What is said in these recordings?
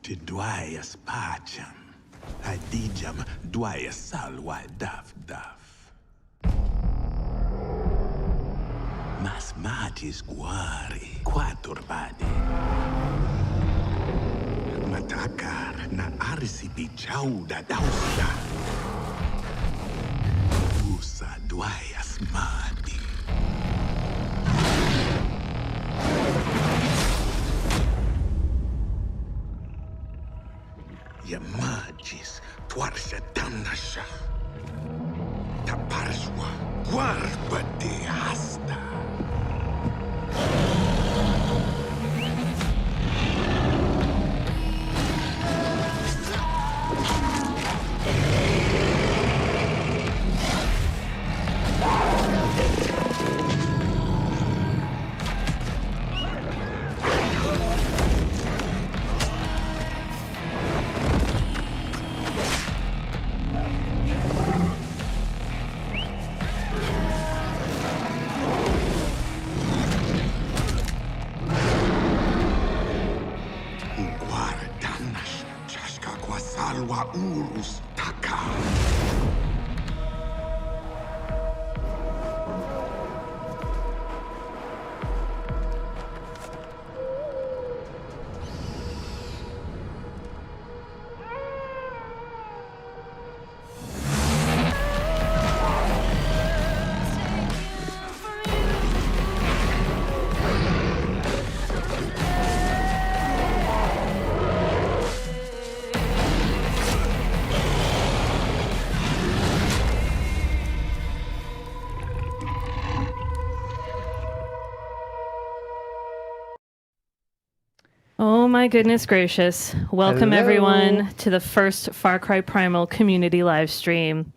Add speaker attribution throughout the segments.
Speaker 1: Ti duaia spacem, adigiam duaia salva daf. Mas matis guari, quaturbani. Matakar na arsipi chauda dausa. Usa duaia smadi. Yamagis, tuarsa damnasha. Taparswa, guarba de hasta. Urus taka.
Speaker 2: Oh my goodness gracious. Welcome everyone to the first Far Cry Primal community live stream.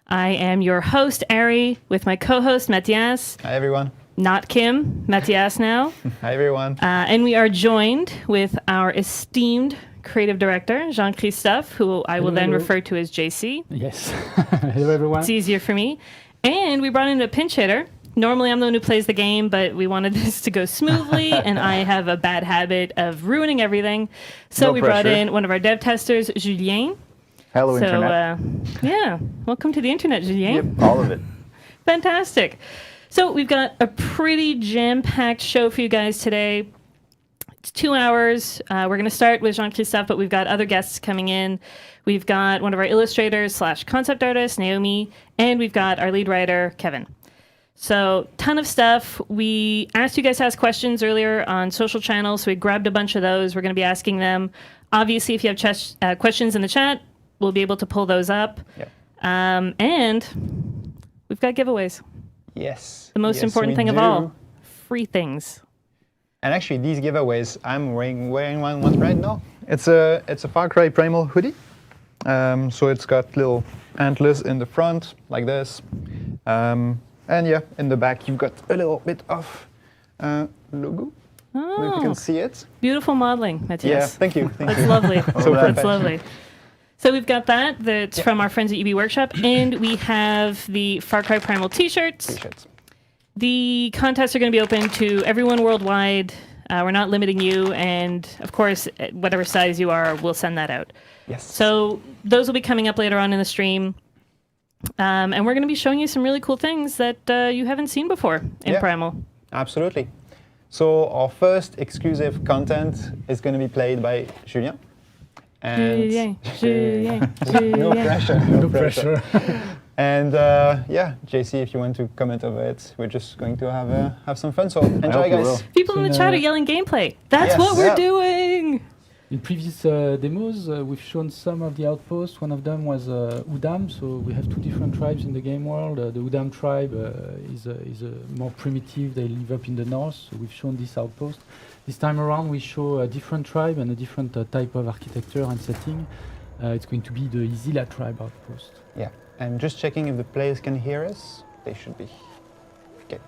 Speaker 2: I am your host, Ari, with my co-host, Matthias.
Speaker 3: Hi everyone.
Speaker 2: Not Kim, Matthias now.
Speaker 3: Hi everyone.
Speaker 2: And we are joined with our esteemed creative director, Jean-Christophe, who I will then refer to as JC.
Speaker 4: Yes. Hello everyone.
Speaker 2: It's easier for me. And we brought in a pinch hitter. Normally, I'm the one who plays the game, but we wanted this to go smoothly, and I have a bad habit of ruining everything. So we brought in one of our dev testers, Julien.
Speaker 3: Hello, Internet.
Speaker 2: Yeah, welcome to the Internet, Julien.
Speaker 3: Yep, all of it.
Speaker 2: Fantastic. So we've got a pretty jam-packed show for you guys today. It's 2 hours. We're going to start with Jean-Christophe, but we've got other guests coming in. We've got one of our illustrators / concept artists, Naomi, and we've got our lead writer, Kevin. So, ton of stuff. We asked you guys to ask questions earlier on social channels, so we grabbed a bunch of those. We're going to be asking them. Obviously, if you have questions in the chat, we'll be able to pull those up.
Speaker 3: Yep.
Speaker 2: And we've got giveaways.
Speaker 3: Yes.
Speaker 2: The most important thing of all, free things.
Speaker 3: And actually, these giveaways, I'm wearing one right now. It's a Far Cry Primal hoodie. So it's got little antlers in the front, like this. And yeah, in the back, you've got a little bit of logo.
Speaker 2: Oh,
Speaker 3: if you can see it.
Speaker 2: Beautiful modeling, Matthias.
Speaker 3: Yeah, thank you.
Speaker 2: That's lovely. That's lovely. So we've got that's from our friends at UB Workshop, and we have the Far Cry Primal t-shirts. The contests are going to be open to everyone worldwide. We're not limiting you, and of course, whatever size you are, we'll send that out.
Speaker 3: Yes.
Speaker 2: So those will be coming up later on in the stream. And we're going to be showing you some really cool things that you haven't seen before in Primal.
Speaker 3: Absolutely. So our first exclusive content is going to be played by Julien. And no pressure. No pressure. And JC, if you want to comment over it, we're just going to have some fun. So enjoy, guys.
Speaker 2: People in the chat are yelling gameplay. That's what we're doing.
Speaker 4: In previous demos, we've shown some of the outposts. One of them was Udam, so we have two different tribes in the game world. The Udam tribe is more primitive, they live up in the north, so we've shown this outpost. This time around we show a different tribe and a different type of architecture and setting. It's going to be the Izila tribe outpost.
Speaker 3: Yeah, and just checking if the players can hear us, they should be. Okay.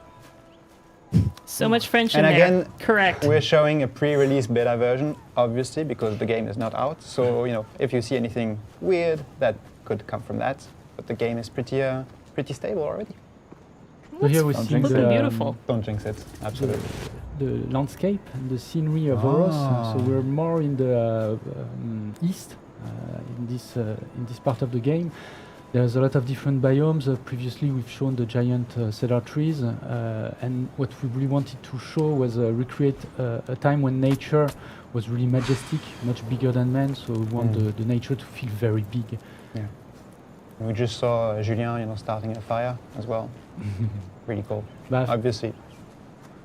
Speaker 2: So much French
Speaker 3: and
Speaker 2: in
Speaker 3: again,
Speaker 2: there. Correct.
Speaker 3: We're showing a pre-release beta version, obviously, because the game is not out. So, if you see anything weird, that could come from that. But the game is pretty stable already.
Speaker 4: So here we see
Speaker 2: beautiful.
Speaker 3: Don't jinx it. Absolutely.
Speaker 4: landscape and the scenery of Oros. So we're more in the east in this part of the game. There's a lot of different biomes. Previously, we've shown the giant cedar trees, and what we really wanted to show was recreate a time when nature was really majestic, much bigger than man. So we want the nature to feel very big.
Speaker 3: Yeah. And we just saw Julien, starting a fire as well. Really cool. But obviously,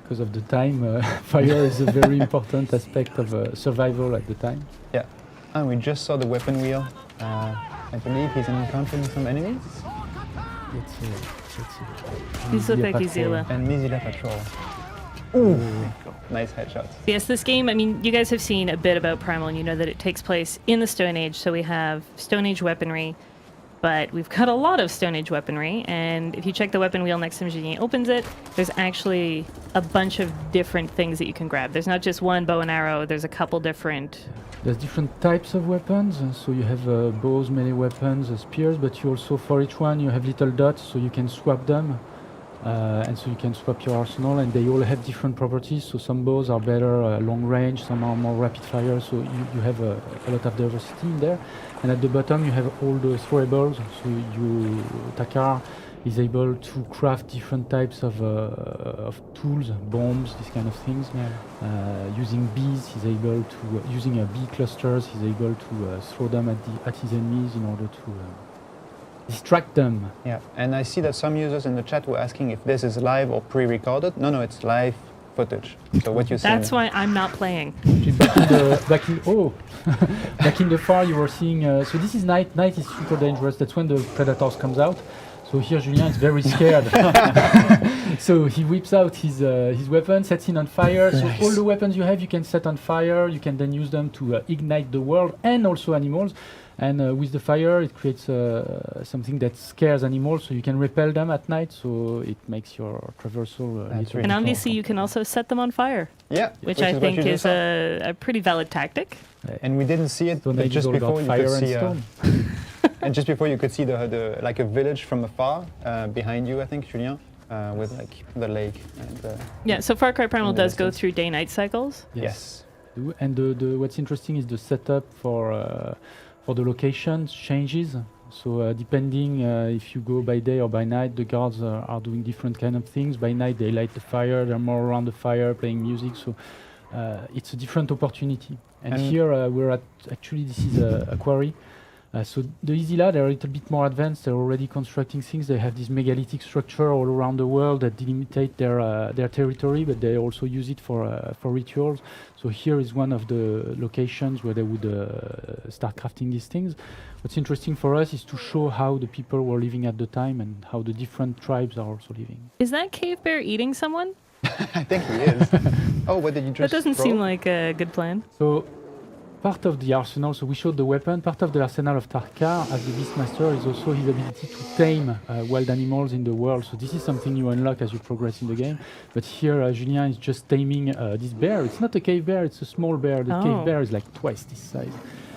Speaker 4: because of the time, fire is a very important aspect of survival at the time.
Speaker 3: Yeah. And we just saw the weapon wheel. I believe he's encountering some enemies.
Speaker 4: Let's see.
Speaker 2: These look like Izila.
Speaker 3: And Mizila Patrol. Ooh, nice headshots.
Speaker 2: Yes, this game, I mean, you guys have seen a bit about Primal, and you know that it takes place in the Stone Age, so we have Stone Age weaponry, but we've got a lot of Stone Age weaponry, and if you check the weapon wheel next time Julien opens it, there's actually a bunch of different things that you can grab. There's not just one bow and arrow, there's a couple different...
Speaker 4: There's different types of weapons, so you have bows, melee weapons, spears, but you also, for each one, you have little dots, so you can swap them, and so you can swap your arsenal, and they all have different properties, so some bows are better long range, some are more rapid fire, so you have a lot of diversity in there. And at the bottom you have all the throwables, so Takar is able to craft different types of tools, bombs, these kind of things. Yeah. Using bees, he's able to, using bee clusters, he's able to throw them at his enemies in order to distract them.
Speaker 3: Yeah, and I see that some users in the chat were asking if this is live or pre-recorded. No, it's live footage. So what you see.
Speaker 2: That's why I'm not playing.
Speaker 4: Back in the far, you were seeing. So this is night. Night is super dangerous. That's when the predators comes out. So here Julien is very scared. So he whips out his weapon, sets it on fire. So all the weapons you have, you can set on fire. You can then use them to ignite the world and also animals. And with the fire, it creates something that scares animals, so you can repel them at night. So it makes your traversal.
Speaker 2: And obviously, you can also set them on fire.
Speaker 3: Yeah,
Speaker 2: which I think is a pretty valid tactic.
Speaker 3: And we didn't see it,
Speaker 4: so
Speaker 3: but just before you could see. And just before you could see the like a village from afar behind you, I think, Julien, with like the lake. And,
Speaker 2: yeah, so Far Cry Primal does go through day-night cycles.
Speaker 3: Yes.
Speaker 4: And what's interesting is the setup for the locations changes. So depending if you go by day or by night, the guards are doing different kind of things. By night they light the fire, they're more around the fire playing music. So it's a different opportunity. And here we're at, actually this is a quarry. So the Izila, they're a little bit more advanced. They're already constructing things. They have this megalithic structure all around the world that delimitate their territory, but they also use it for rituals. So here is one of the locations where they would start crafting these things. What's interesting for us is to show how the people were living at the time and how the different tribes are also living.
Speaker 2: Is that cave bear eating someone?
Speaker 3: I think he is. Oh, what did you just
Speaker 2: That doesn't seem like a good plan.
Speaker 4: So part of the arsenal, so we showed the weapon, part of the arsenal of Tarkar as the Beastmaster is also his ability to tame wild animals in the world. So this is something you unlock as you progress in the game. But here Julien is just taming this bear. It's not a cave bear, it's a small bear. The cave bear is like twice this size.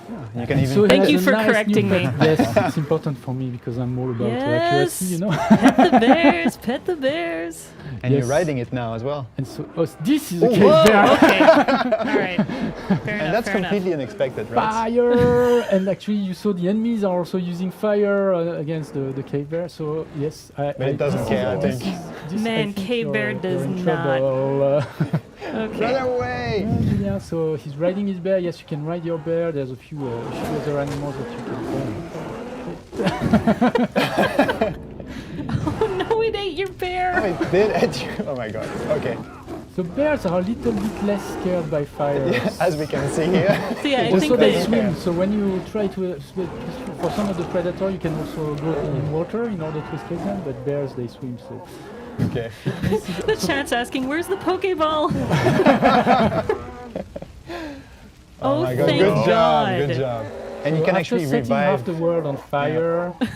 Speaker 3: Yeah, you can even
Speaker 2: so thank you for correcting me.
Speaker 4: Yes, it's important for me because I'm more about accuracy, you know.
Speaker 2: Pet the bears, pet the bears.
Speaker 3: And you're riding it now as well.
Speaker 4: And so this is a cave bear.
Speaker 2: Okay. All right. Fair enough.
Speaker 3: That's completely unexpected, right?
Speaker 4: Fire! And actually you saw the enemies are also using fire against the cave bear. So yes,
Speaker 3: but it doesn't care, I think.
Speaker 2: Man, cave bear does not.
Speaker 3: Okay. Run away!
Speaker 4: Yeah, so he's riding his bear. Yes, you can ride your bear. There's a few other animals that you can find.
Speaker 2: Oh no, it ate your bear!
Speaker 3: Oh, it did eat you. Oh my god. Okay.
Speaker 4: So bears are a little bit less scared by fire.
Speaker 3: Yeah, as we can see here.
Speaker 2: So yeah, I
Speaker 4: also
Speaker 2: think
Speaker 4: they swim. So when you try to for some of the predators, you can also go in water in order to escape them. But bears, they swim. So.
Speaker 3: Okay.
Speaker 2: The chat's asking, "Where's the Pokeball?"
Speaker 3: Oh my god!
Speaker 2: Thank
Speaker 3: Good
Speaker 2: God.
Speaker 3: job! Good job. And
Speaker 4: so
Speaker 3: you can actually
Speaker 4: setting
Speaker 3: revive
Speaker 4: half the world on fire.
Speaker 3: Yeah.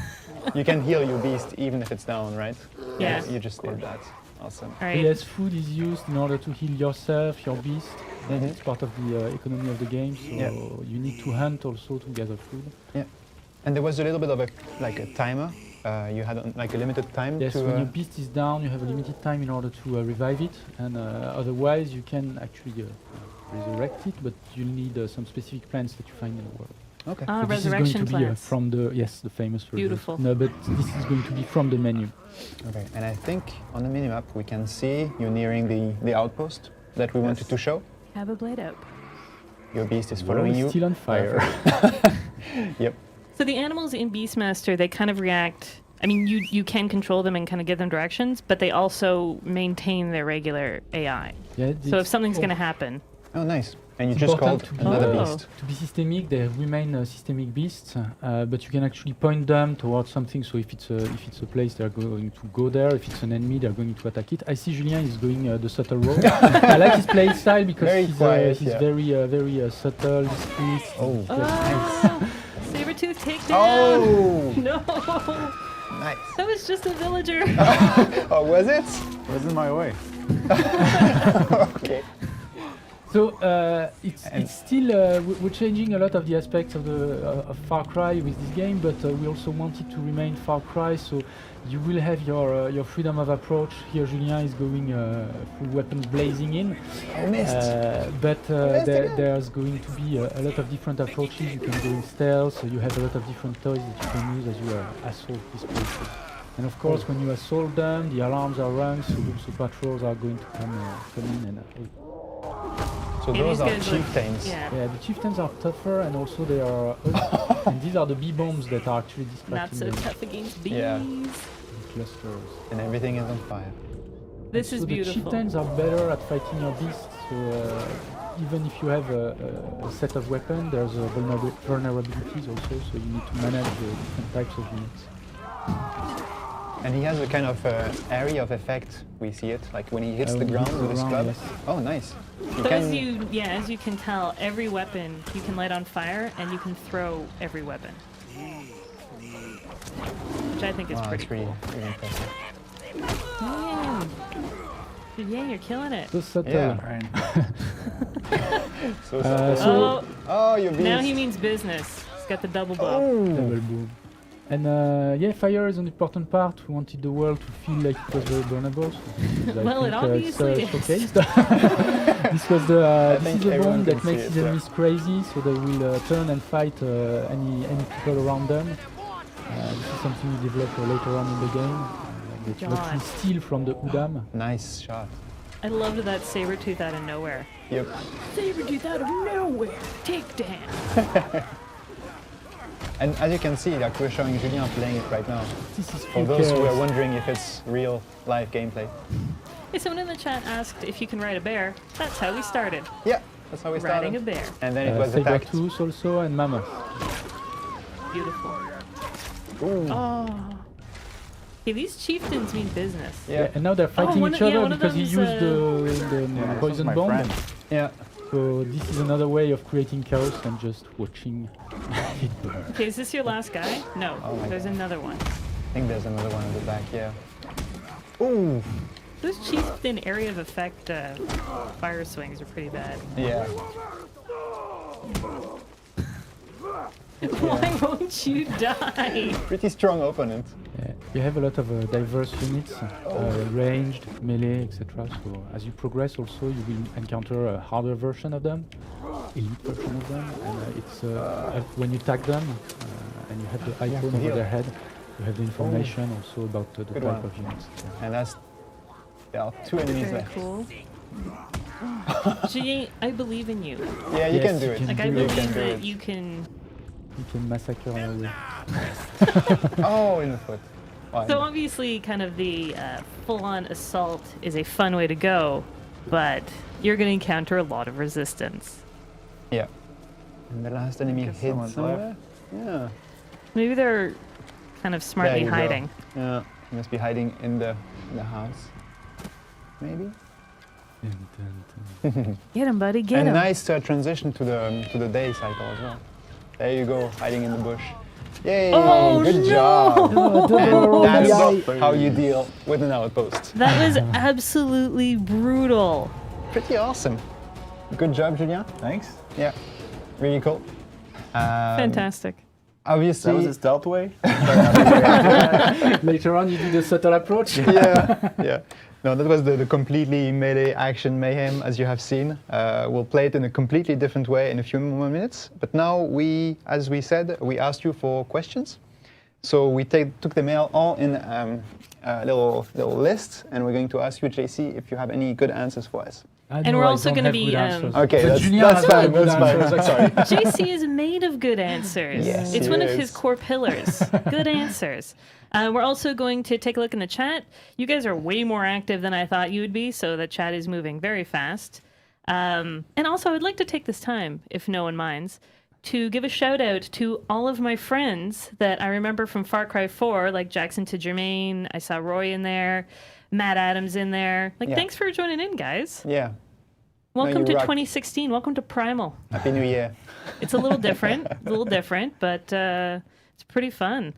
Speaker 3: You can heal your beast even if it's down, right?
Speaker 2: Yeah.
Speaker 3: You just did that. Awesome.
Speaker 2: All right.
Speaker 4: Yes, food is used in order to heal yourself, your beast. It's part of the economy of the game, so you need to hunt also to gather food.
Speaker 3: Yeah. And there was a little bit of a timer you had like a limited time
Speaker 4: Yes,
Speaker 3: to...
Speaker 4: when your beast is down, you have a limited time in order to revive it, and otherwise you can actually resurrect it, but you'll need some specific plants that you find in the world.
Speaker 3: Okay.
Speaker 2: Ah,
Speaker 4: So this is
Speaker 2: resurrection
Speaker 4: going to be
Speaker 2: plants.
Speaker 4: from the the famous version.
Speaker 2: Beautiful.
Speaker 4: No, but this is going to be from the menu.
Speaker 3: Okay, and I think on the minimap we can see you nearing the outpost that we wanted to show.
Speaker 2: Have a blade up.
Speaker 3: Your beast is
Speaker 4: World
Speaker 3: following
Speaker 4: is
Speaker 3: you.
Speaker 4: still on fire.
Speaker 3: Yep.
Speaker 2: So the animals in Beastmaster, they kind of react. I mean, you can control them and kind of give them directions, but they also maintain their regular AI.
Speaker 4: Yeah,
Speaker 2: So if
Speaker 4: it's
Speaker 2: something's going to happen,
Speaker 3: Oh, nice. And you
Speaker 4: It's
Speaker 3: just
Speaker 4: important
Speaker 3: called
Speaker 4: to be-
Speaker 3: another
Speaker 2: Oh.
Speaker 3: beast.
Speaker 4: to be systemic, they remain systemic beasts, but you can actually point them towards something. So if it's a place, they're going to go there. If it's an enemy, they're going to attack it. I see Julien is going the subtle road. I like his play style because
Speaker 3: Very quiet,
Speaker 4: he's
Speaker 3: yeah.
Speaker 4: very subtle, discreet.
Speaker 3: Oh.
Speaker 2: oh, Sabertooth takedown.
Speaker 3: Oh!
Speaker 2: No,
Speaker 3: Nice.
Speaker 2: that was just a villager.
Speaker 3: Oh, was it?
Speaker 5: Was in my way.
Speaker 3: Okay.
Speaker 4: So it's still we're changing a lot of the aspects of the of Far Cry with this game, but we also want it to remain Far Cry. So you will have your freedom of approach. Here, Julien is going full weapons blazing in.
Speaker 3: I missed.
Speaker 4: But
Speaker 3: missed again.
Speaker 4: there's going to be a lot of different approaches. You can go in stealth. So you have a lot of different toys that you can use as you assault these places. And of course, when you assault them, the alarms are rung, so the patrols are going to come in and.
Speaker 3: So
Speaker 2: And
Speaker 3: those
Speaker 2: these
Speaker 3: are
Speaker 2: guys look-
Speaker 3: chieftains.
Speaker 2: Yeah,
Speaker 4: Yeah, the chieftains are tougher, and also they are. And these are the bee bombs that are actually
Speaker 2: not
Speaker 4: distracting
Speaker 2: so
Speaker 4: them.
Speaker 2: tough against bees.
Speaker 3: Yeah.
Speaker 4: The clusters.
Speaker 3: And everything is on fire.
Speaker 2: This is
Speaker 4: So the
Speaker 2: beautiful.
Speaker 4: chieftains are better at fighting your beasts. So even if you have a set of weapons, there's vulnerabilities also. So you need to manage the different types of units.
Speaker 3: And he has a kind of area of effect. We see it, like when he hits the
Speaker 4: When he
Speaker 3: ground
Speaker 4: hits
Speaker 3: with
Speaker 4: the
Speaker 3: his
Speaker 4: ground,
Speaker 3: club.
Speaker 4: yes.
Speaker 3: Oh, nice. You
Speaker 2: So
Speaker 3: can.
Speaker 2: as you can tell, every weapon you can light on fire, and you can throw every weapon, which I think is
Speaker 3: Wow,
Speaker 2: pretty
Speaker 3: it's really,
Speaker 2: cool.
Speaker 3: really impressive.
Speaker 2: Yeah, you're killing it.
Speaker 4: So subtle.
Speaker 3: Yeah. So,
Speaker 2: Oh,
Speaker 3: oh, your beast.
Speaker 2: now he means business. He's got the double bow.
Speaker 4: Double boom. And yeah, fire is an important part. We wanted the world to feel like it was very burnable. So
Speaker 2: Well, it obviously is.
Speaker 4: showcased. This was this is a
Speaker 3: everyone
Speaker 4: bomb that
Speaker 3: can see
Speaker 4: makes
Speaker 3: it,
Speaker 4: the enemies crazy, so they will turn and fight any people around them. This is something we develop later on in the game. That you
Speaker 2: God.
Speaker 4: actually steal from the Udam.
Speaker 3: Nice shot.
Speaker 2: I loved that Sabertooth out of nowhere.
Speaker 3: Yep.
Speaker 2: Sabertooth out of nowhere. Take down.
Speaker 3: And as you can see, like we're showing Julien playing it right now.
Speaker 4: This is
Speaker 3: For
Speaker 4: full
Speaker 3: those who are
Speaker 4: chaos.
Speaker 3: wondering if it's real live gameplay.
Speaker 2: Hey, someone in the chat asked if you can ride a bear. That's how we started.
Speaker 3: Yeah, that's how we started.
Speaker 2: Riding a bear.
Speaker 3: And then it was attacked.
Speaker 4: Sabertooth also and Mammoth.
Speaker 2: Beautiful.
Speaker 3: Ooh.
Speaker 2: Oh. Okay, these chieftains mean business.
Speaker 3: Yeah.
Speaker 4: And now they're fighting
Speaker 2: one
Speaker 4: each
Speaker 2: of- yeah,
Speaker 4: other
Speaker 2: one of
Speaker 4: because he
Speaker 2: them's,
Speaker 4: used the
Speaker 5: Yeah, this was
Speaker 4: poison
Speaker 5: my
Speaker 4: bomb.
Speaker 5: friend.
Speaker 3: Yeah.
Speaker 4: So this is another way of creating chaos and just watching it burn.
Speaker 2: Okay, is this your last guy? No,
Speaker 3: Oh my
Speaker 2: there's
Speaker 3: God.
Speaker 2: another one.
Speaker 3: I think there's another one in the back, yeah. Ooh.
Speaker 2: Those chieftain area of effect fire swings are pretty bad.
Speaker 3: Yeah.
Speaker 2: Why won't you die?
Speaker 3: Pretty strong opponent.
Speaker 4: Yeah. You have a lot of diverse units, ranged, melee, etc. So as you progress also you will encounter a harder version of them, elite version of them, and it's when you tag them and you have the icon over
Speaker 3: heal.
Speaker 4: their head, you have the information also about the
Speaker 3: Good
Speaker 4: type
Speaker 3: one.
Speaker 4: of units. Yeah.
Speaker 3: And there are 2 enemies
Speaker 2: Very
Speaker 3: left.
Speaker 2: cool. Julien, I believe in you.
Speaker 3: Yeah, you
Speaker 4: Yes,
Speaker 3: can do
Speaker 4: you
Speaker 3: it.
Speaker 4: can
Speaker 2: Like, I
Speaker 4: do it.
Speaker 2: believe
Speaker 3: can do
Speaker 2: that
Speaker 3: it.
Speaker 2: you can.
Speaker 4: You can massacre all of them.
Speaker 3: Oh, in the foot. Fine.
Speaker 2: So obviously, kind of the full-on assault is a fun way to go, but you're going to encounter a lot of resistance.
Speaker 3: Yeah. And the last enemy
Speaker 5: Guess
Speaker 3: hid
Speaker 5: someone's
Speaker 3: somewhere. Yeah.
Speaker 2: Maybe they're kind of smartly
Speaker 3: There you go.
Speaker 2: hiding.
Speaker 3: Yeah. He must be hiding in the house. Maybe.
Speaker 2: Get him, buddy. Get
Speaker 3: And
Speaker 2: him.
Speaker 3: nice transition to the day cycle as well. There you go, hiding in the bush. Yay!
Speaker 2: Oh,
Speaker 3: good
Speaker 2: no!
Speaker 3: job. And that's
Speaker 5: eye.
Speaker 3: how you deal with an outpost.
Speaker 2: That was absolutely brutal.
Speaker 3: Pretty awesome. Good job, Julien.
Speaker 5: Thanks.
Speaker 3: Yeah, really cool.
Speaker 2: Fantastic.
Speaker 3: Obviously.
Speaker 5: That was a stealth way?
Speaker 4: Later on, you do the subtle approach.
Speaker 3: Yeah. No, that was the completely melee action mayhem, as you have seen. We'll play it in a completely different way in a few more minutes. But now as we said, we asked you for questions. So we took the mail all in a little list, and we're going to ask you, JC, if you have any good answers for us.
Speaker 2: And we're also going to be...
Speaker 3: okay, that's fine. Sorry.
Speaker 2: JC is made of good answers.
Speaker 3: Yes,
Speaker 2: it's one of his core pillars. Good answers. We're also going to take a look in the chat. You guys are way more active than I thought you would be, so the chat is moving very fast. And also, I would like to take this time, if no one minds, to give a shout out to all of my friends that I remember from Far Cry 4, like Jackson to Jermaine. I saw Roy in there, Matt Adams in there. Thanks for joining in, guys.
Speaker 3: Yeah.
Speaker 2: Welcome to 2016. Welcome to Primal.
Speaker 3: Happy New Year.
Speaker 2: It's a little different, but it's pretty fun.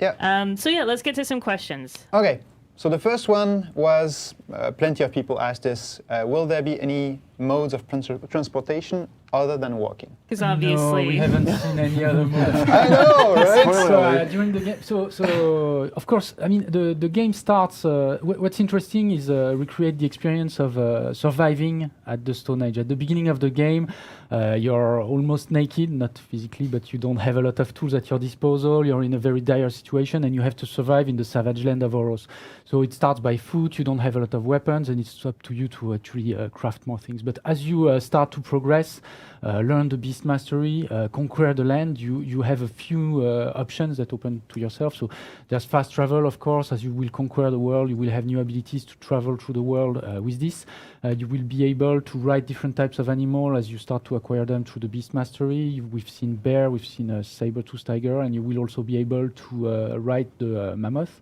Speaker 3: Yeah.
Speaker 2: So let's get to some questions.
Speaker 3: Okay. So the first one was, plenty of people asked this, will there be any modes of transportation other than walking?
Speaker 2: Because obviously...
Speaker 4: No, we haven't seen any other mode.
Speaker 3: I know, right?
Speaker 4: So, during the game, so of course, I mean, the game starts, what's interesting is recreate the experience of surviving at the Stone Age. At the beginning of the game, you're almost naked, not physically, but you don't have a lot of tools at your disposal. You're in a very dire situation, and you have to survive in the savage land of Oros. So it starts by foot, you don't have a lot of weapons, and it's up to you to actually craft more things. But as you start to progress, learn the beast mastery, conquer the land, you have a few options that open to yourself. So there's fast travel, of course. As you will conquer the world, you will have new abilities to travel through the world with this. You will be able to ride different types of animal as you start to acquire them through the beast mastery. We've seen bear, we've seen a saber-tooth tiger, and you will also be able to ride the mammoth.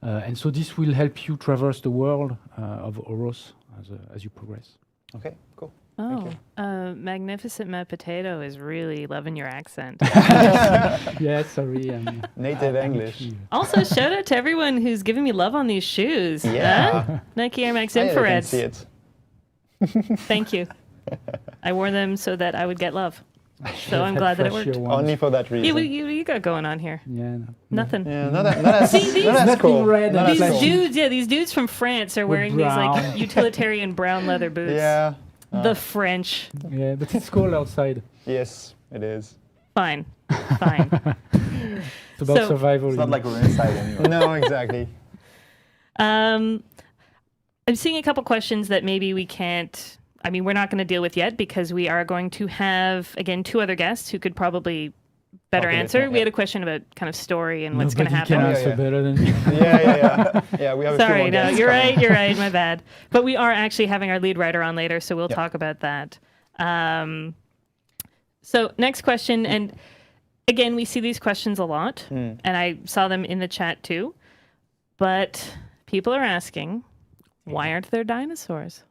Speaker 4: And so this will help you traverse the world of Oros as you progress.
Speaker 3: Okay, cool.
Speaker 2: Oh, Magnificent Matt Potato is really loving your accent.
Speaker 4: Yeah, sorry.
Speaker 3: Native English.
Speaker 2: Also, shout out to everyone who's giving me love on these shoes.
Speaker 3: Yeah.
Speaker 2: Nike Air Max
Speaker 3: I can
Speaker 2: Infrareds.
Speaker 3: see it.
Speaker 2: Thank you. I wore them so that I would get love. So I'm glad that it worked.
Speaker 3: Only for that reason.
Speaker 2: Yeah, what you got going on here?
Speaker 4: Yeah, no.
Speaker 2: Nothing.
Speaker 3: Yeah, not as cool.
Speaker 4: Red.
Speaker 2: These dudes from France are wearing these like utilitarian brown leather boots.
Speaker 3: Yeah.
Speaker 2: The French.
Speaker 4: Yeah, but it's cold outside.
Speaker 3: Yes, it is.
Speaker 2: Fine.
Speaker 4: It's about survival.
Speaker 5: It's not like we're inside anymore.
Speaker 3: No, exactly.
Speaker 2: I'm seeing a couple questions that maybe we can't... I mean, we're not going to deal with yet because we are going to have, again, two other guests who could probably better answer. We had a question about kind of story and what's going to happen.
Speaker 4: Nobody can answer better than me.
Speaker 3: Yeah, we have
Speaker 2: Sorry,
Speaker 3: a few more guests
Speaker 2: you're right, my bad. But we are actually having our lead writer on later, so we'll talk about that. So next question, and again, we see these questions a lot, and I saw them in the chat too, but people are asking, why aren't there dinosaurs?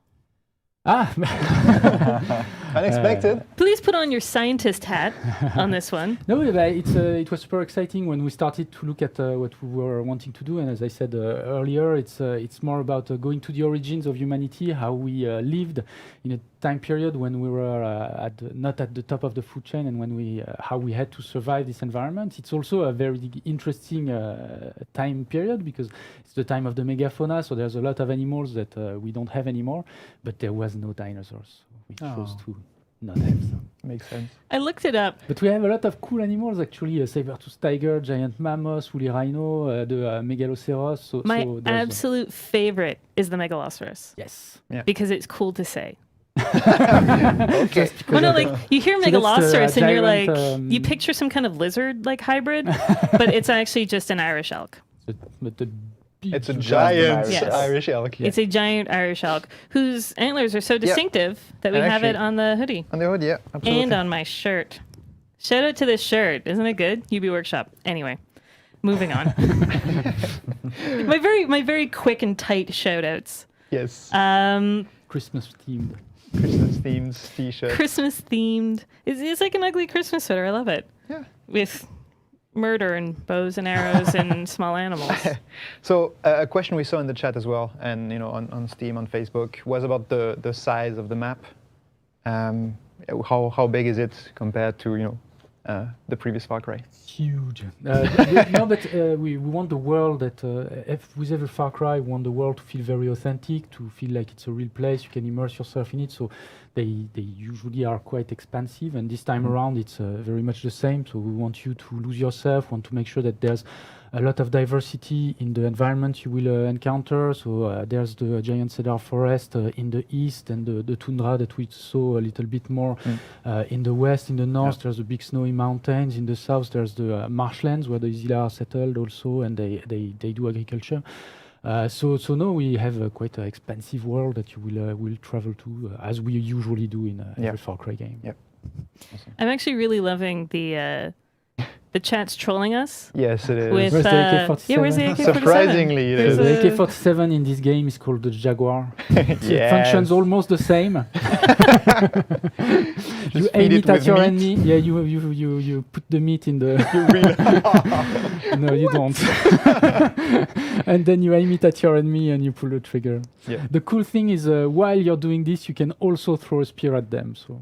Speaker 3: Unexpected.
Speaker 2: Please put on your scientist hat on this one.
Speaker 4: No, it was super exciting when we started to look at what we were wanting to do. And as I said earlier, it's more about going to the origins of humanity, how we lived in a time period when we were not at the top of the food chain, and when how we had to survive this environment. It's also a very interesting time period because it's the time of the megafauna, so there's a lot of animals that we don't have anymore, but there was no dinosaurs. We chose to not have some.
Speaker 3: Makes sense.
Speaker 2: I looked it up.
Speaker 4: But we have a lot of cool animals, actually. A saber-tooth tiger, giant mammoth, woolly rhino, the megaloceros.
Speaker 2: My absolute favorite is the megaloceros.
Speaker 4: Yes.
Speaker 3: Yeah.
Speaker 2: Because it's cool to say.
Speaker 3: Okay.
Speaker 2: Well, no, like you hear megaloceros and you're like,
Speaker 4: giant,
Speaker 2: you picture some kind of lizard like hybrid, but it's actually just an Irish elk.
Speaker 3: It's a giant
Speaker 2: Yes.
Speaker 3: Irish elk.
Speaker 2: It's a giant Irish elk whose antlers are so distinctive that we
Speaker 3: And
Speaker 2: have it
Speaker 3: actually-
Speaker 2: on the hoodie
Speaker 3: On the hood, yeah, absolutely.
Speaker 2: and on my shirt. Shout out to this shirt. Isn't it good? UB Workshop. Anyway, moving on. my very quick and tight shout outs.
Speaker 3: Yes.
Speaker 4: Christmas themed.
Speaker 3: Christmas themed t-shirt.
Speaker 2: Christmas themed. It's like an ugly Christmas sweater. I love it.
Speaker 3: Yeah.
Speaker 2: With murder and bows and arrows and small animals.
Speaker 3: So a question we saw in the chat as well, and on Steam, on Facebook, was about the size of the map. How big is it compared to the previous Far Cry.
Speaker 4: Huge. No, but we want the world that, with every Far Cry, we want the world to feel very authentic, to feel like it's a real place, you can immerse yourself in it. So they usually are quite expansive, and this time around it's very much the same. So we want you to lose yourself, want to make sure that there's a lot of diversity in the environment you will encounter. So there's the giant cedar forest in the east, and the tundra that we saw a little bit more in the west. In the north, there's the big snowy mountains. In the south, there's the marshlands where the Izila are settled also, and they do agriculture. So now we have quite an expansive world that you will travel to, as we usually do in every Far Cry game.
Speaker 3: Yep. Awesome.
Speaker 2: I'm actually really loving the chat's trolling us.
Speaker 3: Yes, it is.
Speaker 2: With,
Speaker 4: Where's the AK-47?
Speaker 2: Yeah, where's the AK-47?
Speaker 3: Surprisingly, it is.
Speaker 4: The AK-47 in this game is called the Jaguar. It functions almost the same. You aim it at your enemy. Yeah, you put the meat in the. No, you don't. And then you aim it at your enemy and you pull the trigger.
Speaker 3: Yeah.
Speaker 4: The cool thing is, while you're doing this, you can also throw a spear at them. So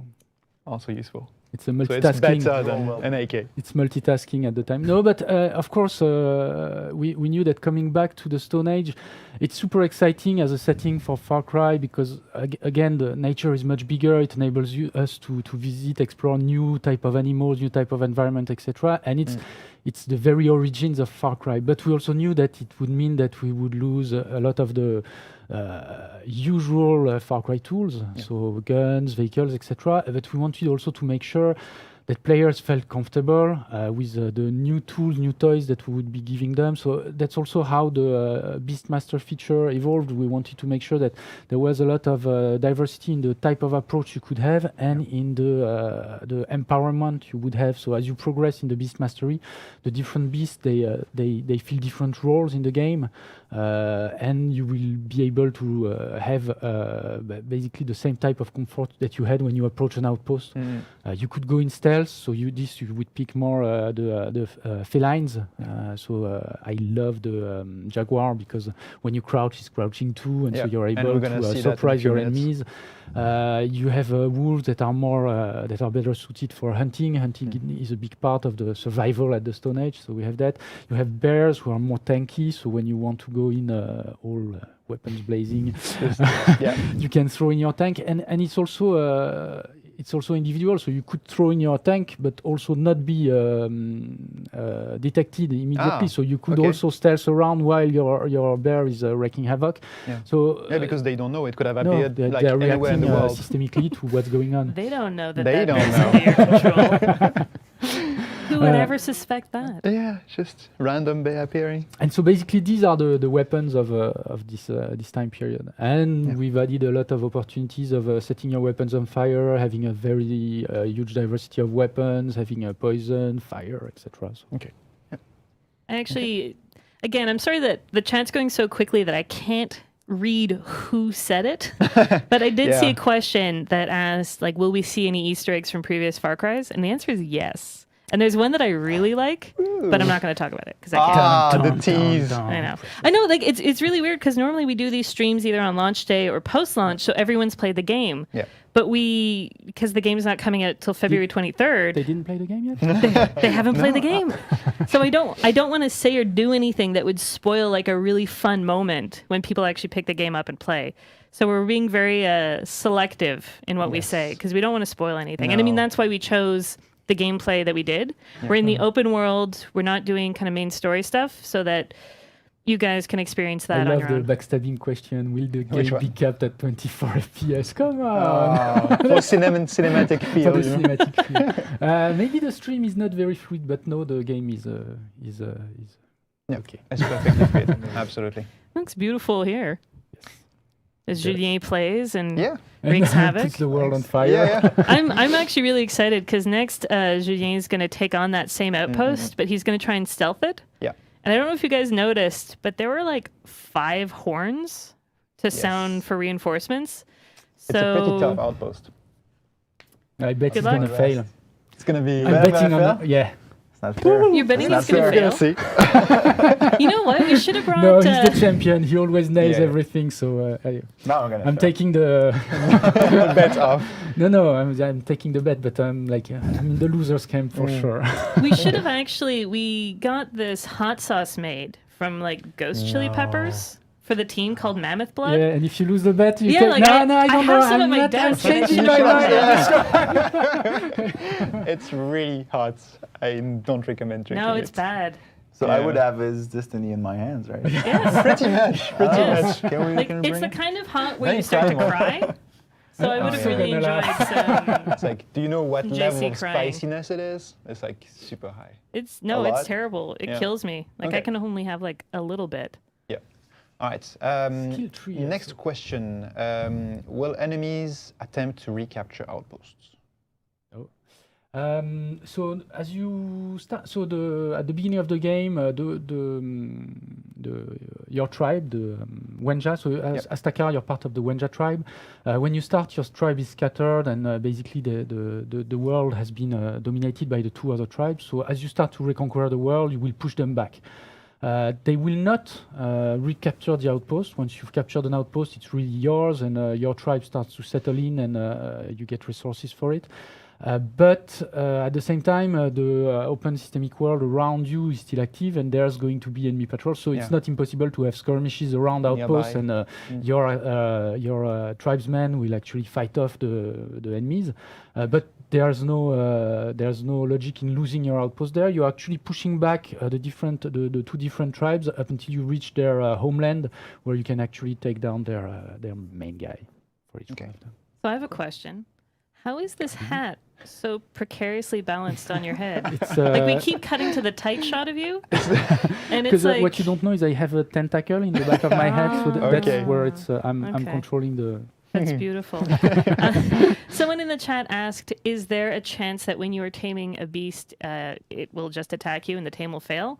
Speaker 3: Also useful.
Speaker 4: it's a
Speaker 3: So
Speaker 4: multitasking.
Speaker 3: it's better than an AK.
Speaker 4: It's multitasking at the time. No, but of course, we knew that coming back to the Stone Age, it's super exciting as a setting for Far Cry because, again, the nature is much bigger. It enables us to visit, explore new type of animals, new type of environment, etc. And it's the very origins of Far Cry. But we also knew that it would mean that we would lose a lot of the usual Far Cry tools, so guns, vehicles, etc. But we wanted also to make sure that players felt comfortable with the new tools, new toys that we would be giving them. So that's also how the Beastmaster feature evolved. We wanted to make sure that there was a lot of diversity in the type of approach you could have and in the empowerment you would have. So as you progress in the Beast Mastery, the different beasts, they fill different roles in the game. And you will be able to have basically the same type of comfort that you had when you approach an outpost. You could go in stealth, so you would pick more the felines. I love the Jaguar because when you crouch, it's crouching too, and so you're able to surprise your enemies. You have wolves that are more that are better suited for hunting. Hunting is a big part of the survival at the Stone Age, so we have that. You have bears who are more tanky, so when you want to go in all weapons blazing, you can throw in your tank, and it's also individual, so you could throw in your tank, but also not be detected immediately. So you could also stealth around while your bear is wreaking havoc. So
Speaker 3: because they don't know, it could have appeared
Speaker 4: they're
Speaker 3: anywhere in the world.
Speaker 4: Systemically to what's going on.
Speaker 2: They don't know that.
Speaker 3: They don't
Speaker 2: that's under your control. Who would ever suspect that?
Speaker 3: Yeah, just random bear appearing.
Speaker 4: And so basically, these are the weapons of this time period. And we've added a lot of opportunities of setting your weapons on fire, having a very huge diversity of weapons, having a poison, fire, etc. So.
Speaker 3: Okay.
Speaker 2: I actually, again, I'm sorry that the chat's going so quickly that I can't read who said it. But I did see a question that asked, like, will we see any Easter eggs from previous Far Cries? And the answer is yes. And there's one that I really like, but I'm not going to talk about it because I can't.
Speaker 3: The tease.
Speaker 2: I know. Like it's really weird because normally we do these streams either on launch day or post-launch, so everyone's played the game.
Speaker 3: Yeah.
Speaker 2: But because the game's not coming out till February 23rd.
Speaker 4: They didn't play the game yet.
Speaker 2: They haven't played the game, so I don't want to say or do anything that would spoil like a really fun moment when people actually pick the game up and play. So we're being very selective in what we say because we don't want to spoil anything. And I mean that's why we chose the gameplay that we did. We're in the open world. We're not doing kind of main story stuff so that you guys can experience that on your own.
Speaker 4: I love the backstabbing question. Will the game be capped at 24 FPS? Come on!
Speaker 3: For cinematic feel.
Speaker 4: For the cinematic feel. Maybe the stream is not very fluid, but no, the game is okay.
Speaker 3: It's perfectly fit. Absolutely.
Speaker 2: Looks beautiful here. As Julien plays and wreaks
Speaker 4: and
Speaker 2: havoc.
Speaker 4: Puts the world on fire.
Speaker 2: I'm actually really excited because next Julien is going to take on that same outpost, but he's going to try and stealth it.
Speaker 3: Yeah.
Speaker 2: And I don't know if you guys noticed, but there were like 5 horns to sound for reinforcements.
Speaker 3: It's a pretty tough outpost.
Speaker 4: I bet it's going to fail.
Speaker 3: It's going to be...
Speaker 4: I'm betting on
Speaker 5: It's not fair.
Speaker 2: You're betting
Speaker 5: It's
Speaker 2: he's
Speaker 5: not
Speaker 2: going to
Speaker 5: fair.
Speaker 2: fail? You know what? We should have brought...
Speaker 4: No, he's the champion. He always nails
Speaker 3: Yeah.
Speaker 4: everything. So
Speaker 5: Now I'm gonna.
Speaker 4: I'm
Speaker 5: fail.
Speaker 4: taking the
Speaker 3: Bet off.
Speaker 4: no. I'm taking the bet, but I'm like I'm in the losers camp for sure.
Speaker 2: We should have actually... We got this hot sauce made from like ghost chili peppers for the team called Mammoth Blood.
Speaker 4: Yeah, and if you lose the bet, you
Speaker 2: Yeah,
Speaker 4: can.
Speaker 2: like
Speaker 4: no,
Speaker 2: I
Speaker 4: I don't know.
Speaker 2: have some at
Speaker 4: I'm
Speaker 2: my
Speaker 4: not. I'm
Speaker 2: desk, but
Speaker 4: changing
Speaker 2: it's
Speaker 4: my mind.
Speaker 3: It's really hot. I don't recommend drinking
Speaker 2: No, it's
Speaker 3: it.
Speaker 2: bad.
Speaker 5: So I
Speaker 3: Yeah.
Speaker 5: would have his destiny in my hands, right?
Speaker 2: Yes.
Speaker 3: Pretty much.
Speaker 2: Yes.
Speaker 5: Can we?
Speaker 2: Like,
Speaker 5: can we
Speaker 2: it's
Speaker 5: bring
Speaker 2: the
Speaker 5: it?
Speaker 2: kind of hot where
Speaker 3: Very
Speaker 2: you start to
Speaker 3: primal.
Speaker 2: cry. So I would have
Speaker 4: yeah.
Speaker 2: really
Speaker 4: Gonna
Speaker 2: enjoyed
Speaker 4: laugh.
Speaker 2: some...
Speaker 3: It's like, do you know what
Speaker 2: JC
Speaker 3: level of
Speaker 2: crying.
Speaker 3: spiciness it is? It's like super high.
Speaker 2: It's
Speaker 3: A lot?
Speaker 2: terrible. It
Speaker 3: Yeah.
Speaker 2: kills me. Like I
Speaker 3: Okay.
Speaker 2: can only have like a little bit.
Speaker 3: Yeah. All right.
Speaker 4: Skill tree, yes.
Speaker 3: Next question. Will enemies attempt to recapture outposts?
Speaker 4: So as you start, so at the beginning of the game, your tribe, the Wenja. So as Astakar, you're part of the Wenja tribe. When you start, your tribe is scattered, and basically the world has been dominated by the two other tribes. So as you start to reconquer the world, you will push them back. They will not recapture the outpost. Once you've captured an outpost, it's really yours, and your tribe starts to settle in, and you get resources for it. But at the same time, the open systemic world around you is still active, and there's going to be enemy patrols. So it's not impossible to have skirmishes around outposts, and your tribesmen will actually fight off the enemies. But there's no logic in losing your outpost there. You're actually pushing back the two different tribes up until you reach their homeland, where you can actually take down their main guy for each one of them.
Speaker 2: So I have a question. How is this hat so precariously balanced on your head?
Speaker 4: It's,
Speaker 2: like we keep cutting to the tight shot of you, and it's
Speaker 4: because
Speaker 2: like
Speaker 4: what you don't know is I have a tentacle in the back of my head, so
Speaker 3: Okay.
Speaker 4: that's where it's. I'm
Speaker 2: Okay.
Speaker 4: controlling the.
Speaker 2: that's beautiful. Someone in the chat asked, "Is there a chance that when you are taming a beast, it will just attack you and the tame will fail?"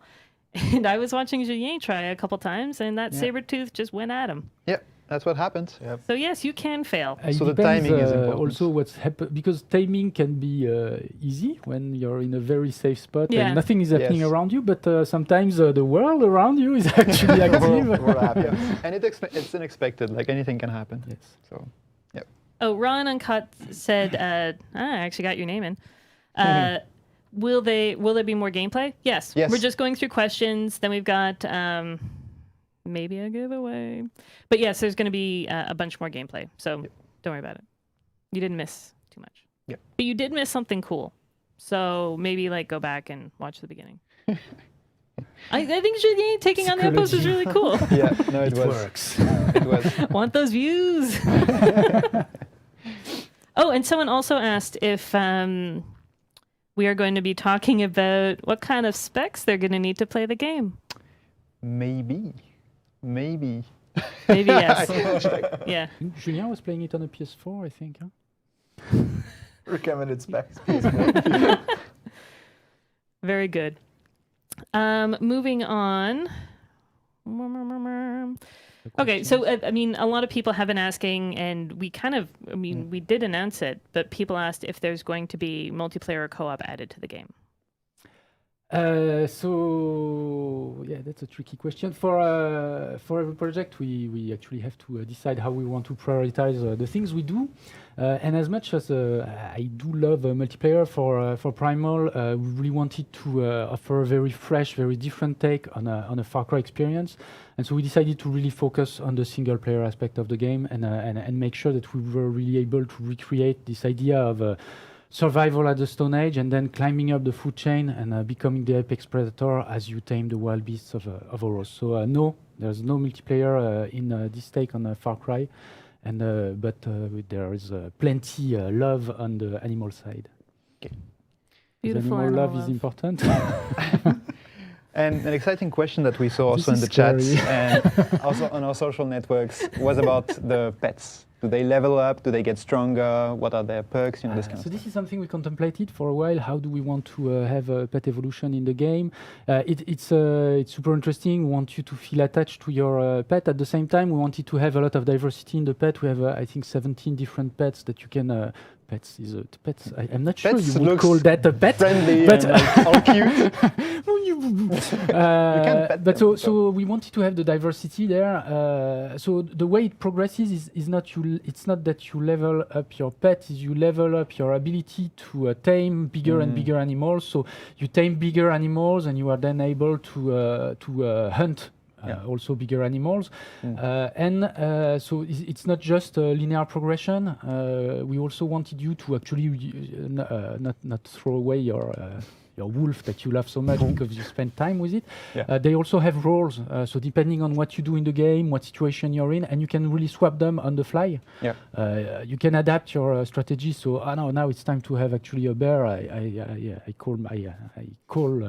Speaker 2: And I was watching Julien try a couple times, and that saber tooth just went at him.
Speaker 3: Yep, that's what happened.
Speaker 2: So yes, you can fail.
Speaker 4: It
Speaker 3: So the
Speaker 4: depends,
Speaker 3: timing is important.
Speaker 4: also what's happened, because taming can be easy when you're in a very safe spot
Speaker 2: Yeah.
Speaker 4: and nothing is happening
Speaker 3: Yes.
Speaker 4: around you, but sometimes the world around you is actually active.
Speaker 3: Yeah. And it's unexpected. Like anything can happen.
Speaker 4: Yes.
Speaker 3: So, yep.
Speaker 2: Oh, Ron Uncut said, I actually got your name in. Will there be more gameplay? Yes.
Speaker 3: Yes.
Speaker 2: We're just going through questions. Then we've got maybe a giveaway. But yes, there's going to be a bunch more gameplay. So don't worry about it. You didn't miss too much.
Speaker 3: Yep.
Speaker 2: But you did miss something cool. So maybe like go back and watch the beginning. I think Julien taking on the outpost is really cool.
Speaker 3: Yeah, no, it was.
Speaker 4: Works.
Speaker 3: It was.
Speaker 2: Want those views? Oh, and someone also asked if we are going to be talking about what kind of specs they're going to need to play the game.
Speaker 3: Maybe.
Speaker 2: Maybe yes. Yeah.
Speaker 4: Julien was playing it on a PS4, I think. Huh?
Speaker 5: Recommended specs.
Speaker 2: Very good. Moving on. Okay, so I mean, a lot of people have been asking, and we kind of, I mean, we did announce it, but people asked if there's going to be multiplayer or co-op added to the game.
Speaker 4: So yeah, that's a tricky question. For every project, we actually have to decide how we want to prioritize the things we do. And as much as I do love multiplayer for Primal, we really wanted to offer a very fresh, very different take on a Far Cry experience. And so we decided to really focus on the single player aspect of the game and make sure that we were really able to recreate this idea of survival at the Stone Age and then climbing up the food chain and becoming the apex predator as you tame the wild beasts of Oros. So no, there's no multiplayer in this take on Far Cry, but there is plenty love on the animal side.
Speaker 3: Okay.
Speaker 2: Beautiful
Speaker 4: Animal
Speaker 2: animal
Speaker 4: love is
Speaker 2: love.
Speaker 4: important.
Speaker 3: And an exciting question that we saw
Speaker 4: This
Speaker 3: also in
Speaker 4: is
Speaker 3: the chat
Speaker 4: scary.
Speaker 3: and also on our social networks was about the pets. Do they level up? Do they get stronger? What are their perks? This kind of
Speaker 4: So
Speaker 3: stuff.
Speaker 4: this is something we contemplated for a while. How do we want to have a pet evolution in the game? It's super interesting. We want you to feel attached to your pet. At the same time, we wanted to have a lot of diversity in the pet. We have, I think, 17 different pets that you can pets. I'm not sure
Speaker 3: Pets
Speaker 4: you would call that a pet.
Speaker 3: Friendly
Speaker 4: but
Speaker 3: and like, all cute.
Speaker 4: But
Speaker 3: them,
Speaker 4: so we wanted to have the diversity there. So the way it progresses is not it's not that you level up your pet, is you level up your ability to tame bigger and bigger animals. So you tame bigger animals, and you are then able to hunt. Also bigger animals, so it's not just a linear progression. We also wanted you to actually not throw away your wolf that you love so much because you spend time with it. They also have roles, so depending on what you do in the game, what situation you're in, and you can really swap them on the fly. You can adapt your strategy. So now it's time to have actually a bear. I call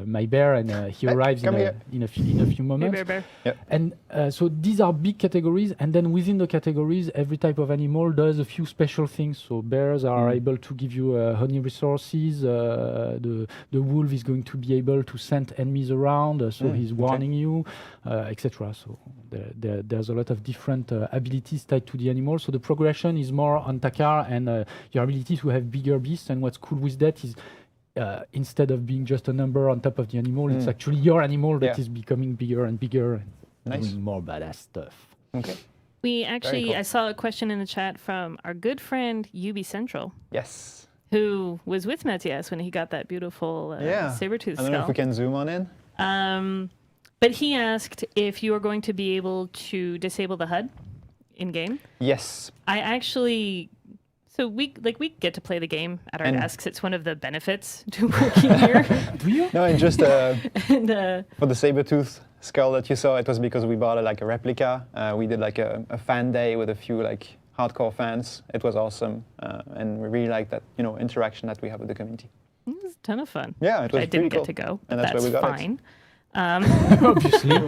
Speaker 4: my bear, and he arrives in a few moments.
Speaker 2: Hey, bear.
Speaker 4: And so these are big categories, and then within the categories, every type of animal does a few special things. So bears are able to give you honey resources. The wolf is going to be able to scent enemies around, so he's warning you, etc. So there's a lot of different abilities tied to the animal. So the progression is more on Takar and your ability to have bigger beasts. And what's cool with that is instead of being just a number on top of the animal, it's actually your animal that is becoming bigger and bigger and doing more badass stuff.
Speaker 3: Okay.
Speaker 2: We actually,
Speaker 3: cool.
Speaker 2: I saw a question in the chat from our good friend UB Central.
Speaker 3: Yes.
Speaker 2: Who was with Matthias when he got that beautiful saber-tooth skull.
Speaker 3: I don't know if we can zoom on in.
Speaker 2: But he asked if you are going to be able to disable the HUD in-game.
Speaker 3: Yes.
Speaker 2: I actually... So we get to play the game at our desks. It's one of the benefits to working here.
Speaker 4: Do you?
Speaker 3: No, and just for the saber-tooth skull that you saw, it was because we bought a replica. We did a fan day with a few hardcore fans. It was awesome, and we really like that interaction that we have with the community.
Speaker 2: It was a ton of fun.
Speaker 3: Yeah, it was
Speaker 2: I didn't
Speaker 3: cool.
Speaker 2: get to go,
Speaker 3: and
Speaker 2: but
Speaker 3: that's where we got
Speaker 2: fine.
Speaker 4: Obviously.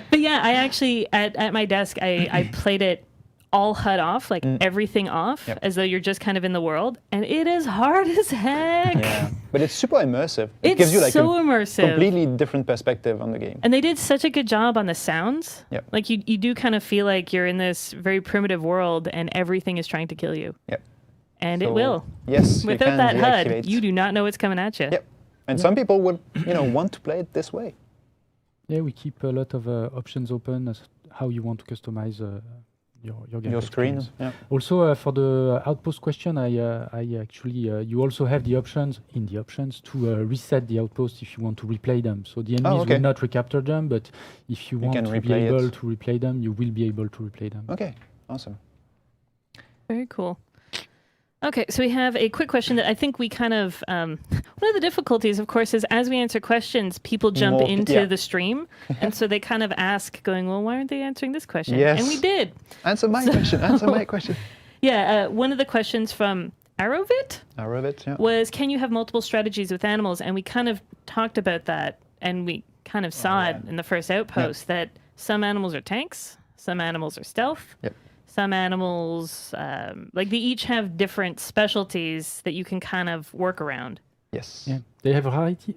Speaker 2: But yeah, I actually at my desk I played it all HUD off, everything off, as though you're just kind of in the world, and it is hard as heck.
Speaker 3: Yeah, but it's super immersive.
Speaker 2: It
Speaker 3: gives you
Speaker 2: so
Speaker 3: a
Speaker 2: immersive,
Speaker 3: completely different perspective on the game.
Speaker 2: And they did such a good job on the sounds.
Speaker 3: Yep.
Speaker 2: Like you do kind of feel like you're in this very primitive world, and everything is trying to kill you.
Speaker 3: Yep.
Speaker 2: And it will.
Speaker 3: Yes.
Speaker 2: Without that HUD,
Speaker 3: deactivate.
Speaker 2: you do not know what's coming at you.
Speaker 3: Yep. And some people would, want to play it this way.
Speaker 4: Yeah, we keep a lot of options open as how you want to customize your
Speaker 3: screen. Yeah.
Speaker 4: Also, for the outpost question, I actually you also have the options to reset the outpost if you want to replay them. So the enemies will not recapture them, but if you want to be able to replay them, you will be able to replay them.
Speaker 3: Okay, awesome.
Speaker 2: Very cool. Okay, so we have a quick question that I think we kind of... one of the difficulties, of course, is as we answer questions, people jump into the stream. And so they kind of ask, going, well, why aren't they answering this question?
Speaker 3: Yes.
Speaker 2: And we did.
Speaker 3: Answer my question. Answer my question.
Speaker 2: Yeah, one of the questions from Arovit was, can you have multiple strategies with animals? And we kind of talked about that, and we kind of saw it in the first outpost, that some animals are tanks, some animals are stealth.
Speaker 3: Yep.
Speaker 2: Some animals, they each have different specialties that you can kind of work around.
Speaker 3: Yes.
Speaker 4: Yeah. They have rarities.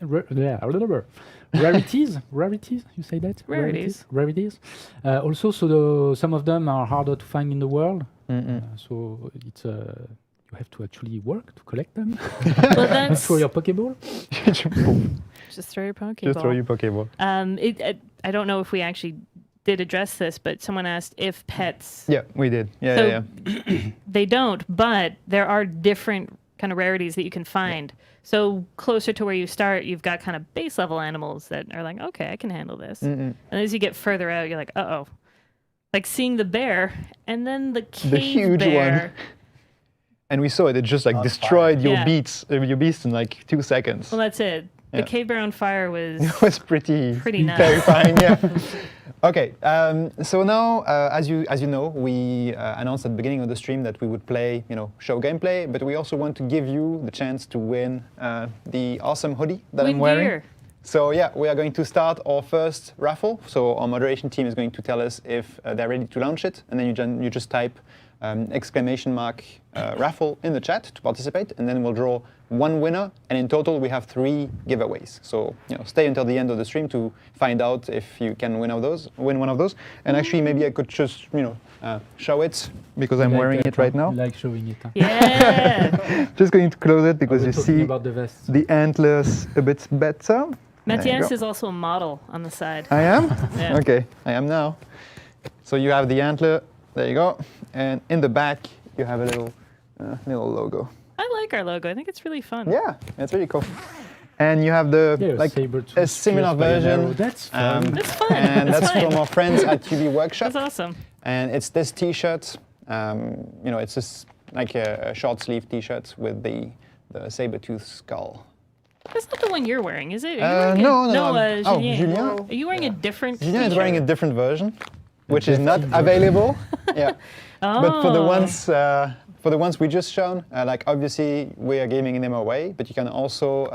Speaker 4: Rarities, you say that? Rarities. Also, so some of them are harder to find in the world. So it's you have to actually work to collect them.
Speaker 2: Well, that's
Speaker 4: throw your Pokeball.
Speaker 2: Just throw your Pokeball.
Speaker 3: Just throw your Pokeball.
Speaker 2: I don't know if we actually did address this, but someone asked if pets.
Speaker 3: Yeah, we did. Yeah.
Speaker 2: They don't, but there are different kind of rarities that you can find. Yeah. So closer to where you start, you've got kind of base level animals that are like, okay, I can handle this. And as you get further out, you're like, uh-oh. Like seeing the bear and then the huge bear.
Speaker 3: One. And we saw it. It just destroyed your beast in 2 seconds.
Speaker 2: Well, that's it. The cave bear on fire was.
Speaker 3: It was pretty
Speaker 2: nice.
Speaker 3: Terrifying. Yeah. Okay. So now, as you know, we announced at the beginning of the stream that we would play, show gameplay, but we also want to give you the chance to win the awesome hoodie that I'm wearing.
Speaker 2: Gear.
Speaker 3: So yeah, we are going to start our first raffle. So our moderation team is going to tell us if they're ready to launch it, and then you just type !raffle in the chat to participate, and then we'll draw one winner, and in total we have 3 giveaways. So stay until the end of the stream to find out if you can win one of those. And actually, maybe I could just show it because I'm wearing it right now.
Speaker 4: Like showing it. Huh?
Speaker 2: Yeah.
Speaker 3: Just going to close it because you see
Speaker 4: about the
Speaker 3: antlers a bit better.
Speaker 2: Matthias is also a model on the side.
Speaker 3: I am?
Speaker 2: Yeah.
Speaker 3: Okay, I am now. So you have the antler, there you go, and in the back you have a little logo.
Speaker 2: I like our logo. I think it's really fun.
Speaker 3: Yeah, it's really cool. And you have a similar version.
Speaker 4: That's fun.
Speaker 2: That's fun.
Speaker 3: And that's
Speaker 2: fun.
Speaker 3: from our friends at UB Workshop.
Speaker 2: That's awesome.
Speaker 3: And it's this T-shirt. It's just like a short sleeve T-shirt with the saber-tooth skull.
Speaker 2: That's not the one you're wearing, is it?
Speaker 3: No.
Speaker 2: Julien.
Speaker 3: Julien.
Speaker 2: Are you wearing a different
Speaker 3: Julien is
Speaker 2: t-shirt?
Speaker 3: wearing a different version, which is not available. Yeah.
Speaker 2: Oh.
Speaker 3: But for the ones we just shown, obviously we are gaming in MOA, but you can also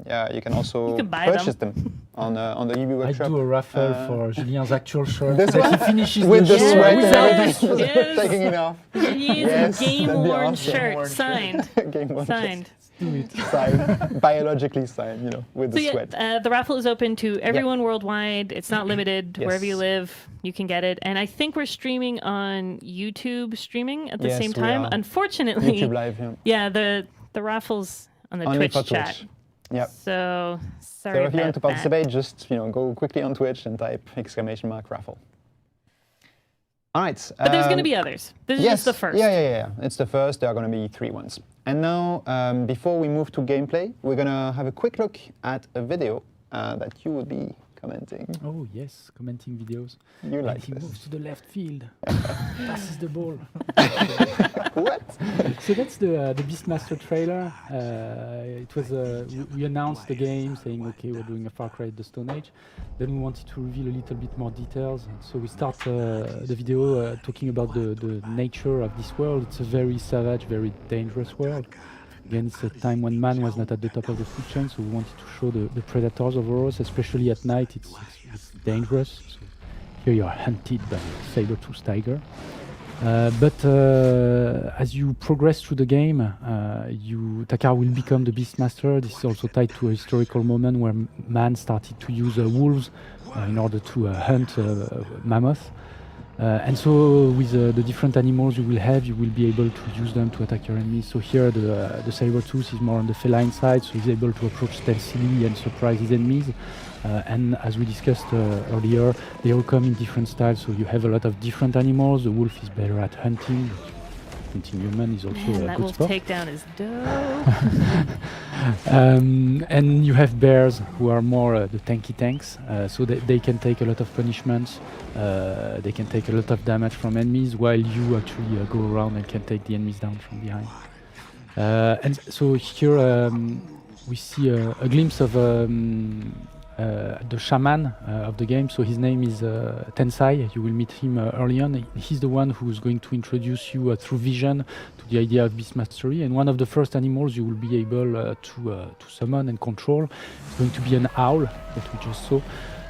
Speaker 3: purchase them on the UB Workshop.
Speaker 4: I do a raffle for Julien's actual shirt.
Speaker 3: This
Speaker 4: that
Speaker 3: one?
Speaker 4: he finishes
Speaker 3: With the
Speaker 4: show
Speaker 3: sweat
Speaker 4: without
Speaker 3: and
Speaker 4: the shirt.
Speaker 2: Yes.
Speaker 3: taking it off.
Speaker 2: Julien's game-worn
Speaker 3: awesome.
Speaker 2: shirt, signed.
Speaker 3: Game-worn
Speaker 2: Signed.
Speaker 3: signed, biologically signed, with the sweat.
Speaker 2: The raffle is open to everyone worldwide. It's not limited.
Speaker 3: Yes.
Speaker 2: Wherever you live, you can get it. And I think we're streaming on YouTube streaming at the
Speaker 3: Yes,
Speaker 2: same
Speaker 3: we
Speaker 2: time.
Speaker 3: are.
Speaker 2: Unfortunately,
Speaker 3: YouTube Live, yeah.
Speaker 2: the raffle's on the
Speaker 3: Only
Speaker 2: Twitch
Speaker 3: for
Speaker 2: chat.
Speaker 3: Twitch. Yep.
Speaker 2: So sorry
Speaker 3: So if you want
Speaker 2: about
Speaker 3: to participate, just go quickly on Twitch and type !raffle. All right.
Speaker 2: But there's going to be others. This is just the first.
Speaker 3: Yeah. It's the first. There are going to be 3 ones. And now, before we move to gameplay, we're going to have a quick look at a video that you will be commenting.
Speaker 4: Oh yes, commenting videos.
Speaker 3: You
Speaker 4: And
Speaker 3: like
Speaker 4: he
Speaker 3: this.
Speaker 4: moves to the left field, passes the ball.
Speaker 3: What?
Speaker 4: So that's the Beastmaster trailer. It was we announced the game, saying okay, we're doing a Far Cry at the Stone Age. Then we wanted to reveal a little bit more details. So we start the video talking about the nature of this world. It's a very savage, very dangerous world. Again, it's a time when man was not at the top of the food chain, so we wanted to show the predators over us, especially at night. It's dangerous. So here you are hunted by a saber-toothed tiger. But as you progress through the game, Takar will become the Beastmaster. This is also tied to a historical moment where man started to use wolves in order to hunt mammoths. And so with the different animals you will be able to use them to attack your enemies. So here the saber-tooth is more on the feline side, so he's able to approach stealthily and surprise his enemies. And as we discussed earlier, they all come in different styles, so you have a lot of different animals. The wolf is better at hunting. Hunting human is also a
Speaker 2: that
Speaker 4: good
Speaker 2: wolf
Speaker 4: sport.
Speaker 2: takedown is dope.
Speaker 4: And you have bears who are more the tanky tanks, so they can take a lot of punishments, they can take a lot of damage from enemies, while you actually go around and can take the enemies down from behind. And so here we see a glimpse of the shaman of the game. So his name is Tensai. You will meet him early on. He's the one who's going to introduce you through vision to the idea of beastmastery. And one of the first animals you will be able to summon and control is going to be an owl that we just saw.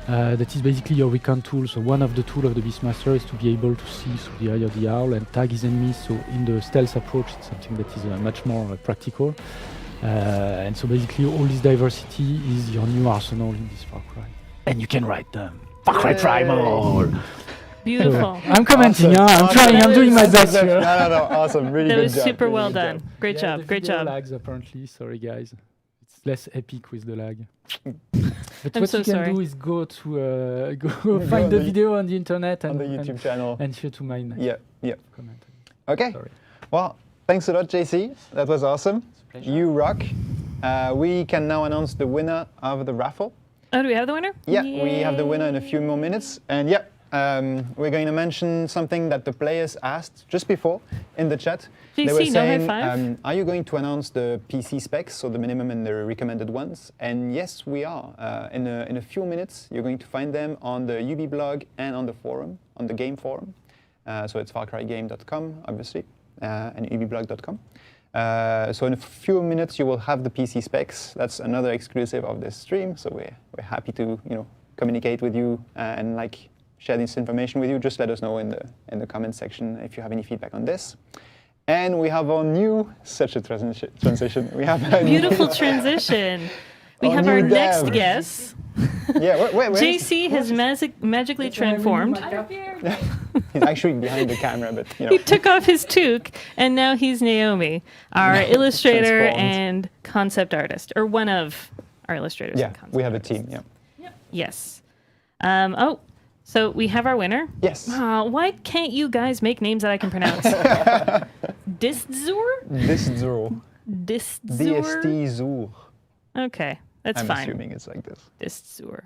Speaker 4: That is basically your recon tool. So one of the tools of the Beastmaster is to be able to see through the eye of the owl and tag his enemies. So in the stealth approach, it's something that is much more practical. And so basically all this diversity is your new arsenal in this Far Cry. And you can write them. Far Cry Primal!
Speaker 2: Beautiful.
Speaker 4: I'm commenting, I'm trying, I'm doing my best here.
Speaker 3: No, awesome, really
Speaker 2: That
Speaker 3: good
Speaker 2: was
Speaker 3: job.
Speaker 2: super
Speaker 3: really
Speaker 2: well
Speaker 3: good
Speaker 2: done.
Speaker 3: job.
Speaker 2: Great job,
Speaker 4: The
Speaker 2: great
Speaker 4: video
Speaker 2: job.
Speaker 4: lags apparently, sorry guys. It's less epic with the lag. But
Speaker 2: I'm
Speaker 4: what
Speaker 2: so
Speaker 4: you can
Speaker 2: sorry.
Speaker 4: do is go find the video on the internet
Speaker 3: On
Speaker 4: and
Speaker 3: the YouTube channel.
Speaker 4: and share to mine.
Speaker 3: Yeah.
Speaker 4: Comment.
Speaker 3: Okay.
Speaker 4: Sorry.
Speaker 3: Well, thanks a lot, JC. That was awesome. You rock. We can now announce the winner of the raffle.
Speaker 2: Oh, do we have the winner?
Speaker 3: Yeah, we have the winner in a few more minutes. And we're going to mention something that the players asked just before in the chat.
Speaker 2: JC,
Speaker 3: They were
Speaker 2: no
Speaker 3: saying,
Speaker 2: high five?
Speaker 3: are you going to announce the PC specs, so the minimum and the recommended ones? And yes, we are. In a few minutes, you're going to find them on the UB blog and on the forum, on the game forum. So it's farcrygame.com, obviously, and ubblog.com. So in a few minutes, you will have the PC specs. That's another exclusive of this stream. So we're happy to communicate with you and share this information with you. Just let us know in the comment section if you have any feedback on this. And we have our new, such a transition. We have a
Speaker 2: Beautiful transition. We
Speaker 3: Our
Speaker 2: have our
Speaker 3: new
Speaker 2: next
Speaker 3: dev.
Speaker 2: guest.
Speaker 3: Yeah, wait.
Speaker 2: JC has magically transformed.
Speaker 3: He's actually behind the camera, but you know.
Speaker 2: He took off his toque, and now he's Naomi, our illustrator
Speaker 3: Transformed.
Speaker 2: and concept artist, or one of our illustrators.
Speaker 3: Yeah,
Speaker 2: and concept
Speaker 3: we have a
Speaker 2: artists.
Speaker 3: team. Yeah.
Speaker 2: Yes. So we have our winner.
Speaker 3: Yes.
Speaker 2: Why can't you guys make names that I can pronounce? Distzur?
Speaker 3: Distzur.
Speaker 2: Distzur?
Speaker 3: DST-Zur.
Speaker 2: Okay, that's
Speaker 3: I'm
Speaker 2: fine.
Speaker 3: assuming it's like this.
Speaker 2: Distzur.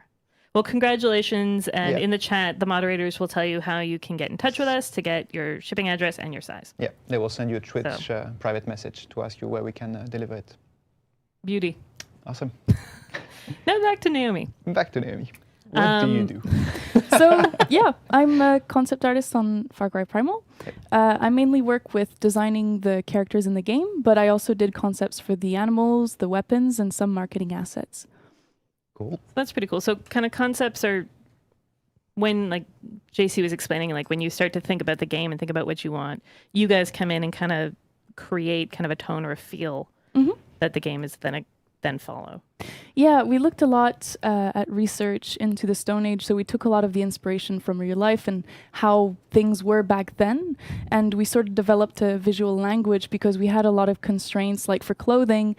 Speaker 2: Well, congratulations. And
Speaker 3: Yeah.
Speaker 2: in the chat, the moderators will tell you how you can get in touch with us to get your shipping address and your size.
Speaker 3: Yeah, they will send you a Twitch
Speaker 2: So.
Speaker 3: private message to ask you where we can deliver it.
Speaker 2: Beauty.
Speaker 3: Awesome.
Speaker 2: Now back to Naomi.
Speaker 3: Back to Naomi. What do you do?
Speaker 6: So yeah, I'm a concept artist on Far Cry Primal. I mainly work with designing the characters in the game, but I also did concepts for the animals, the weapons, and some marketing assets.
Speaker 3: Cool.
Speaker 2: That's pretty cool. So kind of concepts are when, like JC was explaining, like when you start to think about the game and think about what you want, you guys come in and kind of create kind of a tone or a feel that the game is then follow.
Speaker 6: Yeah, we looked a lot at research into the Stone Age, so we took a lot of the inspiration from real life and how things were back then, and we sort of developed a visual language because we had a lot of constraints, like for clothing,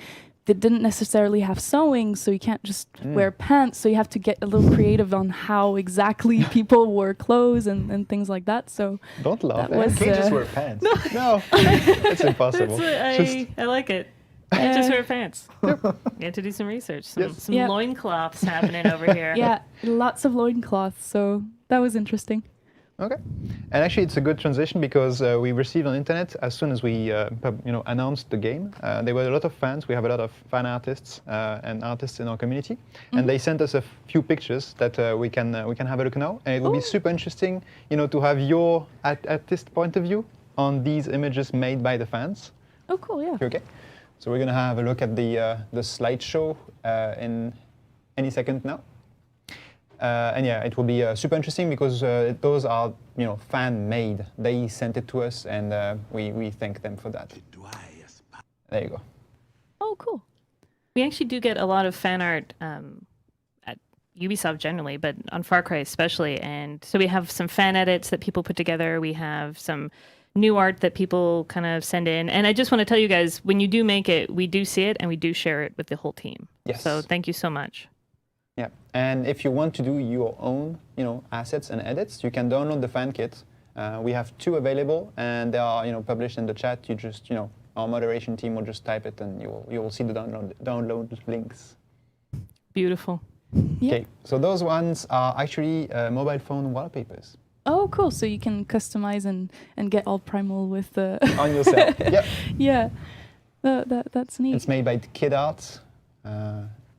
Speaker 6: that didn't necessarily have sewing, so you can't just wear pants, so you have to get a little creative on how exactly people wore clothes and things like that. So
Speaker 3: Don't laugh.
Speaker 6: that was,
Speaker 5: Can't just wear pants.
Speaker 3: No, it's impossible.
Speaker 2: I like it. I just wear pants. You have to do some research. Some
Speaker 6: Yeah.
Speaker 2: loincloths happening over here.
Speaker 6: yeah, lots of loincloths, so that was interesting.
Speaker 3: Okay, and actually it's a good transition because we received on internet as soon as we announced the game. There were a lot of fans. We have a lot of fan artists and artists in our community, and they sent us a few pictures that we can have a look now. And it will be super interesting, to have your artist point of view on these images made by the fans.
Speaker 6: Oh, cool, yeah.
Speaker 3: Okay, so we're gonna have a look at the slideshow in any second now. And yeah, it will be super interesting because those are, fan-made. They sent it to us, and we thank them for that. There you go.
Speaker 6: Oh, cool.
Speaker 2: We actually do get a lot of fan art at Ubisoft generally, but on Far Cry especially. And so we have some fan edits that people put together. We have some new art that people kind of send in. And I just want to tell you guys, when you do make it, we do see it and we do share it with the whole team.
Speaker 3: Yes.
Speaker 2: So thank you so much.
Speaker 3: Yeah, and if you want to do your own, assets and edits, you can download the fan kit. We have 2 available, and they are, published in the chat. You just, our moderation team will just type it, and you will see the download links.
Speaker 2: Beautiful.
Speaker 6: Yeah.
Speaker 3: Okay, so those ones are actually mobile phone wallpapers.
Speaker 6: Oh, cool. So you can customize and get all Primal with the...
Speaker 3: On yourself. Yep.
Speaker 6: Yeah. That's neat.
Speaker 3: It's made by Kid Art.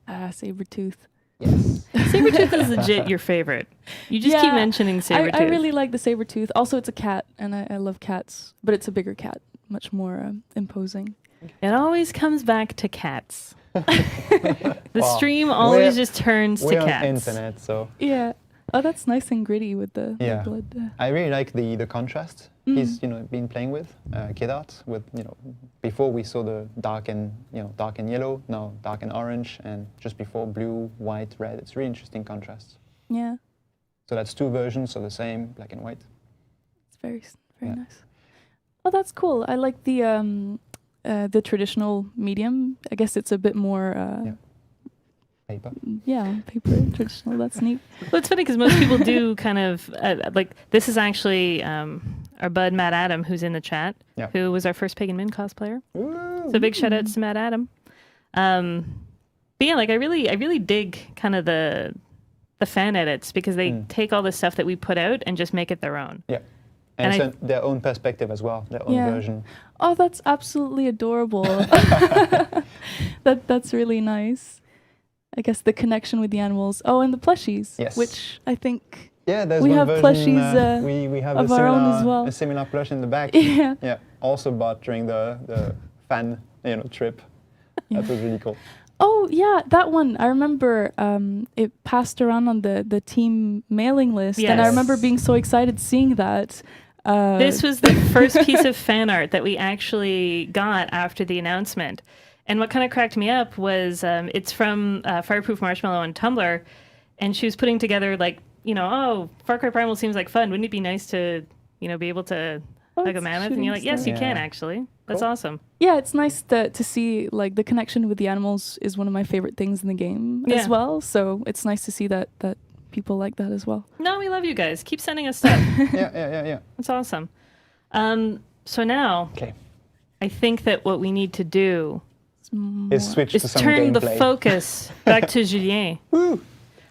Speaker 6: Sabretooth.
Speaker 3: Yes.
Speaker 2: Sabretooth is legit your favorite. You just keep mentioning Sabretooth.
Speaker 6: I really like the Sabretooth. Also, it's a cat, and I love cats, but it's a bigger cat, much more imposing.
Speaker 2: It always comes back to cats. The
Speaker 3: Wow.
Speaker 2: stream always
Speaker 3: We're-
Speaker 2: just turns to
Speaker 3: We're on
Speaker 2: cats.
Speaker 3: internet, so
Speaker 6: Yeah. Oh, that's nice and gritty with the
Speaker 3: Yeah.
Speaker 6: blood.
Speaker 3: I really like the contrast he's been playing with Kid Art. With before we saw the dark and yellow, now dark and orange, and just before blue, white, red. It's really interesting contrast.
Speaker 6: Yeah.
Speaker 3: So that's 2 versions of the same black and white.
Speaker 6: It's very
Speaker 3: Yeah.
Speaker 6: nice. Oh, that's cool. I like the traditional medium. I guess it's a bit more.
Speaker 3: Paper.
Speaker 6: Yeah, paper traditional. That's neat.
Speaker 2: Well, it's funny because most people do kind of like this is actually our bud Matt Adam, who's in the chat, who was our first Pagan Min cosplayer. So big shout outs to Matt Adam. But yeah, like I really dig kind of the fan edits because they take all the stuff that we put out and just make it their own.
Speaker 3: Yeah. And it's their own perspective as well, their own version.
Speaker 6: Oh, that's absolutely adorable. That's really nice. I guess the connection with the animals. Oh, and the plushies, which I think
Speaker 3: there's
Speaker 6: we
Speaker 3: one
Speaker 6: have
Speaker 3: version,
Speaker 6: plushies
Speaker 3: we have
Speaker 6: of
Speaker 3: a
Speaker 6: our
Speaker 3: similar,
Speaker 6: own as well.
Speaker 3: a similar plush in the back.
Speaker 6: Yeah.
Speaker 3: Yeah, also bought during the fan trip. That was really cool.
Speaker 6: Oh, yeah, that one. I remember it passed around on the team mailing list, and I remember being so excited seeing that.
Speaker 2: This was the first piece of fan art that we actually got after the announcement. And what kind of cracked me up was it's from Fireproof Marshmallow on Tumblr, and she was putting together like, oh, Far Cry Primal seems like fun. Wouldn't it be nice to, be able to hug a mammoth? And you're like, yes, you can actually. That's awesome.
Speaker 6: Yeah, it's nice to see like the connection with the animals is one of my favorite things in the game as well. So it's nice to see that people like that as well.
Speaker 2: No, we love you guys. Keep sending us stuff.
Speaker 3: Yeah.
Speaker 2: That's awesome. So now, I think that what we need to do
Speaker 3: is switch to some
Speaker 2: turn
Speaker 3: gameplay.
Speaker 2: the focus back to Julien.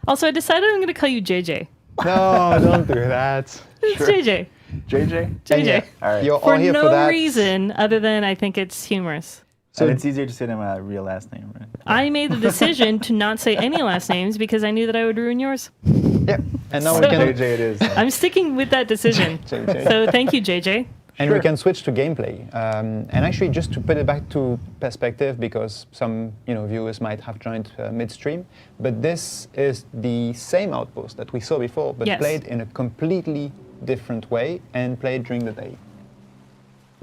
Speaker 2: Also, I decided I'm going to call you JJ.
Speaker 3: No, don't do that.
Speaker 2: It's JJ.
Speaker 5: JJ?
Speaker 2: JJ.
Speaker 5: All right.
Speaker 3: You're
Speaker 2: For
Speaker 3: all here
Speaker 2: no
Speaker 3: for that.
Speaker 2: reason other than I think it's humorous.
Speaker 5: So it's easier to say than my real last name, right?
Speaker 2: I made the decision to not say any last names because I knew that I would ruin yours.
Speaker 3: Yeah, and now we can.
Speaker 5: JJ it is.
Speaker 2: I'm sticking with that decision.
Speaker 3: JJ.
Speaker 2: So thank you, JJ.
Speaker 3: And we can switch to gameplay. And actually, just to put it back to perspective, because some viewers might have joined midstream, but this is the same outpost that we saw before, but played in a completely different way and played during the day.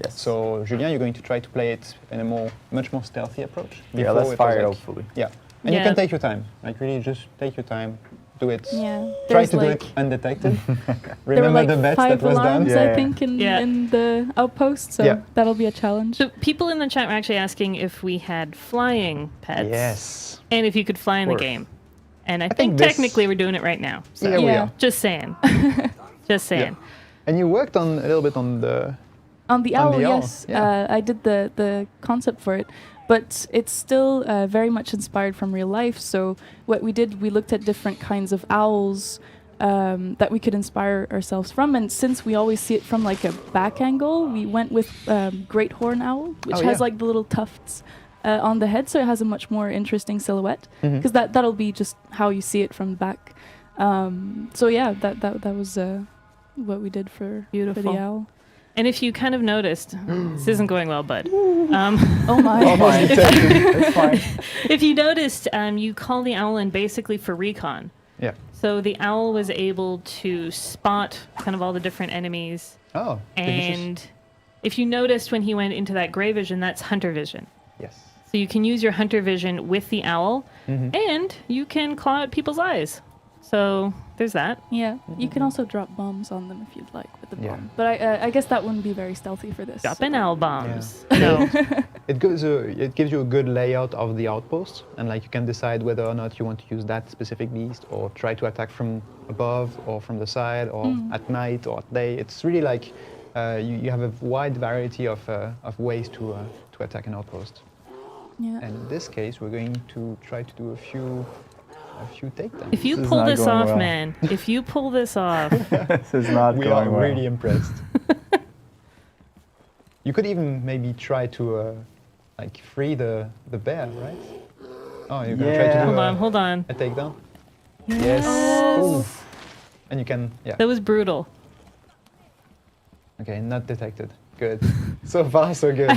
Speaker 5: Yes.
Speaker 3: So, Julien, you're going to try to play it in a much more stealthy approach.
Speaker 5: Yeah, let's fire it, hopefully.
Speaker 3: Yeah. And you can take your time. Like, really, just take your time. Do it.
Speaker 6: Yeah.
Speaker 3: Try to do it undetected.
Speaker 6: There were like
Speaker 3: the bets
Speaker 6: 5
Speaker 3: that was done?
Speaker 6: alarms, I think, in the outpost, so that'll be a challenge.
Speaker 2: So people in the chat were actually asking if we had flying pets.
Speaker 3: Yes.
Speaker 2: And if you could fly in the game. And I think technically we're doing it right now. So
Speaker 3: Yeah, we are.
Speaker 2: Just saying. Just saying.
Speaker 3: And you worked on a little bit on the...
Speaker 6: On the owl, yes.
Speaker 3: Yeah.
Speaker 6: I did the concept for it. But it's still very much inspired from real life. So what we did, we looked at different kinds of owls that we could inspire ourselves from. And since we always see it from like a back angle, we went with great horn owl, which has like the little tufts on the head. So it has a much more interesting silhouette because that'll be just how you see it from the back. So yeah, that was what we did for the owl.
Speaker 2: And if you kind of noticed, this isn't going well, bud.
Speaker 6: Oh my.
Speaker 5: It's fine.
Speaker 2: If you noticed, you call the owl in basically for recon.
Speaker 3: Yeah.
Speaker 2: So the owl was able to spot kind of all the different enemies.
Speaker 3: Oh.
Speaker 2: And if you noticed when he went into that gray vision, that's hunter vision.
Speaker 3: Yes.
Speaker 2: So you can use your hunter vision with the owl, and you can claw at people's eyes. So there's that.
Speaker 6: Yeah, you can also drop bombs on them if you'd like with the bomb. But I guess that wouldn't be very stealthy for this.
Speaker 2: Drop in owl bombs.
Speaker 3: Yeah.
Speaker 2: No.
Speaker 3: It gives you a good layout of the outpost, and like you can decide whether or not you want to use that specific beast or try to attack from above or from the side or at night or at day. It's really like you have a wide variety of ways to attack an outpost.
Speaker 6: Yeah.
Speaker 3: And in this case, we're going to try to do a few takedowns.
Speaker 2: If you pull this off, man, if you pull this off,
Speaker 5: This is not
Speaker 3: We
Speaker 5: going
Speaker 3: are
Speaker 5: well.
Speaker 3: really impressed. You could even maybe try to like free the bear, right? Oh, you're gonna try to do
Speaker 2: hold on.
Speaker 3: a takedown?
Speaker 2: Yes.
Speaker 3: Ooh. And you can,
Speaker 2: That was brutal.
Speaker 3: Okay, not detected. Good. So far, so good.
Speaker 2: I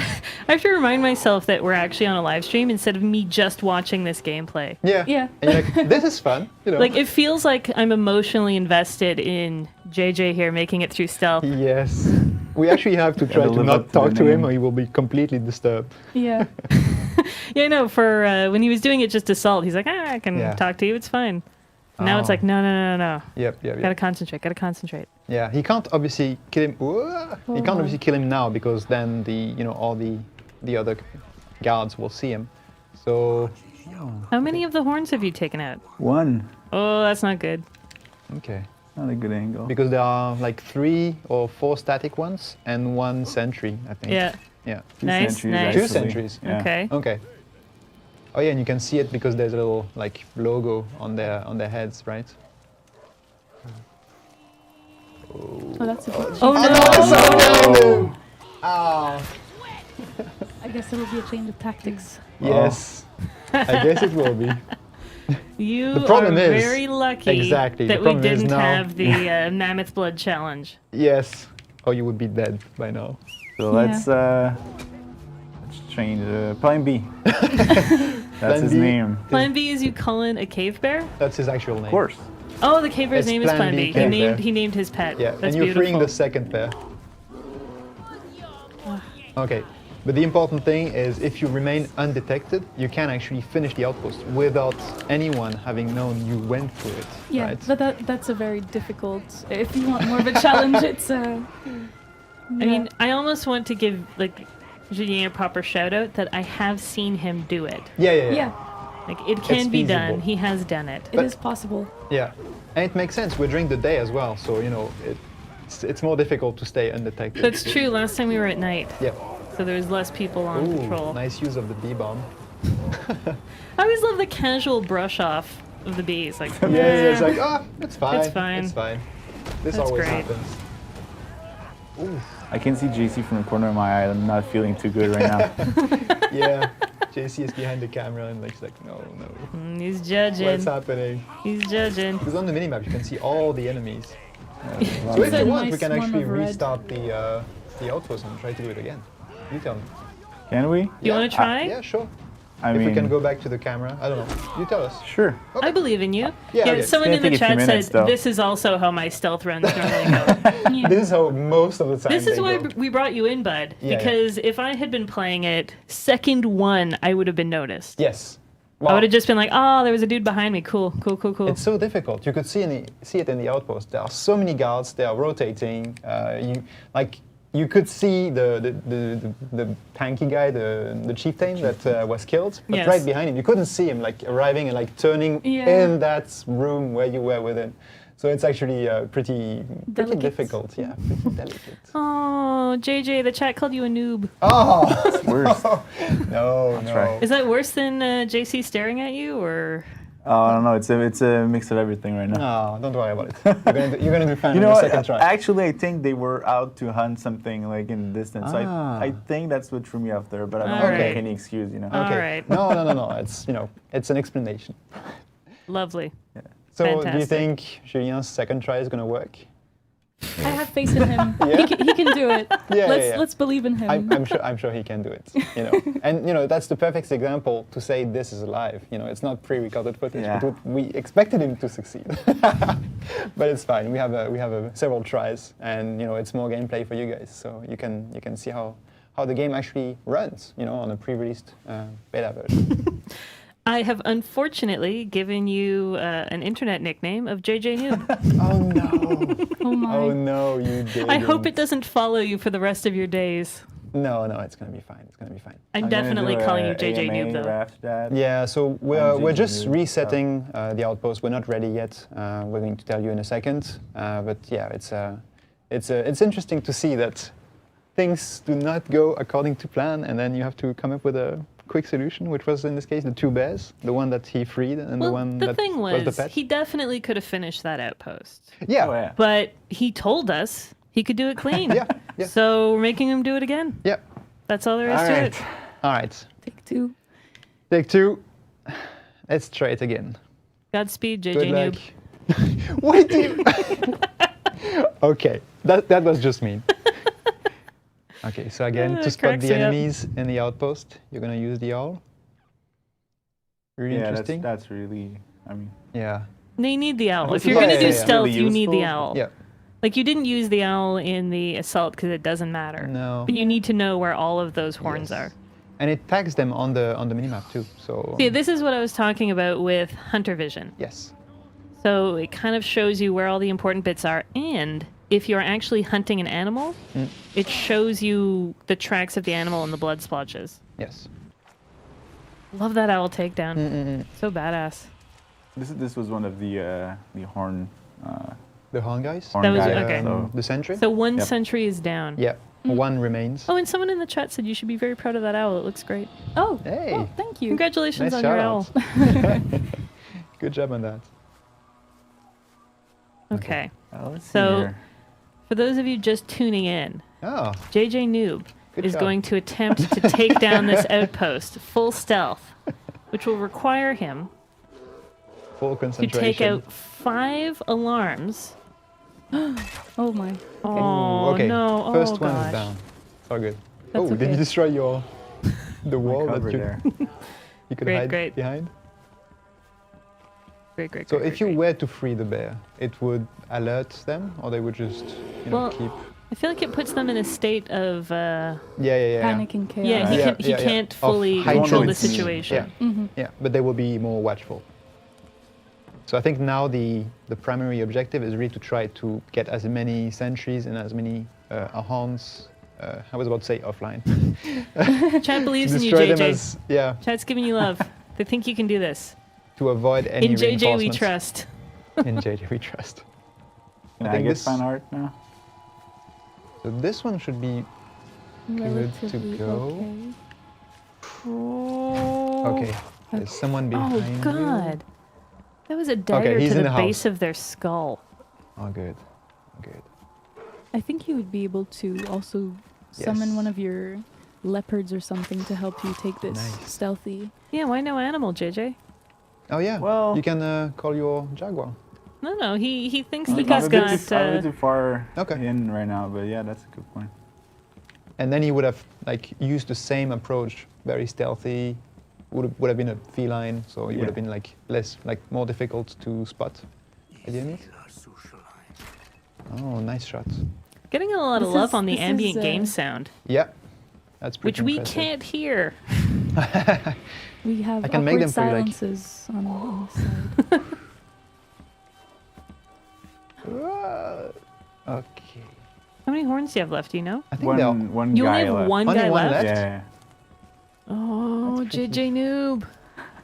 Speaker 2: have to remind myself that we're actually on a live stream instead of me just watching this gameplay.
Speaker 3: Yeah.
Speaker 6: Yeah.
Speaker 3: And you're like, this is fun.
Speaker 2: Like, it feels like I'm emotionally invested in JJ here making it through stealth.
Speaker 3: Yes. We actually have to try to
Speaker 5: live up
Speaker 3: not
Speaker 5: to
Speaker 3: talk
Speaker 5: the
Speaker 3: to him
Speaker 5: name.
Speaker 3: or he will be completely disturbed.
Speaker 6: Yeah.
Speaker 2: Yeah, no, for when he was doing it just assault, he's like, I can
Speaker 3: Yeah.
Speaker 2: talk to you, it's fine. Now it's like, no.
Speaker 3: Yep.
Speaker 2: Gotta concentrate.
Speaker 3: Yeah, he can't obviously kill him. He can't obviously kill him now because then all the other guards will see him. So
Speaker 2: How many of the horns have you taken out?
Speaker 5: 1.
Speaker 2: Oh, that's not good.
Speaker 3: okay,
Speaker 5: Not a good angle.
Speaker 3: because there are like 3 or 4 static ones and 1 sentry, I think.
Speaker 2: Yeah.
Speaker 3: Yeah.
Speaker 5: 2
Speaker 2: Nice,
Speaker 5: sentries,
Speaker 2: nice.
Speaker 3: 2
Speaker 5: actually.
Speaker 3: sentries.
Speaker 5: Yeah.
Speaker 2: Okay.
Speaker 3: Okay. Oh yeah, and you can see it because there's a little like logo on their heads, right?
Speaker 6: Oh, that's a bit.
Speaker 2: Oh no!
Speaker 3: Oh.
Speaker 6: I guess there will be a change of tactics.
Speaker 3: Yes. I guess it will be.
Speaker 2: You
Speaker 3: The problem
Speaker 2: are
Speaker 3: is-
Speaker 2: very lucky
Speaker 3: exactly, the
Speaker 2: that we
Speaker 3: problem is
Speaker 2: didn't
Speaker 3: now-
Speaker 2: have the mammoth blood challenge.
Speaker 3: Yes. Or you would be dead by now.
Speaker 5: So let's change Plan B. That's his
Speaker 3: B.
Speaker 5: name.
Speaker 2: Plan B is you call in a cave bear?
Speaker 3: That's his actual name.
Speaker 5: Of course.
Speaker 2: Oh, the cave bear's
Speaker 3: It's
Speaker 2: name is
Speaker 3: Plan
Speaker 2: Plan
Speaker 3: B
Speaker 2: B.
Speaker 3: cave bear.
Speaker 2: He named his pet.
Speaker 3: Yeah,
Speaker 2: That's
Speaker 3: and you're
Speaker 2: beautiful.
Speaker 3: freeing the second pair. Okay, but the important thing is if you remain undetected, you can actually finish the outpost without anyone having known you went through it.
Speaker 6: Yeah,
Speaker 3: right?
Speaker 6: but that's a very difficult. If you want more of a challenge, it's.
Speaker 2: I mean, I almost want to give like Julien a proper shout out that I have seen him do it.
Speaker 6: Yeah,
Speaker 2: Like it can be
Speaker 3: feasible.
Speaker 2: done. He has done it.
Speaker 6: it is possible.
Speaker 3: Yeah, and it makes sense. We're during the day as well, so you know it's more difficult to stay undetected.
Speaker 2: That's true. Last time we were at night,
Speaker 3: Yeah.
Speaker 2: so there was less people on
Speaker 3: Ooh,
Speaker 2: patrol.
Speaker 3: nice use of the bee bomb.
Speaker 2: I always love the casual brush off of the bees. Like,
Speaker 3: Yeah, it's like, oh, it's fine.
Speaker 2: It's fine.
Speaker 3: It's fine. This
Speaker 2: That's
Speaker 3: always
Speaker 2: great.
Speaker 3: happens. Ooh,
Speaker 5: I can see JC from the corner of my eye. I'm not feeling too good right now.
Speaker 3: yeah. JC is behind the camera and like, she's like, no.
Speaker 2: he's judging.
Speaker 3: What's happening?
Speaker 2: He's judging.
Speaker 3: Because on the minimap you can see all the enemies. So if
Speaker 6: It's a
Speaker 3: you want, we
Speaker 6: nice
Speaker 3: can
Speaker 6: one
Speaker 3: actually
Speaker 6: of red.
Speaker 3: restart the outpost and try to do it again. You tell me.
Speaker 5: Can we?
Speaker 2: You want to try?
Speaker 3: Yeah, sure.
Speaker 5: I
Speaker 3: If
Speaker 5: mean,
Speaker 3: we can go back to the camera, I don't know. You tell us.
Speaker 5: sure.
Speaker 2: I believe in you.
Speaker 3: Yeah, okay.
Speaker 2: Someone
Speaker 5: It's
Speaker 2: in
Speaker 5: gonna
Speaker 2: the
Speaker 5: take a few
Speaker 2: chat
Speaker 5: minutes,
Speaker 2: said
Speaker 5: though.
Speaker 2: this is also how my stealth runs normally go.
Speaker 6: Yeah.
Speaker 3: This is how most of the time
Speaker 2: This is
Speaker 3: they
Speaker 2: why
Speaker 3: go.
Speaker 2: we brought you in, bud.
Speaker 3: Yeah,
Speaker 2: Because if I had been playing it second one, I would have been noticed.
Speaker 3: Yes.
Speaker 2: I would have just been like, oh, there was a dude behind me. Cool.
Speaker 3: It's so difficult. You could see it in the outpost. There are so many guards. They are rotating. You could see the tanky guy, the chieftain that was killed, but
Speaker 2: Yes.
Speaker 3: right behind him, you couldn't see him like arriving and like turning
Speaker 6: Yeah.
Speaker 3: in that room where you were with him. So it's actually pretty
Speaker 6: Delicate.
Speaker 3: difficult. Yeah, pretty delicate.
Speaker 2: Oh, JJ, the chat called you a noob.
Speaker 3: Oh
Speaker 5: It's worse.
Speaker 3: no, no.
Speaker 5: try.
Speaker 2: Is that worse than JC staring at you, or?
Speaker 5: I don't know. It's a mix of everything right now.
Speaker 3: No, don't worry about it. You're gonna do fine
Speaker 5: You
Speaker 3: on
Speaker 5: know
Speaker 3: the
Speaker 5: what?
Speaker 3: second try.
Speaker 5: Actually, I think they were out to hunt something like in the distance. So
Speaker 3: Ah.
Speaker 5: I think that's what threw me off there. But I don't
Speaker 2: All
Speaker 5: make
Speaker 2: right.
Speaker 5: any excuse, you know.
Speaker 2: All right.
Speaker 3: No. It's it's an explanation.
Speaker 2: Lovely.
Speaker 3: So do you
Speaker 2: Fantastic.
Speaker 3: think Julien's second try is gonna work?
Speaker 6: I have faith in him.
Speaker 3: Yeah?
Speaker 6: He can do it.
Speaker 3: Yeah,
Speaker 6: Let's believe in him.
Speaker 3: I'm sure he can do it. And that's the perfect example to say this is live. It's not pre-recorded footage.
Speaker 5: Yeah.
Speaker 3: But we expected him to succeed, but it's fine. We have several tries, and it's more gameplay for you guys, so you can see how the game actually runs. On a pre-released beta version.
Speaker 2: I have unfortunately given you an internet nickname of JJ Noob.
Speaker 3: Oh no!
Speaker 6: Oh my.
Speaker 3: Oh no! You did.
Speaker 2: I hope it doesn't follow you for the rest of your days.
Speaker 3: No, it's gonna be fine. It's gonna be fine.
Speaker 2: I'm
Speaker 5: gonna
Speaker 2: definitely
Speaker 5: do
Speaker 2: calling
Speaker 5: a
Speaker 2: you JJ
Speaker 5: AMA
Speaker 2: Noob though.
Speaker 5: after that.
Speaker 3: Yeah, so we're
Speaker 5: JJ
Speaker 3: just
Speaker 5: Noob,
Speaker 3: resetting the outpost. We're not ready yet. We're going to tell you in a second. But yeah, it's interesting to see that things do not go according to plan, and then you have to come up with a quick solution, which was in this case the two bears, the one that he freed and the
Speaker 2: Well,
Speaker 3: one
Speaker 2: the
Speaker 3: that
Speaker 2: thing
Speaker 3: was the
Speaker 2: was,
Speaker 3: pet.
Speaker 2: he definitely could have finished that outpost.
Speaker 3: Yeah.
Speaker 5: Oh, yeah.
Speaker 2: But he told us he could do it clean.
Speaker 3: Yeah, yeah.
Speaker 2: So we're making him do it again.
Speaker 3: Yeah.
Speaker 2: That's all there is
Speaker 3: All
Speaker 2: to
Speaker 3: right.
Speaker 2: it.
Speaker 3: All right.
Speaker 6: Take two.
Speaker 3: Take two. Let's try it again.
Speaker 2: Godspeed,
Speaker 3: Good
Speaker 2: JJ
Speaker 3: luck.
Speaker 2: Noob.
Speaker 3: Why do you? Okay, that was just mean. Okay, so again, to spot
Speaker 2: cracks
Speaker 3: the
Speaker 2: me up.
Speaker 3: enemies in the outpost, you're gonna use the owl. Really
Speaker 5: Yeah,
Speaker 3: interesting.
Speaker 5: that's really. I mean,
Speaker 3: Yeah.
Speaker 2: They need the owl. If
Speaker 5: Yeah,
Speaker 2: you're going to
Speaker 3: yeah,
Speaker 2: do
Speaker 3: yeah.
Speaker 2: stealth,
Speaker 5: Really
Speaker 2: you need the
Speaker 5: useful.
Speaker 2: owl.
Speaker 3: Yeah.
Speaker 2: Like, you didn't use the owl in the assault because it doesn't matter.
Speaker 3: No.
Speaker 2: But you need to know where all of those horns
Speaker 3: Yes.
Speaker 2: are.
Speaker 3: And it tags them on the minimap too. So
Speaker 2: See, this is what I was talking about with Hunter Vision.
Speaker 3: yes.
Speaker 2: So it kind of shows you where all the important bits are. And if you're actually hunting an animal, it shows you the tracks of the animal and the blood splotches.
Speaker 3: Yes.
Speaker 2: Love that owl takedown. So badass.
Speaker 5: this was one of the horn.
Speaker 3: The horn guys.
Speaker 5: Horn
Speaker 2: That was-
Speaker 5: guys,
Speaker 2: okay.
Speaker 5: so-
Speaker 3: The sentry.
Speaker 2: So one
Speaker 5: Yep.
Speaker 2: sentry is down.
Speaker 3: Yeah. One remains.
Speaker 2: Oh, and someone in the chat said you should be very proud of that owl. It looks great.
Speaker 6: Oh.
Speaker 3: Hey.
Speaker 6: Oh, thank you.
Speaker 2: Congratulations
Speaker 3: Nice
Speaker 2: on your
Speaker 3: shout
Speaker 2: owl.
Speaker 3: Good job on that.
Speaker 2: Okay.
Speaker 5: Let's see
Speaker 2: So,
Speaker 5: here.
Speaker 2: for those of you just tuning in,
Speaker 3: Oh.
Speaker 2: JJ Noob
Speaker 3: Good
Speaker 2: is
Speaker 3: job.
Speaker 2: going to attempt to take down this outpost full stealth, which will require him
Speaker 3: Full
Speaker 2: to
Speaker 3: concentration.
Speaker 2: take out 5 alarms.
Speaker 6: Oh my.
Speaker 2: Oh,
Speaker 3: okay.
Speaker 2: no.
Speaker 3: First
Speaker 2: oh,
Speaker 3: one
Speaker 2: gosh.
Speaker 3: is down. It's all good.
Speaker 6: That's
Speaker 3: Did
Speaker 6: okay.
Speaker 3: you destroy the wall that
Speaker 5: cover
Speaker 3: you,
Speaker 5: there.
Speaker 3: you could
Speaker 2: Great,
Speaker 3: hide
Speaker 2: great.
Speaker 3: behind?
Speaker 2: Great.
Speaker 3: So if you were to free the bear, it would alert them, or they would just
Speaker 2: Well,
Speaker 3: keep.
Speaker 2: I feel like it puts them in a state of
Speaker 6: Panic and chaos.
Speaker 2: yeah, he can't fully
Speaker 3: heightened-
Speaker 2: control the
Speaker 5: It's-
Speaker 2: situation.
Speaker 3: Yeah, but they will be more watchful. So I think now the primary objective is really to try to get as many sentries and as many Ahans, I was about to say offline.
Speaker 2: Chat believes in you,
Speaker 3: Destroy them
Speaker 2: JJ.
Speaker 3: as, yeah,
Speaker 2: Chat's giving you love. They think you can do this.
Speaker 3: to avoid any
Speaker 2: In JJ we
Speaker 3: reinforcements.
Speaker 2: trust.
Speaker 3: In JJ we trust.
Speaker 5: Can
Speaker 3: I
Speaker 5: I
Speaker 3: think
Speaker 5: get
Speaker 3: this-
Speaker 5: fan art now?
Speaker 3: So this one should be good to
Speaker 6: Relatively
Speaker 3: go.
Speaker 2: Oh,
Speaker 3: Okay, there's someone behind
Speaker 2: oh
Speaker 3: you.
Speaker 2: God. That was a dagger
Speaker 3: he's
Speaker 2: to
Speaker 3: in
Speaker 2: the
Speaker 3: the
Speaker 2: base
Speaker 3: house.
Speaker 2: of their skull.
Speaker 3: Oh, good. Good.
Speaker 6: I think you would be able to also summon
Speaker 3: Yes.
Speaker 6: one of your leopards or something to help you take this
Speaker 3: Nice.
Speaker 6: stealthy.
Speaker 2: Yeah, why no animal, JJ?
Speaker 3: Oh, yeah.
Speaker 5: Well-
Speaker 3: you can call your jaguar.
Speaker 2: No, he thinks
Speaker 5: I'm
Speaker 2: that
Speaker 5: a
Speaker 2: he's
Speaker 5: bit
Speaker 2: got.
Speaker 5: I'm a bit too far
Speaker 3: Okay.
Speaker 5: in right now, but yeah, that's a good point.
Speaker 3: And then he would have like used the same approach, very stealthy. Would have been a feline, so he would have
Speaker 5: Yeah.
Speaker 3: been like more difficult to spot. Ideally. Oh, nice shot.
Speaker 2: Getting a lot of
Speaker 6: This
Speaker 2: love
Speaker 6: is-
Speaker 2: on the
Speaker 6: this
Speaker 2: ambient
Speaker 6: is,
Speaker 2: game sound,
Speaker 3: Yeah, that's pretty
Speaker 2: which we
Speaker 3: impressive.
Speaker 2: can't hear.
Speaker 6: We have
Speaker 3: I can make
Speaker 6: awkward
Speaker 3: them for you, like-
Speaker 6: silences on the side.
Speaker 3: Okay.
Speaker 2: How many horns do you have left? Do you know?
Speaker 3: I think they'll.
Speaker 5: One
Speaker 2: You only
Speaker 5: guy
Speaker 2: have
Speaker 5: left.
Speaker 2: one
Speaker 3: Only
Speaker 2: guy
Speaker 3: one
Speaker 2: left.
Speaker 3: left?
Speaker 5: Yeah.
Speaker 2: Oh,
Speaker 3: That's pretty-
Speaker 2: JJ noob.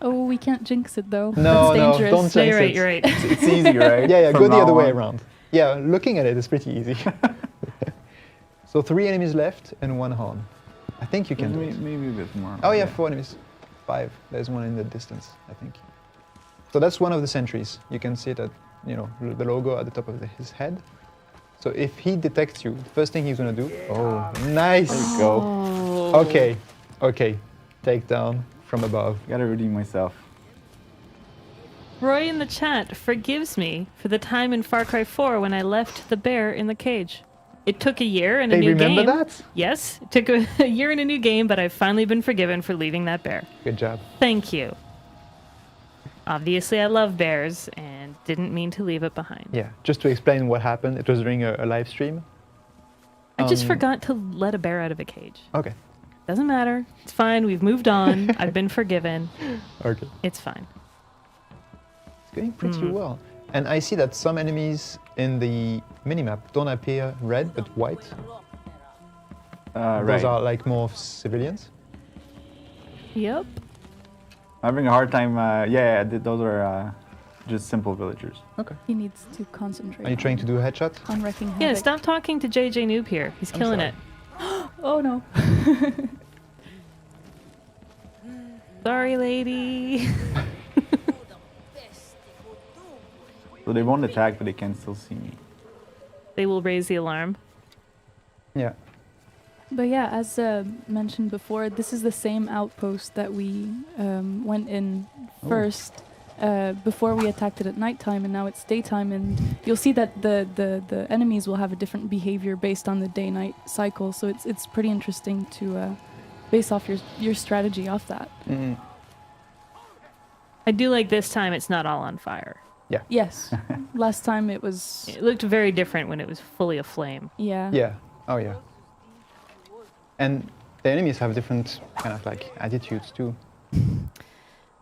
Speaker 6: Oh, we can't jinx it though.
Speaker 3: No,
Speaker 6: That's
Speaker 3: no,
Speaker 6: dangerous.
Speaker 3: don't
Speaker 2: No,
Speaker 3: jinx
Speaker 2: you're right.
Speaker 3: it.
Speaker 2: You're right.
Speaker 5: It's easy, right?
Speaker 3: Yeah,
Speaker 5: From
Speaker 3: go the
Speaker 5: now
Speaker 3: other way
Speaker 5: on.
Speaker 3: around. Yeah, looking at it is pretty easy. So 3 enemies left and 1 horn. I think you can do it.
Speaker 5: Maybe a bit more.
Speaker 3: Oh yeah, 4 enemies. 5. There's one in the distance, I think. So that's one of the sentries. You can see that, the logo at the top of his head. So if he detects you, first thing he's gonna do. Oh, nice.
Speaker 5: There you go.
Speaker 2: Oh.
Speaker 3: Okay. Take down from above.
Speaker 5: Gotta redeem myself.
Speaker 2: Roy in the chat forgives me for the time in Far Cry 4 when I left the bear in the cage. It took a year and a
Speaker 3: They
Speaker 2: new
Speaker 3: remember
Speaker 2: game.
Speaker 3: that?
Speaker 2: Yes, it took a year and a new game, but I've finally been forgiven for leaving that bear.
Speaker 3: Good job.
Speaker 2: Thank you. Obviously, I love bears and didn't mean to leave it behind.
Speaker 3: Yeah. Just to explain what happened, it was during a live stream.
Speaker 2: I just
Speaker 3: Um,
Speaker 2: forgot to let a bear out of a cage.
Speaker 3: Okay.
Speaker 2: Doesn't matter. It's fine. We've moved on. I've been forgiven.
Speaker 3: Okay.
Speaker 2: It's fine.
Speaker 3: It's going pretty well. And I see that some enemies in the minimap don't appear red but white. Those
Speaker 5: Right.
Speaker 3: are like more civilians.
Speaker 2: Yep.
Speaker 5: I'm having a hard time. Those are just simple villagers.
Speaker 3: Okay.
Speaker 6: He needs to concentrate.
Speaker 3: Are you trying to do a headshot?
Speaker 6: on wrecking
Speaker 2: Yeah,
Speaker 6: havoc.
Speaker 2: stop talking to JJ Noob here. He's
Speaker 3: I'm
Speaker 2: killing
Speaker 3: sorry.
Speaker 2: it.
Speaker 6: Oh no.
Speaker 2: Sorry, lady.
Speaker 5: So they won't attack, but they can still see me.
Speaker 2: They will raise the alarm.
Speaker 3: Yeah.
Speaker 6: But yeah, as mentioned before, this is the same outpost that we went in first before we attacked it at nighttime, and now it's daytime. And you'll see that the enemies will have a different behavior based on the day-night cycle. So it's pretty interesting to base off your strategy off that.
Speaker 3: Mm.
Speaker 2: I do like this time it's not all on fire.
Speaker 6: Yes. Last time it was.
Speaker 2: It looked very different when it was fully aflame.
Speaker 6: Yeah.
Speaker 3: Yeah. Oh yeah. And the enemies have different kind of like attitudes too.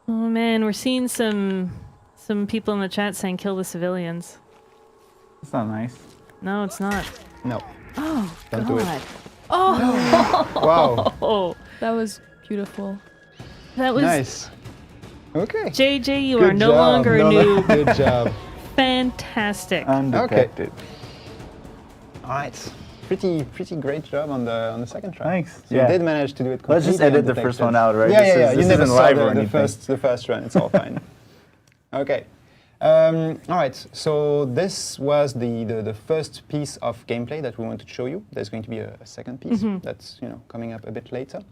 Speaker 2: Oh man, we're seeing some people in the chat saying kill the civilians.
Speaker 5: It's not nice.
Speaker 2: No, it's not.
Speaker 3: No.
Speaker 2: Oh
Speaker 3: Don't
Speaker 2: God.
Speaker 3: do it.
Speaker 2: Oh.
Speaker 3: Wow.
Speaker 2: Oh,
Speaker 6: That was beautiful.
Speaker 2: that was
Speaker 3: Nice. Okay.
Speaker 2: JJ. You
Speaker 3: Good
Speaker 2: are no
Speaker 3: job.
Speaker 2: longer a noob.
Speaker 3: Good job.
Speaker 2: Fantastic.
Speaker 5: Undetected.
Speaker 3: All right. Pretty great job on the second try.
Speaker 5: Thanks.
Speaker 3: So
Speaker 5: Yeah.
Speaker 3: you did manage to do it.
Speaker 5: Let's just
Speaker 3: completely
Speaker 5: edit the first
Speaker 3: undetected.
Speaker 5: one out, right?
Speaker 3: Yeah,
Speaker 5: This
Speaker 3: yeah,
Speaker 5: is-
Speaker 3: yeah. You
Speaker 5: this
Speaker 3: never
Speaker 5: isn't
Speaker 3: saw
Speaker 5: live or
Speaker 3: the
Speaker 5: anything.
Speaker 3: first run. It's all fine. Okay. All right. So this was the first piece of gameplay that we wanted to show you. There's going to be a second piece that's coming up a bit later.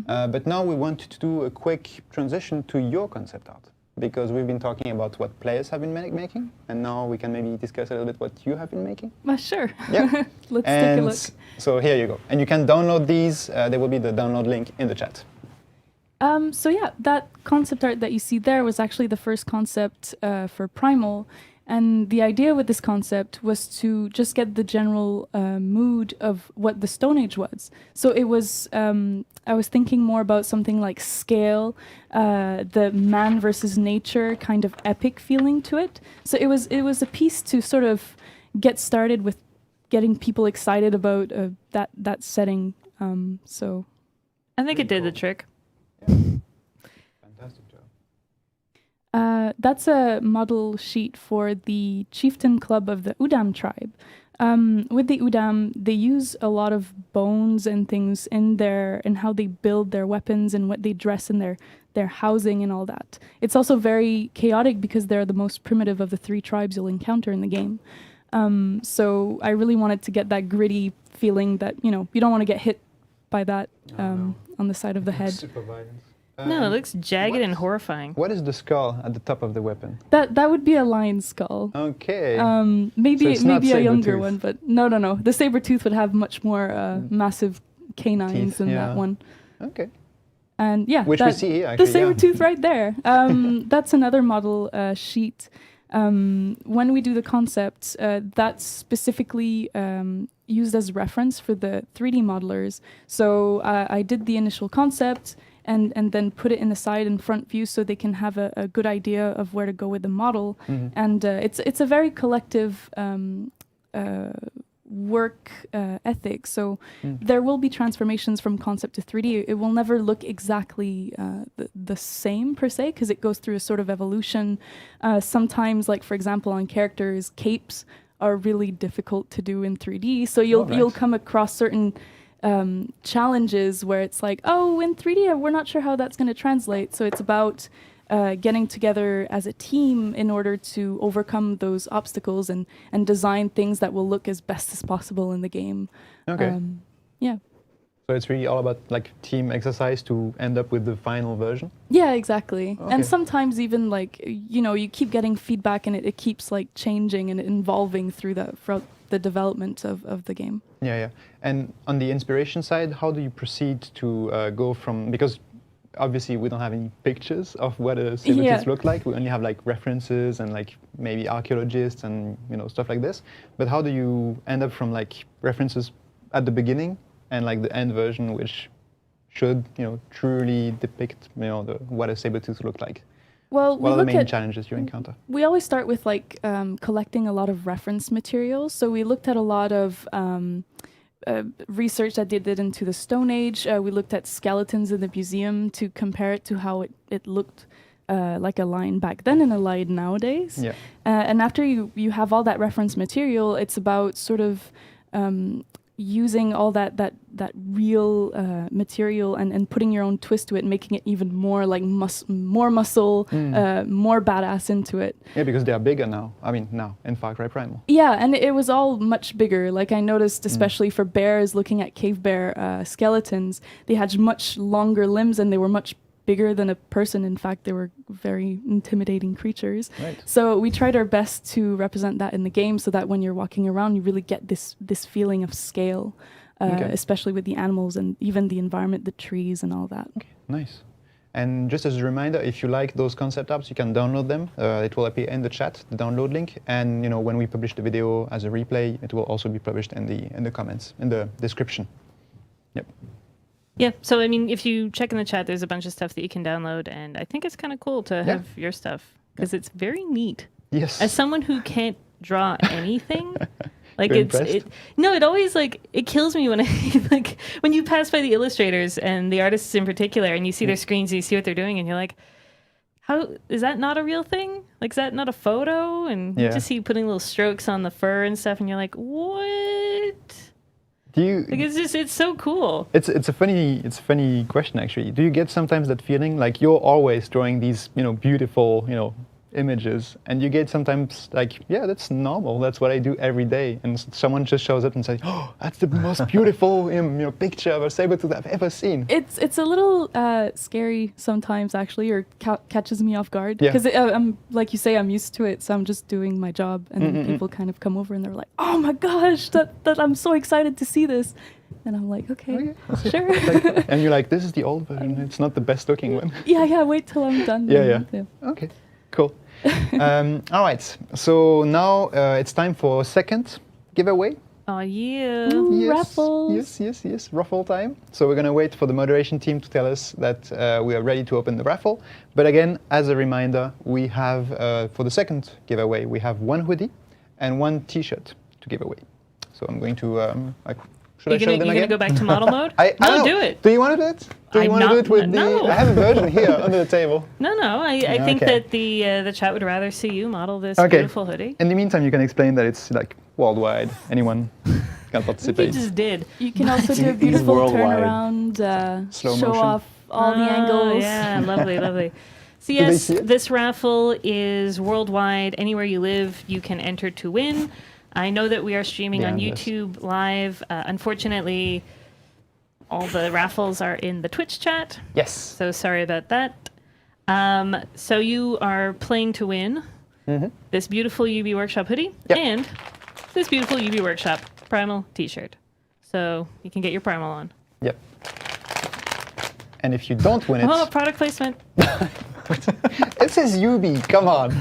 Speaker 3: But now we want to do a quick transition to your concept art, because we've been talking about what players have been making, and now we can maybe discuss a little bit what you have been making.
Speaker 6: Sure.
Speaker 3: Yeah.
Speaker 6: Let's take a look.
Speaker 3: So here you go. And you can download these. There will be the download link in the chat.
Speaker 6: So yeah, that concept art that you see there was actually the first concept for Primal. And the idea with this concept was to just get the general mood of what the Stone Age was. So it was, I was thinking more about something like scale, the man versus nature kind of epic feeling to it. So it was a piece to sort of get started with getting people excited about that setting. So
Speaker 2: I think it did the trick.
Speaker 3: Fantastic job.
Speaker 6: That's a model sheet for the chieftain club of the Udam tribe. With the Udam, they use a lot of bones and things in how they build their weapons and what they dress in their housing and all that. It's also very chaotic because they're the most primitive of the 3 tribes you'll encounter in the game. So I really wanted to get that gritty feeling that, you don't want to get hit by that on the side of the head.
Speaker 3: Super violent.
Speaker 2: No, it looks jagged and horrifying.
Speaker 3: What is the skull at the top of the weapon?
Speaker 6: That would be a lion skull.
Speaker 3: Okay.
Speaker 6: Maybe a younger
Speaker 3: saber-tooth.
Speaker 6: one, but no. The saber-tooth would have much more massive canines
Speaker 3: Teeth,
Speaker 6: than that one.
Speaker 3: Okay.
Speaker 6: And yeah,
Speaker 3: Which we see here, actually.
Speaker 6: the saber-tooth right there. That's another model sheet. When we do the concept, that's specifically used as reference for the 3D modelers. So I did the initial concept and then put it in the side and front view so they can have a good idea of where to go with the model.
Speaker 3: Mm-hmm.
Speaker 6: And it's a very collective work ethic. So there will be transformations from concept to 3D. It will never look exactly the same per se, because it goes through a sort of evolution. Sometimes, like for example, on characters, capes are really difficult to do in 3D. So you'll come across certain challenges where it's like, oh, in 3D, we're not sure how that's going to translate. So it's about getting together as a team in order to overcome those obstacles and design things that will look as best as possible in the game.
Speaker 3: Okay.
Speaker 6: Yeah.
Speaker 3: So it's really all about like team exercise to end up with the final version?
Speaker 6: Yeah, exactly.
Speaker 3: Okay.
Speaker 6: And sometimes even like, you keep getting feedback and it keeps like changing and evolving throughout the development of the game.
Speaker 3: Yeah. And on the inspiration side, how do you proceed to go from, because obviously we don't have any pictures of what a saber-tooth look like. We only have like references and like maybe archaeologists and stuff like this. But how do you end up from like references at the beginning and like the end version, which should truly depict what a saber-tooth look like?
Speaker 6: Well,
Speaker 3: what are the main challenges you encounter?
Speaker 6: We always start with like collecting a lot of reference materials. So we looked at a lot of research that they did into the Stone Age. We looked at skeletons in the museum to compare it to how it looked like a lion back then and a lion nowadays.
Speaker 3: Yeah.
Speaker 6: And after you have all that reference material, it's about sort of using all that real material and putting your own twist to it, making it even more like more muscle, more badass into it.
Speaker 3: Yeah, because they are bigger now. I mean, now in Far Cry Primal.
Speaker 6: Yeah, and it was all much bigger. Like I noticed, especially for bears, looking at cave bear skeletons, they had much longer limbs and they were much bigger than a person. In fact, they were very intimidating creatures.
Speaker 3: Right.
Speaker 6: So we tried our best to represent that in the game so that when you're walking around, you really get this feeling of scale, especially with the animals and even the environment, the trees and all that.
Speaker 3: Okay, nice. And just as a reminder, if you like those concept apps, you can download them. It will appear in the chat, the download link. And when we publish the video as a replay, it will also be published in the comments, in the description. Yep.
Speaker 2: Yeah, so I mean, if you check in the chat, there's a bunch of stuff that you can download, and I think it's kind of cool to have your stuff, because it's very neat.
Speaker 3: Yes.
Speaker 2: As someone who can't draw anything, like
Speaker 3: You're
Speaker 2: it always like, it kills me when when you pass by the illustrators and the artists in particular, and you see their screens and you see what they're doing, and you're like, how is that not a real thing? Like, is that not a photo? And you just see you putting little strokes on the fur and stuff, and you're like, what? It's so cool.
Speaker 3: It's a funny question actually. Do you get sometimes that feeling like you're always drawing these beautiful images, and you get sometimes like, yeah, that's normal. That's what I do every day. And someone just shows up and says, oh, that's the most beautiful picture of a saber-tooth I've ever seen.
Speaker 6: It's a little scary sometimes, actually, or catches me off guard.
Speaker 3: Yeah.
Speaker 6: Because I'm, like you say, I'm used to it, so I'm just doing my job, and then people kind of come over and they're like, oh my gosh, that I'm so excited to see this. And I'm like, okay, sure.
Speaker 3: And you're like, this is the old version. It's not the best looking one.
Speaker 6: Yeah, wait till I'm done.
Speaker 3: Yeah. Okay, cool. All right, so now it's time for second giveaway.
Speaker 2: Oh, yeah.
Speaker 6: Ooh, raffles.
Speaker 3: Yes, raffle time. So we're going to wait for the moderation team to tell us that we are ready to open the raffle. But again, as a reminder, we have, for the second giveaway, we have one hoodie and one t-shirt to give away. So I'm going to, should I show them again?
Speaker 2: You're going to go back to model mode?
Speaker 3: No,
Speaker 2: do it.
Speaker 3: Do you want to do it? Do you want to do it with the... I have a version here under the table.
Speaker 2: No, I think that the chat would rather see you model this beautiful hoodie.
Speaker 3: In the meantime, you can explain that it's like worldwide. Anyone can participate.
Speaker 2: You just did.
Speaker 6: You can also do a beautiful turnaround, show off all the angles.
Speaker 2: Yeah, lovely. So yes, this raffle is worldwide. Anywhere you live, you can enter to win. I know that we are streaming on YouTube Live. Unfortunately, all the raffles are in the Twitch chat.
Speaker 3: Yes.
Speaker 2: So sorry about that. So you are playing to win this beautiful UB Workshop hoodie and this beautiful UB Workshop Primal t-shirt. So you can get your Primal on.
Speaker 3: Yep. And if you don't win it...
Speaker 2: Oh, product placement.
Speaker 3: It says UB, come on.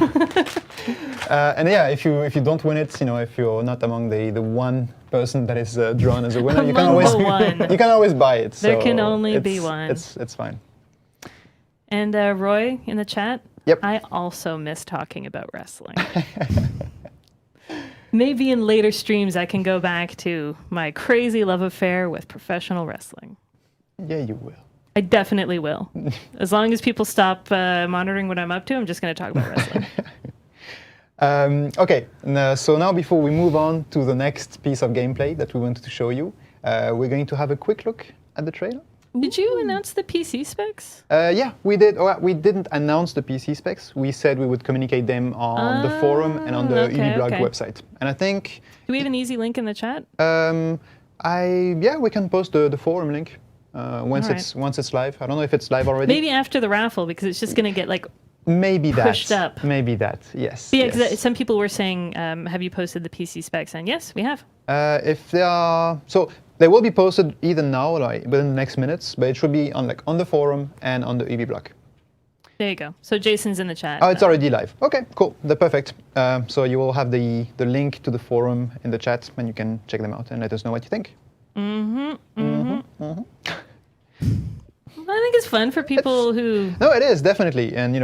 Speaker 3: And yeah, if you don't win it, if you're not among the one person that is drawn as a winner, you can always buy it.
Speaker 2: There can only be one.
Speaker 3: It's fine.
Speaker 2: And Roy in the chat.
Speaker 3: Yep.
Speaker 2: I also miss talking about wrestling. Maybe in later streams I can go back to my crazy love affair with professional wrestling.
Speaker 3: Yeah, you will.
Speaker 2: I definitely will. As long as people stop monitoring what I'm up to, I'm just going to talk about wrestling.
Speaker 3: Okay, so now before we move on to the next piece of gameplay that we wanted to show you, we're going to have a quick look at the trailer.
Speaker 2: Did you announce the PC specs?
Speaker 3: Yeah, we did. We didn't announce the PC specs. We said we would communicate them on the forum and on the UbiBlog website. And I think...
Speaker 2: Do we have an easy link in the chat?
Speaker 3: We can post the forum link. Once it's live. I don't know if it's live already.
Speaker 2: Maybe after the raffle, because it's just going to get pushed up.
Speaker 3: Maybe that. Yes.
Speaker 2: Yeah, yes. Some people were saying, "Have you posted the PC specs?" And yes, we have.
Speaker 3: If they are, so they will be posted either now or within the next minutes, but it should be on the forum and on the UbiBlog.
Speaker 2: There you go. So Jason's in the chat.
Speaker 3: Oh, it's already live. Okay, cool. They're perfect. So you will have the link to the forum in the chat, and you can check them out and let us know what you think.
Speaker 2: I think it's fun for people who...
Speaker 3: No, it is, definitely. And,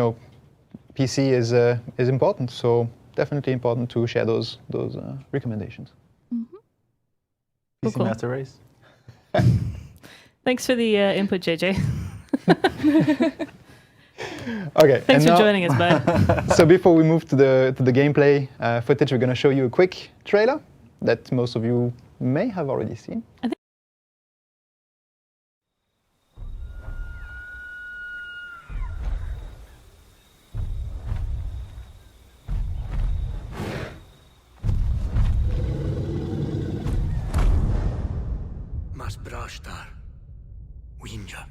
Speaker 3: PC is important, so definitely important to share those recommendations.
Speaker 5: PC Master Race.
Speaker 2: Thanks for the input, JJ.
Speaker 3: Okay.
Speaker 2: Thanks for joining us, bud.
Speaker 3: So before we move to the gameplay footage, we're going to show you a quick trailer that most of you may have already seen.
Speaker 1: Brashtar, Winja.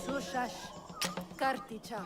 Speaker 7: Sushash, Karticha.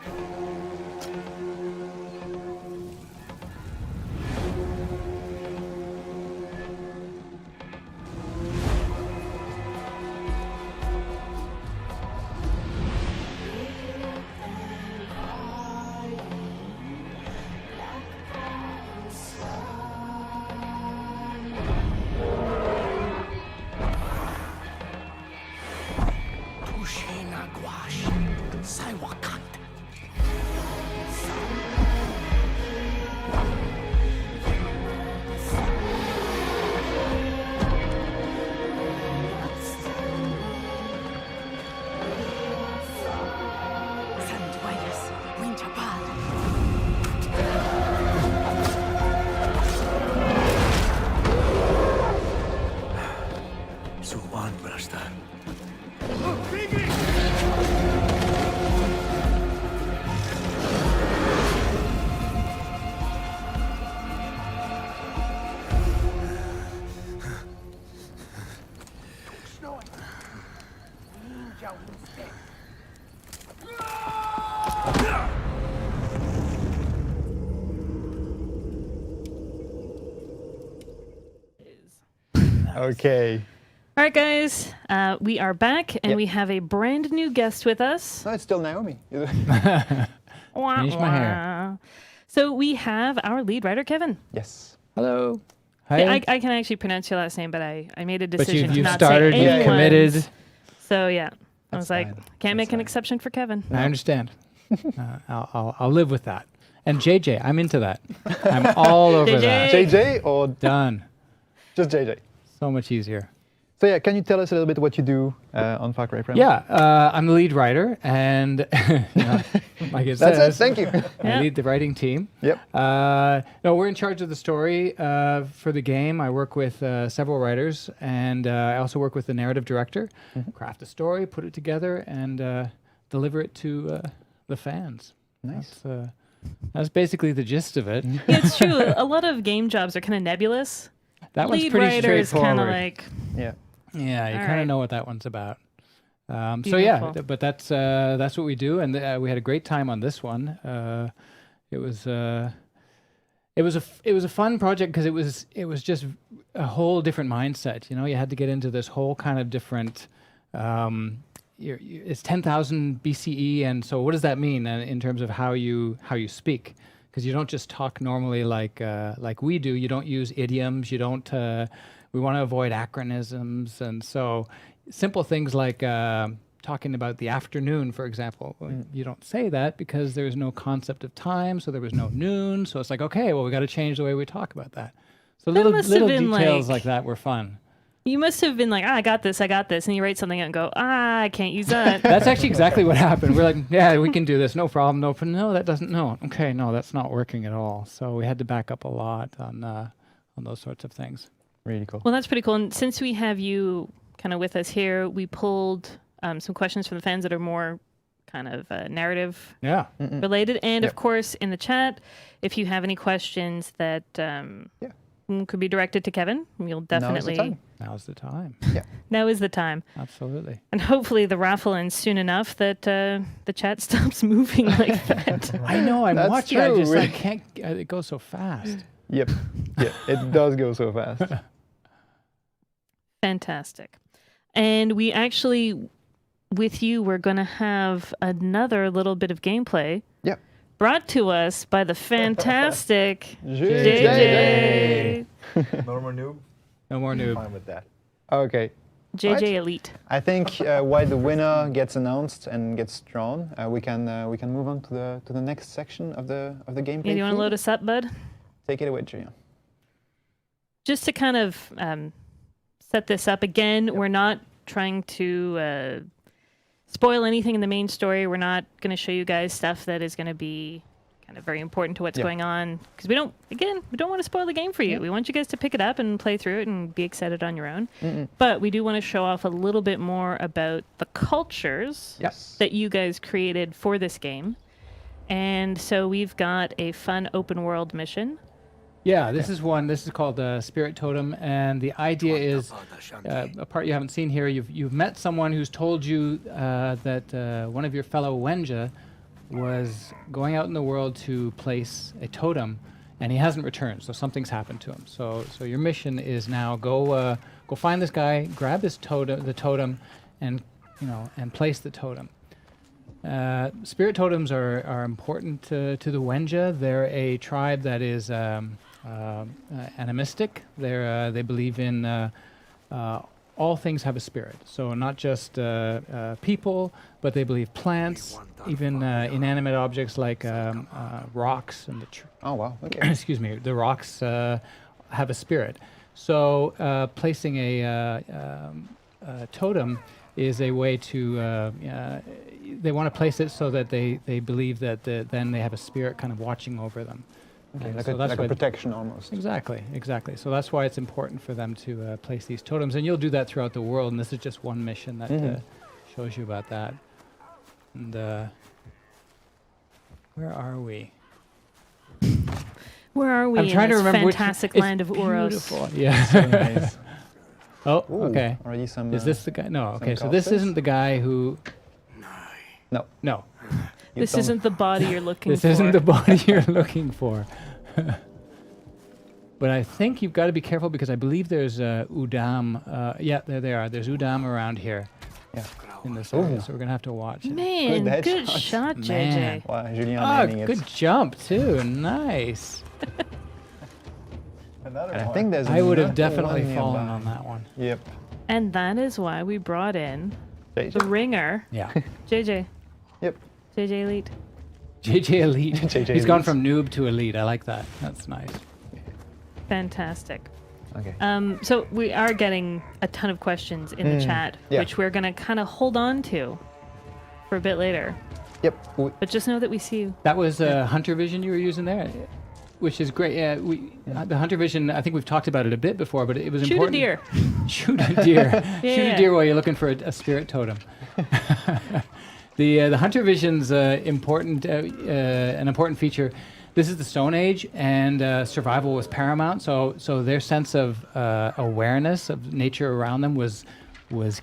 Speaker 3: Okay.
Speaker 2: All right, guys, we are back, and we have a brand new guest with us.
Speaker 3: No, it's still Naomi.
Speaker 2: Wah,
Speaker 8: Finish my hair.
Speaker 2: wah. So we have our lead writer, Kevin.
Speaker 3: Yes.
Speaker 8: Hello.
Speaker 2: Yeah,
Speaker 8: Hi.
Speaker 2: I can actually pronounce your last name, but I made a
Speaker 8: But
Speaker 2: decision to
Speaker 8: you've
Speaker 2: not
Speaker 8: started,
Speaker 2: say
Speaker 8: you've
Speaker 2: anyone's.
Speaker 8: committed.
Speaker 2: So yeah, I
Speaker 3: That's
Speaker 2: was like,
Speaker 3: fine.
Speaker 2: can't make
Speaker 3: That's
Speaker 2: an
Speaker 3: fine.
Speaker 2: exception for Kevin.
Speaker 8: I understand. I'll live with that. And JJ, I'm into that. I'm all over
Speaker 2: JJ.
Speaker 8: that.
Speaker 3: JJ or
Speaker 8: Done.
Speaker 3: just JJ?
Speaker 8: So much easier.
Speaker 3: So yeah, can you tell us a little bit what you do on Far Cry Primal?
Speaker 8: Yeah, I'm the lead writer, and like it
Speaker 3: That's it.
Speaker 8: says,
Speaker 3: Thank you.
Speaker 8: I
Speaker 2: Yeah.
Speaker 8: lead the writing team.
Speaker 3: Yep.
Speaker 8: No, we're in charge of the story for the game. I work with several writers, and I also work with the narrative director. Craft a story, put it together, and deliver it to the fans.
Speaker 3: Nice.
Speaker 8: That's basically the gist of it.
Speaker 2: Yeah, it's true. A lot of game jobs are kind of nebulous.
Speaker 8: That one's
Speaker 2: Lead
Speaker 8: pretty
Speaker 2: writer is kind
Speaker 8: straightforward.
Speaker 2: of like,
Speaker 3: Yeah.
Speaker 8: Yeah, you
Speaker 2: All
Speaker 8: kind of
Speaker 2: right.
Speaker 8: know what that one's about. So yeah,
Speaker 2: Beautiful.
Speaker 8: but that's what we do, and we had a great time on this one. It was a fun project because it was just a whole different mindset. You know, you had to get into this whole kind of different. It's 10,000 BCE, and so what does that mean in terms of how you speak? Because you don't just talk normally like we do. You don't use idioms. You don't. We want to avoid acronyms, and so simple things like talking about the afternoon, for example. Well, you don't say that because there's no concept of time, so there was no noon. So it's like, okay, well, we got to change the way we talk about that. So
Speaker 2: That
Speaker 8: little
Speaker 2: must have been
Speaker 8: details
Speaker 2: like-
Speaker 8: like that were fun.
Speaker 2: you must have been like, I got this, and you write something out and go, I can't use that.
Speaker 8: That's actually exactly what happened. We're like, yeah, we can do this, no problem. No, that doesn't. No, okay, no, that's not working at all. So we had to back up a lot on those sorts of things.
Speaker 3: Really cool.
Speaker 2: Well, that's pretty cool. And since we have you kind of with us here, we pulled some questions from the fans that are more kind of narrative
Speaker 8: Yeah.
Speaker 2: related. And
Speaker 3: Yep.
Speaker 2: of course, in the chat, if you have any questions that could be directed to Kevin, you'll definitely.
Speaker 8: Now's the time.
Speaker 2: Now is the time.
Speaker 8: Absolutely.
Speaker 2: And hopefully the raffle ends soon enough that the chat stops moving like that.
Speaker 8: I know. I'm
Speaker 3: That's
Speaker 8: watching. I
Speaker 3: true.
Speaker 8: just can't. It goes so fast.
Speaker 3: Yep. Yeah, it does go so fast.
Speaker 2: Fantastic. And we actually, with you, we're going to have another little bit of gameplay.
Speaker 3: Yep.
Speaker 2: Brought to us by the fantastic
Speaker 3: JJ.
Speaker 2: JJ.
Speaker 1: No more noob?
Speaker 8: No more noob.
Speaker 1: Fine with that.
Speaker 3: Okay.
Speaker 2: JJ Elite.
Speaker 3: I think while the winner gets announced and gets drawn, we can move on to the next section of the gameplay.
Speaker 2: Yeah, do you want to
Speaker 3: feed.
Speaker 2: load us up, bud?
Speaker 3: Take it away, Julian.
Speaker 2: Just to kind of set this up again, we're not trying to spoil anything in the main story. We're not going to show you guys stuff that is going to be kind of very important to what's going on, because we don't want to spoil the game for you. We want you guys to pick it up and play through it and be excited on your own. But we do want to show off a little bit more about the cultures
Speaker 3: Yes.
Speaker 2: that you guys created for this game. And so we've got a fun open world mission.
Speaker 8: Yeah, this is one. This is called Spirit Totem, and the idea is a part you haven't seen here. You've met someone who's told you that one of your fellow Wenja was going out in the world to place a totem, and he hasn't returned. So something's happened to him. So your mission is now go find this guy, grab this totem, and place the totem. Spirit totems are important to the Wenja. They're a tribe that is animistic. They believe in all things have a spirit. So not just people, but they believe plants, even inanimate objects like rocks and
Speaker 3: Oh wow. Okay.
Speaker 8: excuse me, the rocks have a spirit. So placing a totem is a way to they want to place it so that they believe that then they have a spirit kind of watching over them.
Speaker 3: Okay,
Speaker 8: And
Speaker 3: like,
Speaker 8: so
Speaker 3: a,
Speaker 8: that's
Speaker 3: like a
Speaker 8: why-
Speaker 3: protection almost.
Speaker 8: Exactly. So that's why it's important for them to place these totems, and you'll do that throughout the world. And this is just one mission that shows you about that. And where are we?
Speaker 2: Where are we
Speaker 8: I'm trying
Speaker 2: in
Speaker 8: to
Speaker 2: this
Speaker 8: remember
Speaker 2: fantastic
Speaker 8: it's
Speaker 2: land of Uros?
Speaker 8: beautiful. Yeah.
Speaker 3: So nice.
Speaker 8: Oh,
Speaker 3: Ooh,
Speaker 8: okay.
Speaker 3: Already some.
Speaker 8: Is this the guy? No. Okay, so this
Speaker 3: corpses?
Speaker 8: isn't the guy who.
Speaker 3: No.
Speaker 8: No.
Speaker 2: This
Speaker 3: told me.
Speaker 2: isn't the body you're looking
Speaker 8: This
Speaker 2: for.
Speaker 8: isn't the body you're looking for. But I think you've got to be careful because I believe there's Udam. Yeah, there they are. There's Udam around here.
Speaker 3: Yeah.
Speaker 8: In this area, so we're gonna have to watch it.
Speaker 2: Man,
Speaker 3: Good
Speaker 2: good
Speaker 3: headshot.
Speaker 2: shot,
Speaker 8: Man.
Speaker 2: JJ.
Speaker 3: Wow, Julien
Speaker 8: Oh,
Speaker 3: naming it.
Speaker 8: good jump too. Nice.
Speaker 3: And I think there's.
Speaker 8: I would have
Speaker 3: another
Speaker 8: definitely
Speaker 3: one
Speaker 8: fallen
Speaker 3: nearby.
Speaker 8: on that one.
Speaker 3: Yep.
Speaker 2: And that is why we brought in the
Speaker 3: JJ.
Speaker 2: ringer,
Speaker 8: Yeah.
Speaker 2: JJ.
Speaker 3: Yep.
Speaker 2: JJ Elite.
Speaker 8: JJ Elite.
Speaker 3: JJ
Speaker 8: He's gone
Speaker 3: Elite.
Speaker 8: from noob to elite. I like that. That's nice.
Speaker 2: Fantastic.
Speaker 3: Okay.
Speaker 2: So we are getting a ton of questions in the chat,
Speaker 3: yeah.
Speaker 2: which we're going to kind of hold on to for a bit later.
Speaker 3: Yep.
Speaker 2: But just know that we see you.
Speaker 8: That was Hunter Vision you were using there, which is great. Yeah, the Hunter Vision. I think we've talked about it a bit before, but it was
Speaker 2: Shoot a
Speaker 8: important.
Speaker 2: deer.
Speaker 8: Shoot a deer. Shoot
Speaker 2: Yeah.
Speaker 8: a deer while you're looking for a spirit totem. The Hunter Vision's an important feature. This is the Stone Age, and survival was paramount. So their sense of awareness of nature around them was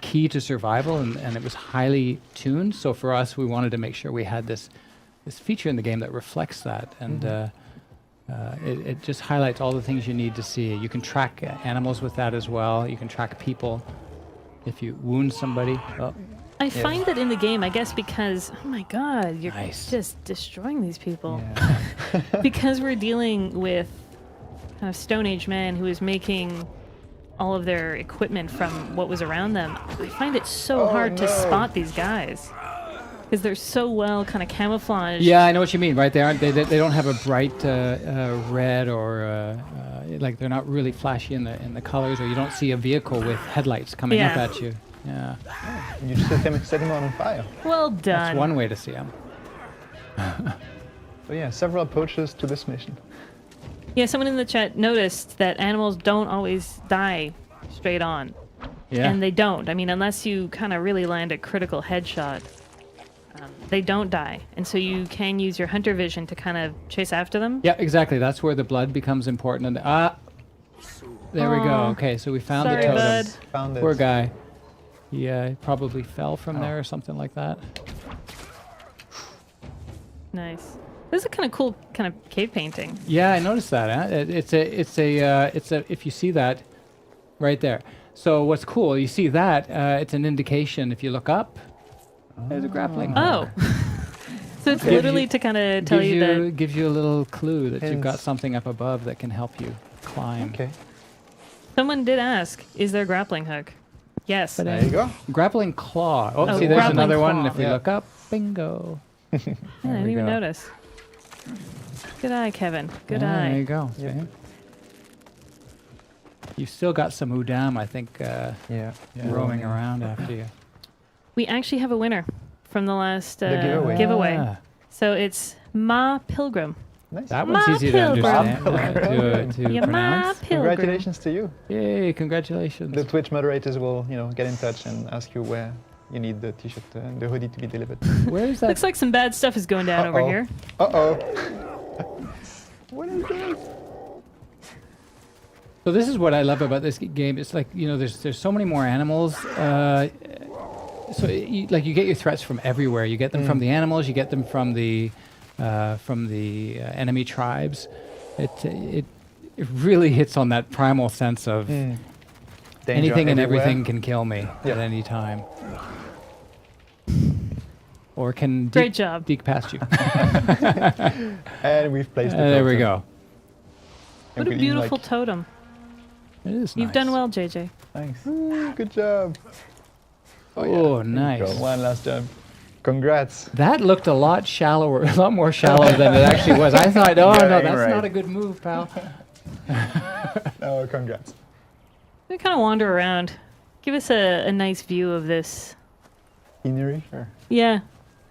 Speaker 8: key to survival, and it was highly tuned. So for us, we wanted to make sure we had this feature in the game that reflects that, and it just highlights all the things you need to see. You can track animals with that as well. You can track people if you wound somebody. Oh,
Speaker 2: I find that in the game, I guess because, oh my god, you're
Speaker 8: Nice.
Speaker 2: just destroying these people. Because we're dealing with kind of Stone Age man who is making all of their equipment from what was around them, I find it so hard to spot these guys. Because they're so well kind of camouflaged.
Speaker 8: yeah, I know what you mean. Right? They don't have a bright red or like they're not really flashy in the colors, or you don't see a vehicle with headlights coming up
Speaker 2: Yeah.
Speaker 8: at you. Yeah,
Speaker 3: You just set him on fire.
Speaker 2: Well done.
Speaker 8: that's one way to see them.
Speaker 3: So yeah, several approaches to this mission.
Speaker 2: Yeah, someone in the chat noticed that animals don't always die straight on.
Speaker 8: Yeah.
Speaker 2: And they don't. I mean, unless you kind of really land a critical headshot, they don't die. And so you can use your hunter vision to kind of chase after them.
Speaker 8: Yeah, exactly. That's where the blood becomes important. And there we go.
Speaker 2: Aw.
Speaker 8: Okay, so we found
Speaker 2: Sorry,
Speaker 8: the totem.
Speaker 2: bud.
Speaker 3: Found it.
Speaker 8: Poor guy. He probably fell from there or something like that.
Speaker 2: Nice. This is a kind of cool kind of cave painting.
Speaker 8: Yeah, I noticed that. It's a. If you see that, right there. So what's cool? You see that? It's an indication. If you look up, there's a grappling.
Speaker 2: Oh. So it's
Speaker 8: Gives
Speaker 2: literally
Speaker 8: you-
Speaker 2: to kind of tell you that.
Speaker 8: gives you a little clue that you've got
Speaker 3: Hints.
Speaker 8: something up above that can help you climb.
Speaker 3: Okay.
Speaker 2: Someone did ask, is there a grappling hook? Yes.
Speaker 8: But,
Speaker 3: There you go.
Speaker 8: Grappling claw. Oh,
Speaker 2: Oh,
Speaker 8: see, there's
Speaker 2: grappling
Speaker 8: another one. And
Speaker 2: claw.
Speaker 8: if we
Speaker 3: Yeah.
Speaker 8: look up, bingo.
Speaker 2: Yeah, I didn't
Speaker 8: we
Speaker 2: even
Speaker 8: go.
Speaker 2: notice. Good eye, Kevin. Good
Speaker 8: There you
Speaker 2: eye.
Speaker 8: go.
Speaker 3: Yeah.
Speaker 8: See? You've still got some Udam, I think,
Speaker 3: Yeah.
Speaker 8: roaming around after you.
Speaker 2: We actually have a winner from the last
Speaker 3: giveaway.
Speaker 2: giveaway.
Speaker 8: Ah,
Speaker 2: So it's Ma Pilgrim.
Speaker 3: Nice.
Speaker 8: that one's
Speaker 2: Ma
Speaker 8: easy to
Speaker 2: Pilgrim.
Speaker 8: understand, to
Speaker 2: Yeah, Ma
Speaker 8: pronounce.
Speaker 2: Pilgrim.
Speaker 3: Congratulations to you.
Speaker 8: Yay, congratulations.
Speaker 3: The Twitch moderators will, get in touch and ask you where you need the t-shirt and the hoodie to be delivered.
Speaker 8: Where is that?
Speaker 2: Looks like some bad stuff is going down over
Speaker 3: Uh-oh.
Speaker 2: here.
Speaker 3: Uh-oh. What is this?
Speaker 8: So this is what I love about this game. It's like, there's so many more animals. So you get your threats from everywhere. You get them from the animals. You get them from the enemy tribes. It really hits on that primal sense of
Speaker 3: Danger
Speaker 8: anything and
Speaker 3: everywhere.
Speaker 8: everything can kill me
Speaker 3: Yeah.
Speaker 8: at any time, or can
Speaker 2: Great job.
Speaker 8: deke past you.
Speaker 3: And we've placed it.
Speaker 8: There we go.
Speaker 2: What a beautiful totem.
Speaker 8: It is
Speaker 2: You've
Speaker 8: nice.
Speaker 2: done well, JJ.
Speaker 3: Thanks. Ooh, good job.
Speaker 8: Oh,
Speaker 3: There you
Speaker 8: nice.
Speaker 3: go. One last jump. Congrats.
Speaker 8: That looked a lot shallower, a lot more shallow than it actually was. I thought, oh
Speaker 3: Yeah,
Speaker 8: no,
Speaker 3: you're
Speaker 8: that's
Speaker 3: right.
Speaker 8: not a good move, pal.
Speaker 3: Oh, congrats.
Speaker 2: We kind of wander around. Give us a nice view of this.
Speaker 3: Scenery? Sure.
Speaker 2: Yeah.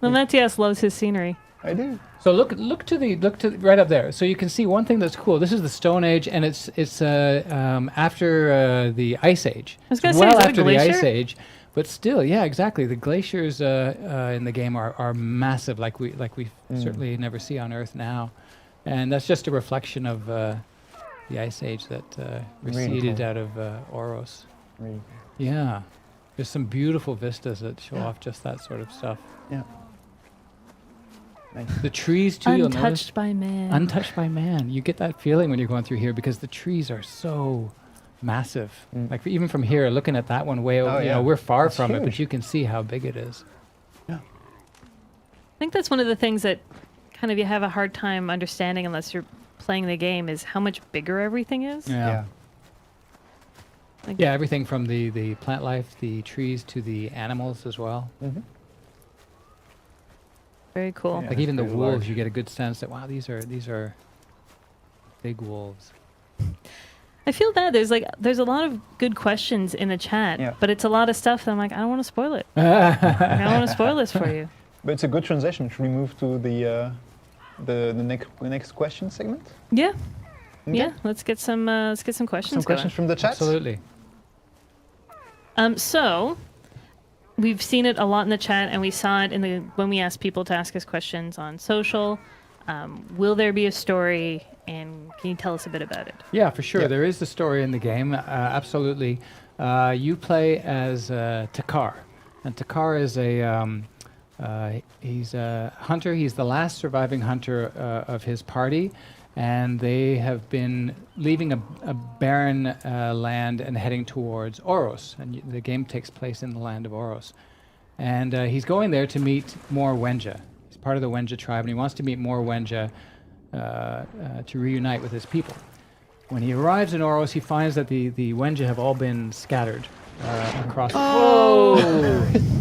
Speaker 2: Well, Matthias loves his scenery.
Speaker 3: I do.
Speaker 8: So look to right up there. So you can see one thing that's cool. This is the Stone Age, and it's after the Ice Age.
Speaker 2: I was gonna
Speaker 8: It's
Speaker 2: say,
Speaker 8: well
Speaker 2: is it a
Speaker 8: after the Ice
Speaker 2: glacier?
Speaker 8: Age, but still, yeah, exactly. The glaciers in the game are massive, like we certainly never see on Earth now, and that's just a reflection of the Ice Age that
Speaker 3: Really
Speaker 8: receded
Speaker 3: cool.
Speaker 8: out of Oros.
Speaker 3: Really.
Speaker 8: Yeah. There's some beautiful vistas that show off just that sort of stuff.
Speaker 3: Yeah. Nice.
Speaker 8: The trees too, you'll notice.
Speaker 2: Untouched by man.
Speaker 8: Untouched by man. You get that feeling when you're going through here because the trees are so massive. Like even from here, looking at that one way over, you know, we're far
Speaker 3: It's
Speaker 8: from it, but
Speaker 3: huge.
Speaker 8: you can see how big it is.
Speaker 2: I think that's one of the things that kind of you have a hard time understanding unless you're playing the game is how much bigger everything is.
Speaker 8: Yeah.
Speaker 2: Like-
Speaker 8: Yeah, everything from the plant life, the trees, to the animals as well.
Speaker 2: Very cool.
Speaker 5: Yeah.
Speaker 8: Like even the
Speaker 5: pretty
Speaker 8: wolves,
Speaker 5: large.
Speaker 8: you get a good sense that wow, these are big wolves.
Speaker 2: I feel bad. There's a lot of good questions in the chat,
Speaker 3: Yeah.
Speaker 2: but it's a lot of stuff that I'm like, I don't want to spoil it. I don't want to spoil this for you.
Speaker 3: But it's a good transition. Should we move to the next question segment?
Speaker 2: Yeah.
Speaker 3: Okay.
Speaker 2: Yeah. Let's get some questions
Speaker 3: Some
Speaker 2: going.
Speaker 3: questions from the chat.
Speaker 8: Absolutely.
Speaker 2: So we've seen it a lot in the chat, and we saw it when we asked people to ask us questions on social. Will there be a story, and can you tell us a bit about it?
Speaker 8: Yeah, for sure.
Speaker 3: Yeah.
Speaker 8: There is a story in the game. Absolutely. You play as Takar, and Takar is he's a hunter. He's the last surviving hunter of his party, and they have been leaving a barren land and heading towards Oros. And the game takes place in the land of Oros. And he's going there to meet more Wenja. He's part of the Wenja tribe, and he wants to meet more Wenja to reunite with his people. When he arrives in Oros, he finds that the Wenja have all been scattered across.
Speaker 3: Oh!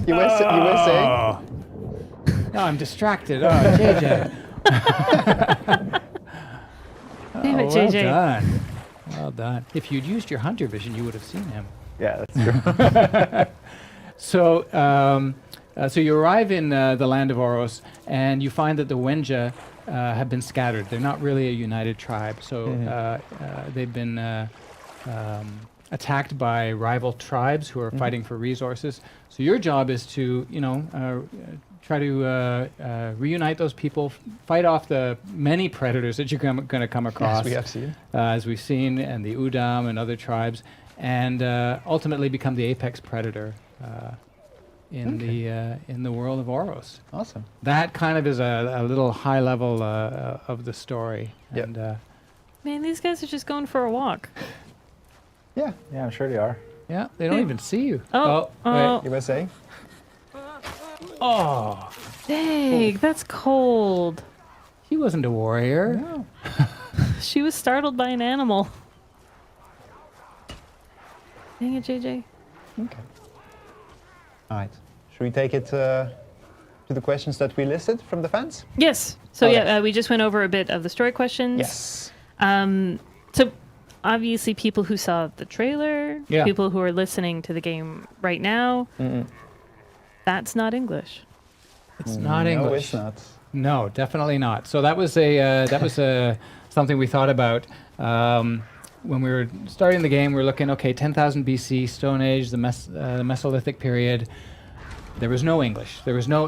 Speaker 3: you were saying?
Speaker 8: No, I'm distracted. Oh, JJ.
Speaker 2: Damn it,
Speaker 8: well
Speaker 2: JJ.
Speaker 8: done. Well done. If you'd used your hunter vision, you would have seen him.
Speaker 5: Yeah, that's true.
Speaker 8: So you arrive in the land of Oros, and you find that the Wenja have been scattered. They're not really a united tribe. So they've been attacked by rival tribes who are fighting for resources. So your job is to, try to reunite those people, fight off the many predators that you're going to come across.
Speaker 3: Yes, we have seen.
Speaker 8: As we've seen, and the Udam and other tribes, and ultimately become the apex predator in the world of Oros.
Speaker 3: Awesome.
Speaker 8: That kind of is a little high level of the story.
Speaker 3: Yep.
Speaker 8: And
Speaker 2: Man, these guys are just going for a walk.
Speaker 3: Yeah.
Speaker 5: Yeah, I'm sure they are.
Speaker 8: yeah, they don't even see you.
Speaker 2: Oh,
Speaker 8: wait.
Speaker 3: You were saying?
Speaker 8: Oh,
Speaker 2: dang, that's cold.
Speaker 8: he wasn't a warrior.
Speaker 3: No.
Speaker 2: She was startled by an animal. Dang it, JJ.
Speaker 3: Okay. All right. Should we take it to the questions that we listed from the fans?
Speaker 2: Yes. So
Speaker 3: Okay.
Speaker 2: yeah, we just went over a bit of the story questions.
Speaker 3: Yes.
Speaker 2: So obviously people who saw the trailer,
Speaker 8: Yeah.
Speaker 2: people who are listening to the game right now, that's not English.
Speaker 8: It's not
Speaker 3: No,
Speaker 8: English.
Speaker 3: it's not.
Speaker 8: No, definitely not. So that was something we thought about when we were starting the game. We were looking, okay, 10,000 BC, Stone Age, the Mesolithic period. There was no English. There was no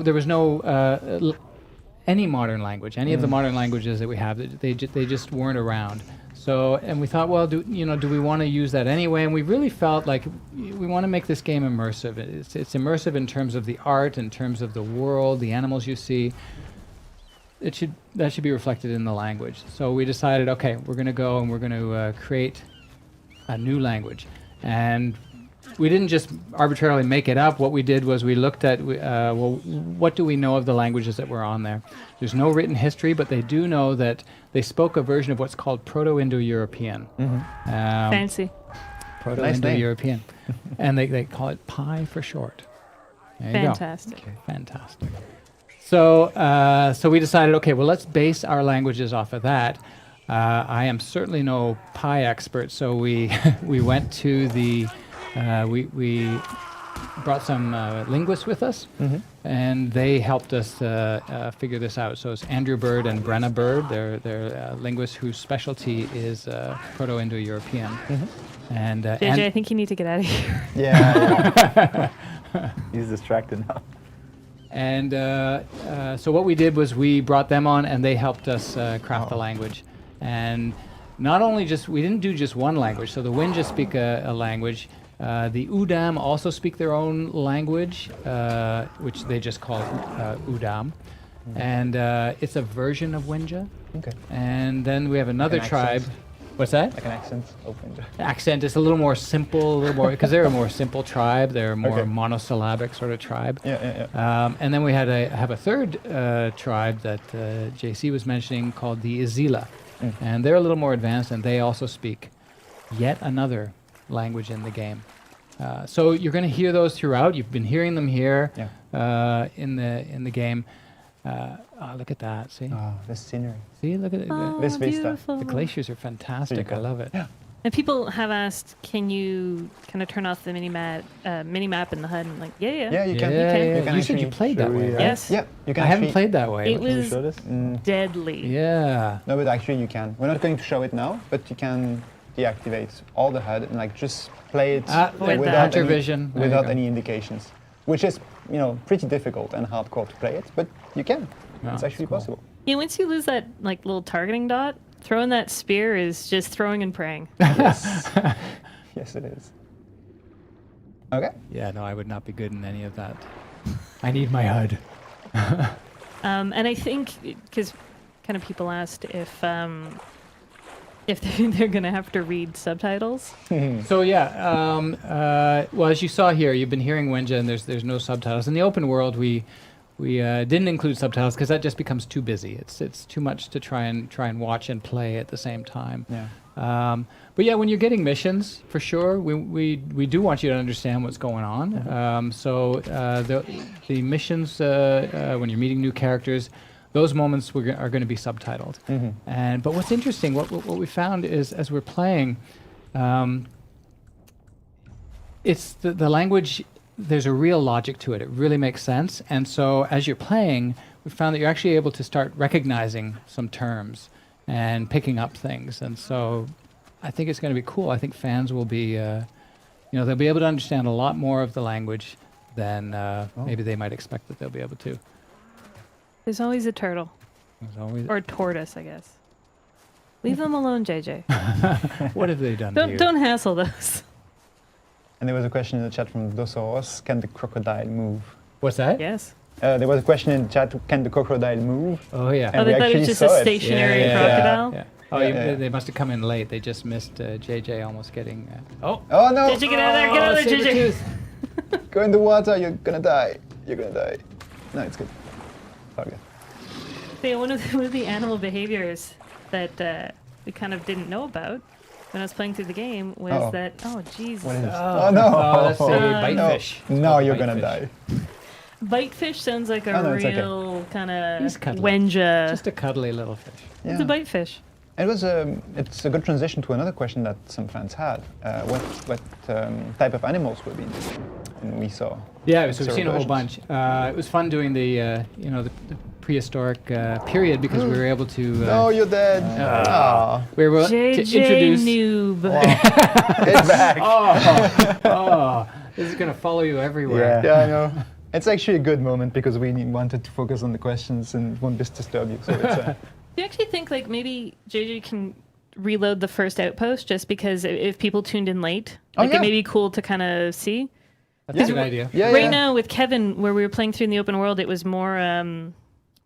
Speaker 8: any modern language. Any of the modern languages that we have, they just weren't around. So, and we thought, well, do we want to use that anyway? And we really felt like we want to make this game immersive. It's immersive in terms of the art, in terms of the world, the animals you see. That should be reflected in the language. So we decided, okay, we're going to go and we're going to create a new language. And we didn't just arbitrarily make it up. What we did was we looked at, well, what do we know of the languages that were on there? There's no written history, but they do know that they spoke a version of what's called Proto-Indo-European.
Speaker 2: Fancy.
Speaker 8: Proto-Indo-European. And they call it PI for short. There you go.
Speaker 2: Fantastic.
Speaker 8: Fantastic. So we decided, okay, well, let's base our languages off of that. I am certainly no PI expert, so we went to the we brought some linguists with us, and they helped us figure this out. So it's Andrew Bird and Brenna Bird. They're linguists whose specialty is Proto-Indo-European. And
Speaker 2: JJ, I think you need to get out of here.
Speaker 3: Yeah.
Speaker 5: He's distracted now.
Speaker 8: And so what we did was we brought them on, and they helped us craft the language. And not only we didn't do just one language. So the Wenja speak a language. The Udam also speak their own language, which they just call Udam. And it's a version of Wenja.
Speaker 3: Okay.
Speaker 8: And then we have another
Speaker 3: Like an
Speaker 8: tribe.
Speaker 3: accent.
Speaker 8: What's that?
Speaker 3: Like an accent of Wenja.
Speaker 8: Accent is a little more simple, a little more because they're a more simple tribe. They're a more
Speaker 3: Okay.
Speaker 8: monosyllabic sort of tribe.
Speaker 3: Yeah.
Speaker 8: And then we have a third tribe that JC was mentioning called the Izila, and they're a little more advanced, and they also speak yet another language in the game. So you're going to hear those throughout. You've been hearing them here in the game. Oh, look at that! See?
Speaker 3: Oh, the scenery.
Speaker 8: See? Look at it.
Speaker 2: Oh,
Speaker 3: This vista.
Speaker 2: beautiful.
Speaker 8: The glaciers are fantastic. I love it.
Speaker 3: Yeah.
Speaker 2: And people have asked, can you kind of turn off the mini-map in the HUD? And like, yeah.
Speaker 3: Yeah, you can.
Speaker 8: Yeah,
Speaker 3: You can
Speaker 8: you said you
Speaker 3: actually-
Speaker 8: played that way, right?
Speaker 2: Yes.
Speaker 3: Yeah, you can.
Speaker 8: I haven't
Speaker 3: actually-
Speaker 8: played that way.
Speaker 2: It
Speaker 3: Can you
Speaker 2: was
Speaker 3: show this?
Speaker 2: deadly.
Speaker 8: Yeah.
Speaker 3: No, but actually you can. We're not going to show it now, but you can deactivate all the HUD and like just play it
Speaker 2: With
Speaker 3: without
Speaker 2: the
Speaker 8: Hunter
Speaker 3: any,
Speaker 8: vision. There you
Speaker 3: without
Speaker 8: go.
Speaker 3: any indications, which is pretty difficult and hardcore to play it, but you can.
Speaker 8: Yeah,
Speaker 3: It's actually
Speaker 8: cool.
Speaker 3: possible.
Speaker 2: Yeah, once you lose that like little targeting dot, throwing that spear is just throwing and praying.
Speaker 3: Yes. Yes, it is. Okay.
Speaker 8: Yeah, no, I would not be good in any of that. I need my HUD.
Speaker 2: And I think because kind of people asked if they're gonna have to read subtitles.
Speaker 8: So yeah, well, as you saw here, you've been hearing Wenja, and there's no subtitles. In the open world, we didn't include subtitles because that just becomes too busy. It's too much to try and watch and play at the same time.
Speaker 3: Yeah.
Speaker 8: But yeah, when you're getting missions, for sure, we do want you to understand what's going on. So the missions, when you're meeting new characters, those moments are going to be subtitled. But what's interesting, what we found is as we're playing, it's the language. There's a real logic to it. It really makes sense. And so as you're playing, we found that you're actually able to start recognizing some terms and picking up things. And so I think it's going to be cool. I think fans will be, they'll be able to understand a lot more of the language than maybe they might expect that they'll be able to.
Speaker 2: There's always a turtle
Speaker 8: There's always
Speaker 2: or a tortoise, I guess. Leave them alone, JJ.
Speaker 8: what have they done to you?
Speaker 2: Don't hassle those.
Speaker 3: And there was a question in the chat from Dosoros, can the crocodile move?
Speaker 8: What's that?
Speaker 2: Yes.
Speaker 3: There was a question in the chat, can the crocodile move?
Speaker 8: Oh, yeah.
Speaker 3: And
Speaker 2: They
Speaker 3: we
Speaker 2: thought it was
Speaker 3: actually
Speaker 2: just a
Speaker 3: saw it.
Speaker 2: stationary
Speaker 8: Yeah.
Speaker 2: crocodile.
Speaker 8: Yeah. Oh,
Speaker 3: Yeah.
Speaker 8: they must have come in late. They just missed JJ almost getting...
Speaker 3: Oh no!
Speaker 2: JJ, get out of there! Get out of there, JJ!
Speaker 8: Sabertooth.
Speaker 3: Go in the water, you're gonna die. You're gonna die. No, it's good. Okay.
Speaker 2: See, one of the animal behaviors that we kind of didn't know about when I was playing through the game was that... Oh, Jesus.
Speaker 3: What is this?
Speaker 8: Oh,
Speaker 3: no!
Speaker 8: Oh, that's a
Speaker 3: No.
Speaker 8: bitefish.
Speaker 3: No, you're gonna die.
Speaker 2: Bitefish sounds like a
Speaker 3: Oh, no, it's okay.
Speaker 2: real kind of
Speaker 8: He's cuddly.
Speaker 2: Wenja.
Speaker 8: Just a cuddly little fish.
Speaker 2: It's a bitefish.
Speaker 3: It was it's a good transition to another question that some fans had. What type of animals will be in this game? And we saw.
Speaker 8: Yeah, so we've seen a whole
Speaker 3: versions.
Speaker 8: bunch. It was fun doing the prehistoric period because we were able to.
Speaker 3: No, you're dead. Ah.
Speaker 8: We were able to
Speaker 2: JJ
Speaker 8: introduce.
Speaker 2: noob.
Speaker 3: It's back.
Speaker 8: Oh, this is gonna follow you everywhere.
Speaker 3: Yeah, I know. It's actually a good moment because we wanted to focus on the questions and won't disturb you. So it's.
Speaker 2: Do you actually think like maybe JJ can reload the first outpost just because if people tuned in late, like
Speaker 3: yeah.
Speaker 2: it may be cool to kind of see?
Speaker 8: That's a good idea.
Speaker 3: Yeah,
Speaker 2: Right
Speaker 3: yeah.
Speaker 2: now with Kevin, where we were playing through in the open world, it was more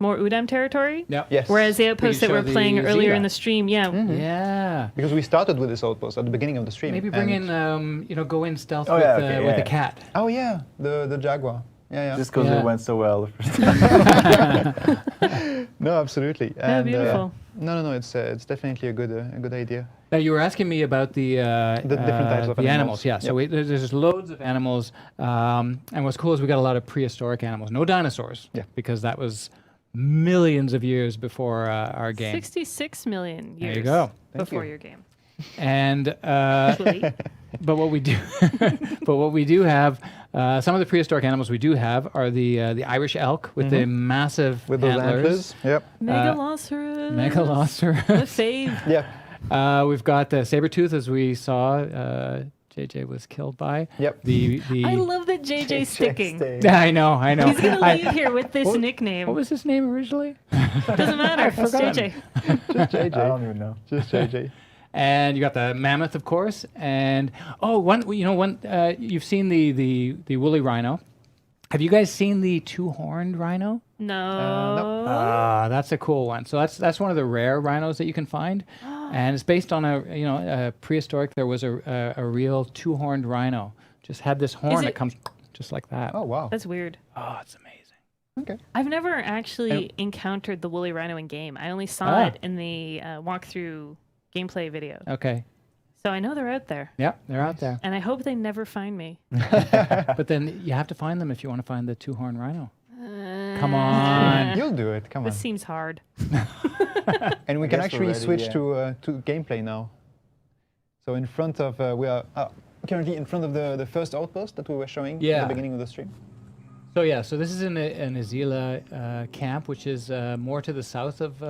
Speaker 2: Udam territory.
Speaker 8: Yeah.
Speaker 3: Yes.
Speaker 2: Whereas the
Speaker 8: We
Speaker 2: outpost
Speaker 8: can
Speaker 2: that
Speaker 8: show
Speaker 2: we're playing
Speaker 8: the
Speaker 2: earlier in
Speaker 8: Zila.
Speaker 2: the stream, yeah.
Speaker 8: Yeah.
Speaker 3: Because we started with this outpost at the beginning of the stream.
Speaker 8: Maybe bring
Speaker 3: and-
Speaker 8: in, go in stealth
Speaker 5: Oh,
Speaker 8: with,
Speaker 5: yeah, okay,
Speaker 8: with
Speaker 5: yeah.
Speaker 8: a cat.
Speaker 3: Oh yeah, the jaguar. Yeah.
Speaker 5: Just because
Speaker 8: Yeah.
Speaker 5: it went so well.
Speaker 3: No, absolutely.
Speaker 2: Yeah, beautiful.
Speaker 3: No. It's definitely a good idea.
Speaker 8: Now you were asking me about the
Speaker 3: different types of
Speaker 8: the
Speaker 3: animals.
Speaker 8: Yeah, so there's loads of animals, and what's cool is we got a lot of prehistoric animals. No dinosaurs,
Speaker 3: because
Speaker 8: that was millions of years before our game.
Speaker 2: 66 million years
Speaker 8: There you go.
Speaker 2: before
Speaker 3: you.
Speaker 2: your game.
Speaker 8: And
Speaker 2: Actually,
Speaker 8: but what we do have, some of the prehistoric animals we do have are the Irish elk with the massive
Speaker 3: With those
Speaker 8: antlers.
Speaker 3: antlers. Yep.
Speaker 2: Megalosaurus. The
Speaker 8: Megalosaurus.
Speaker 2: fave.
Speaker 3: Yeah.
Speaker 8: We've got Sabertooth, as we saw. JJ was killed by.
Speaker 3: Yep.
Speaker 8: The
Speaker 2: I love that JJ's sticking.
Speaker 8: I know.
Speaker 2: He's going to leave here with this nickname.
Speaker 8: What was his name originally?
Speaker 2: Doesn't matter. It's
Speaker 8: forgot.
Speaker 2: JJ.
Speaker 3: Just JJ.
Speaker 5: I don't even know.
Speaker 3: Just JJ.
Speaker 8: And you got the mammoth, of course. And you've seen the woolly rhino. Have you guys seen the two-horned rhino?
Speaker 2: No.
Speaker 8: That's a cool one. So that's one of the rare rhinos that you can find, and it's based on a prehistoric. There was a real two-horned rhino. Just had this horn that comes just like that.
Speaker 3: Oh wow.
Speaker 2: That's weird.
Speaker 8: Oh, it's amazing.
Speaker 3: Okay.
Speaker 2: I've never actually encountered the woolly rhino in game. I only saw it in the walkthrough gameplay video.
Speaker 8: Okay.
Speaker 2: So I know they're out there.
Speaker 8: Yeah, they're out there.
Speaker 2: And I hope they never find me.
Speaker 8: But then you have to find them if you want to find the two-horned rhino. Come on.
Speaker 3: You'll do it. Come on.
Speaker 2: This seems hard.
Speaker 3: And we can
Speaker 5: guess we're
Speaker 3: actually
Speaker 5: ready,
Speaker 3: switch
Speaker 5: yeah.
Speaker 3: to gameplay now. So in front of we are currently in front of the first outpost that we were showing at the beginning of the stream.
Speaker 8: So so this is an Azila camp, which is more to the south of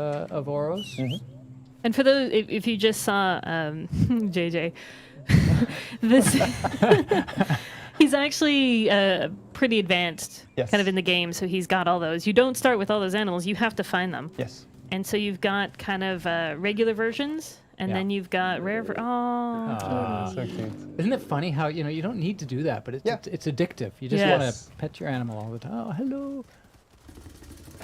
Speaker 8: Oros.
Speaker 3: Mm-hmm.
Speaker 2: And for those, if you just saw JJ, this he's actually pretty advanced, kind of in the game. So he's got all those. You don't start with all those animals. You have to find them.
Speaker 3: Yes.
Speaker 2: And so you've got kind of regular versions, and then you've got rare.
Speaker 3: So cute.
Speaker 8: Isn't it funny how you don't need to do that, but it's addictive. You just want to pet your animal all the time. Oh, hello.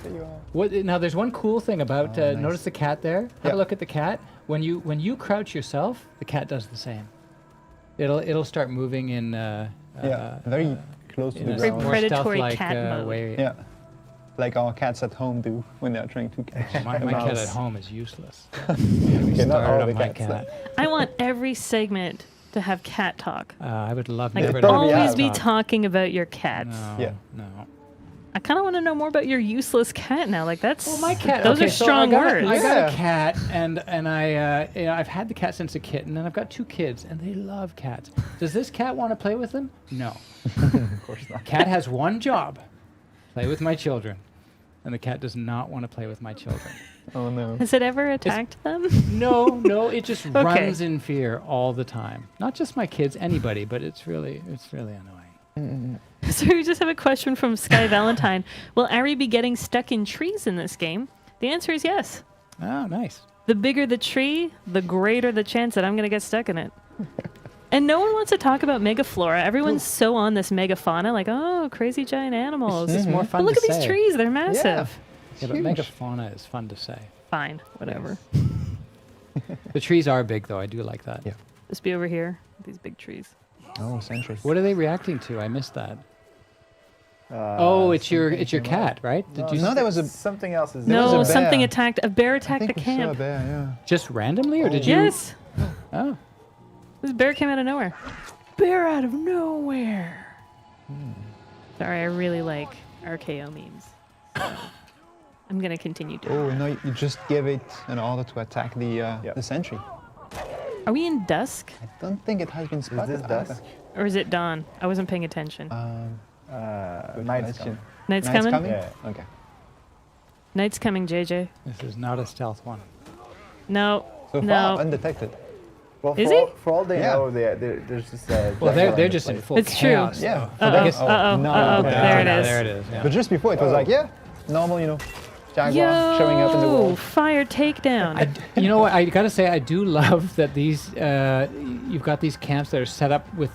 Speaker 3: There you are.
Speaker 8: Now there's one cool thing about
Speaker 3: nice.
Speaker 8: notice the cat there. Have a look at the cat. When you crouch yourself, the cat does the same. It'll start moving in
Speaker 3: very close to
Speaker 8: in
Speaker 3: the
Speaker 8: a
Speaker 2: Very
Speaker 3: ground.
Speaker 8: more
Speaker 2: predatory
Speaker 8: stealth-like,
Speaker 2: cat mode.
Speaker 8: way.
Speaker 3: Yeah. Like our cats at home do when they're trying to catch
Speaker 8: My
Speaker 3: a
Speaker 8: cat
Speaker 3: mouse.
Speaker 8: at home is useless.
Speaker 3: Okay, not all
Speaker 8: Started
Speaker 3: the
Speaker 8: on my
Speaker 3: cats.
Speaker 8: cat.
Speaker 2: I want every segment to have cat talk.
Speaker 8: I would love
Speaker 2: Like
Speaker 8: never
Speaker 3: probably
Speaker 8: to
Speaker 2: always
Speaker 3: have
Speaker 2: be
Speaker 8: talk.
Speaker 2: talking about your cats.
Speaker 8: No,
Speaker 3: Yeah.
Speaker 8: no.
Speaker 2: I kind of want to know more about your useless cat now. Like that's
Speaker 8: Well, my cat.
Speaker 2: Those
Speaker 8: okay,
Speaker 2: are
Speaker 8: so
Speaker 2: strong
Speaker 8: I got
Speaker 2: words.
Speaker 8: I got
Speaker 3: Yeah.
Speaker 8: a cat, and I I've had the cat since a kitten, and I've got 2 kids, and they love cats. Does this cat want to play with them? No.
Speaker 5: Of course not.
Speaker 8: Cat has one job: play with my children, and the cat does not want to play with my children.
Speaker 3: Oh no.
Speaker 2: Has it ever attacked them?
Speaker 8: No, it just runs in fear all the time. Not just my kids, anybody, but it's really annoying.
Speaker 2: So we just have a question from Sky Valentine. Will Ari be getting stuck in trees in this game? The answer is yes.
Speaker 8: Oh, nice.
Speaker 2: The bigger the tree, the greater the chance that I'm going to get stuck in it. And no one wants to talk about megaflora. Everyone's so on this megafauna, like, oh, crazy giant animals.
Speaker 8: It's more
Speaker 2: But
Speaker 8: fun
Speaker 2: look
Speaker 8: to
Speaker 2: at these
Speaker 8: say.
Speaker 2: trees, they're massive.
Speaker 8: Yeah, but
Speaker 3: huge.
Speaker 8: megafauna is fun to say.
Speaker 2: Fine, whatever.
Speaker 8: The trees are big, though. I do like that.
Speaker 3: Yeah.
Speaker 2: Just be over here, these big trees.
Speaker 3: Oh, century.
Speaker 8: What are they reacting to? I missed that. It's your cat, right? Did you
Speaker 3: No, there was a
Speaker 5: something else. Is
Speaker 3: There was
Speaker 2: No,
Speaker 3: a bear.
Speaker 2: something attacked. A bear
Speaker 3: I
Speaker 2: attacked the
Speaker 3: think we saw a
Speaker 2: camp.
Speaker 3: bear, yeah.
Speaker 8: just randomly, or did you?
Speaker 2: Yes.
Speaker 8: Oh.
Speaker 2: This bear came out of nowhere. Bear out of nowhere. Sorry, I really like RKO memes. So I'm going to continue doing
Speaker 3: Oh, no, you just give it an order to attack the sentry.
Speaker 2: Are we in dusk?
Speaker 3: I don't think it has been spotted.
Speaker 5: this dusk?
Speaker 2: Or is it dawn? I wasn't paying attention.
Speaker 5: Night's coming.
Speaker 2: Night's
Speaker 3: Night's
Speaker 2: coming?
Speaker 3: coming?
Speaker 5: Yeah.
Speaker 3: Okay.
Speaker 2: Night's coming, JJ.
Speaker 8: This is not a stealth one.
Speaker 2: No.
Speaker 3: So
Speaker 2: no.
Speaker 3: far, undetected.
Speaker 5: Well,
Speaker 2: Is
Speaker 5: for
Speaker 2: he?
Speaker 5: all, for all they
Speaker 3: Yeah.
Speaker 5: know, there's just
Speaker 8: Well, they're just in full
Speaker 2: It's true.
Speaker 8: chaos.
Speaker 3: Yeah.
Speaker 8: though.
Speaker 3: for them-
Speaker 2: Uh-oh, uh-oh,
Speaker 3: no,
Speaker 2: uh-oh.
Speaker 3: okay.
Speaker 2: There it is.
Speaker 8: There it is. Yeah.
Speaker 3: But just before, it was like, normal, jaguar showing up in the
Speaker 2: Yo,
Speaker 3: world.
Speaker 2: fire takedown.
Speaker 8: You know what? I gotta say, I do love that these. You've got these camps that are set up with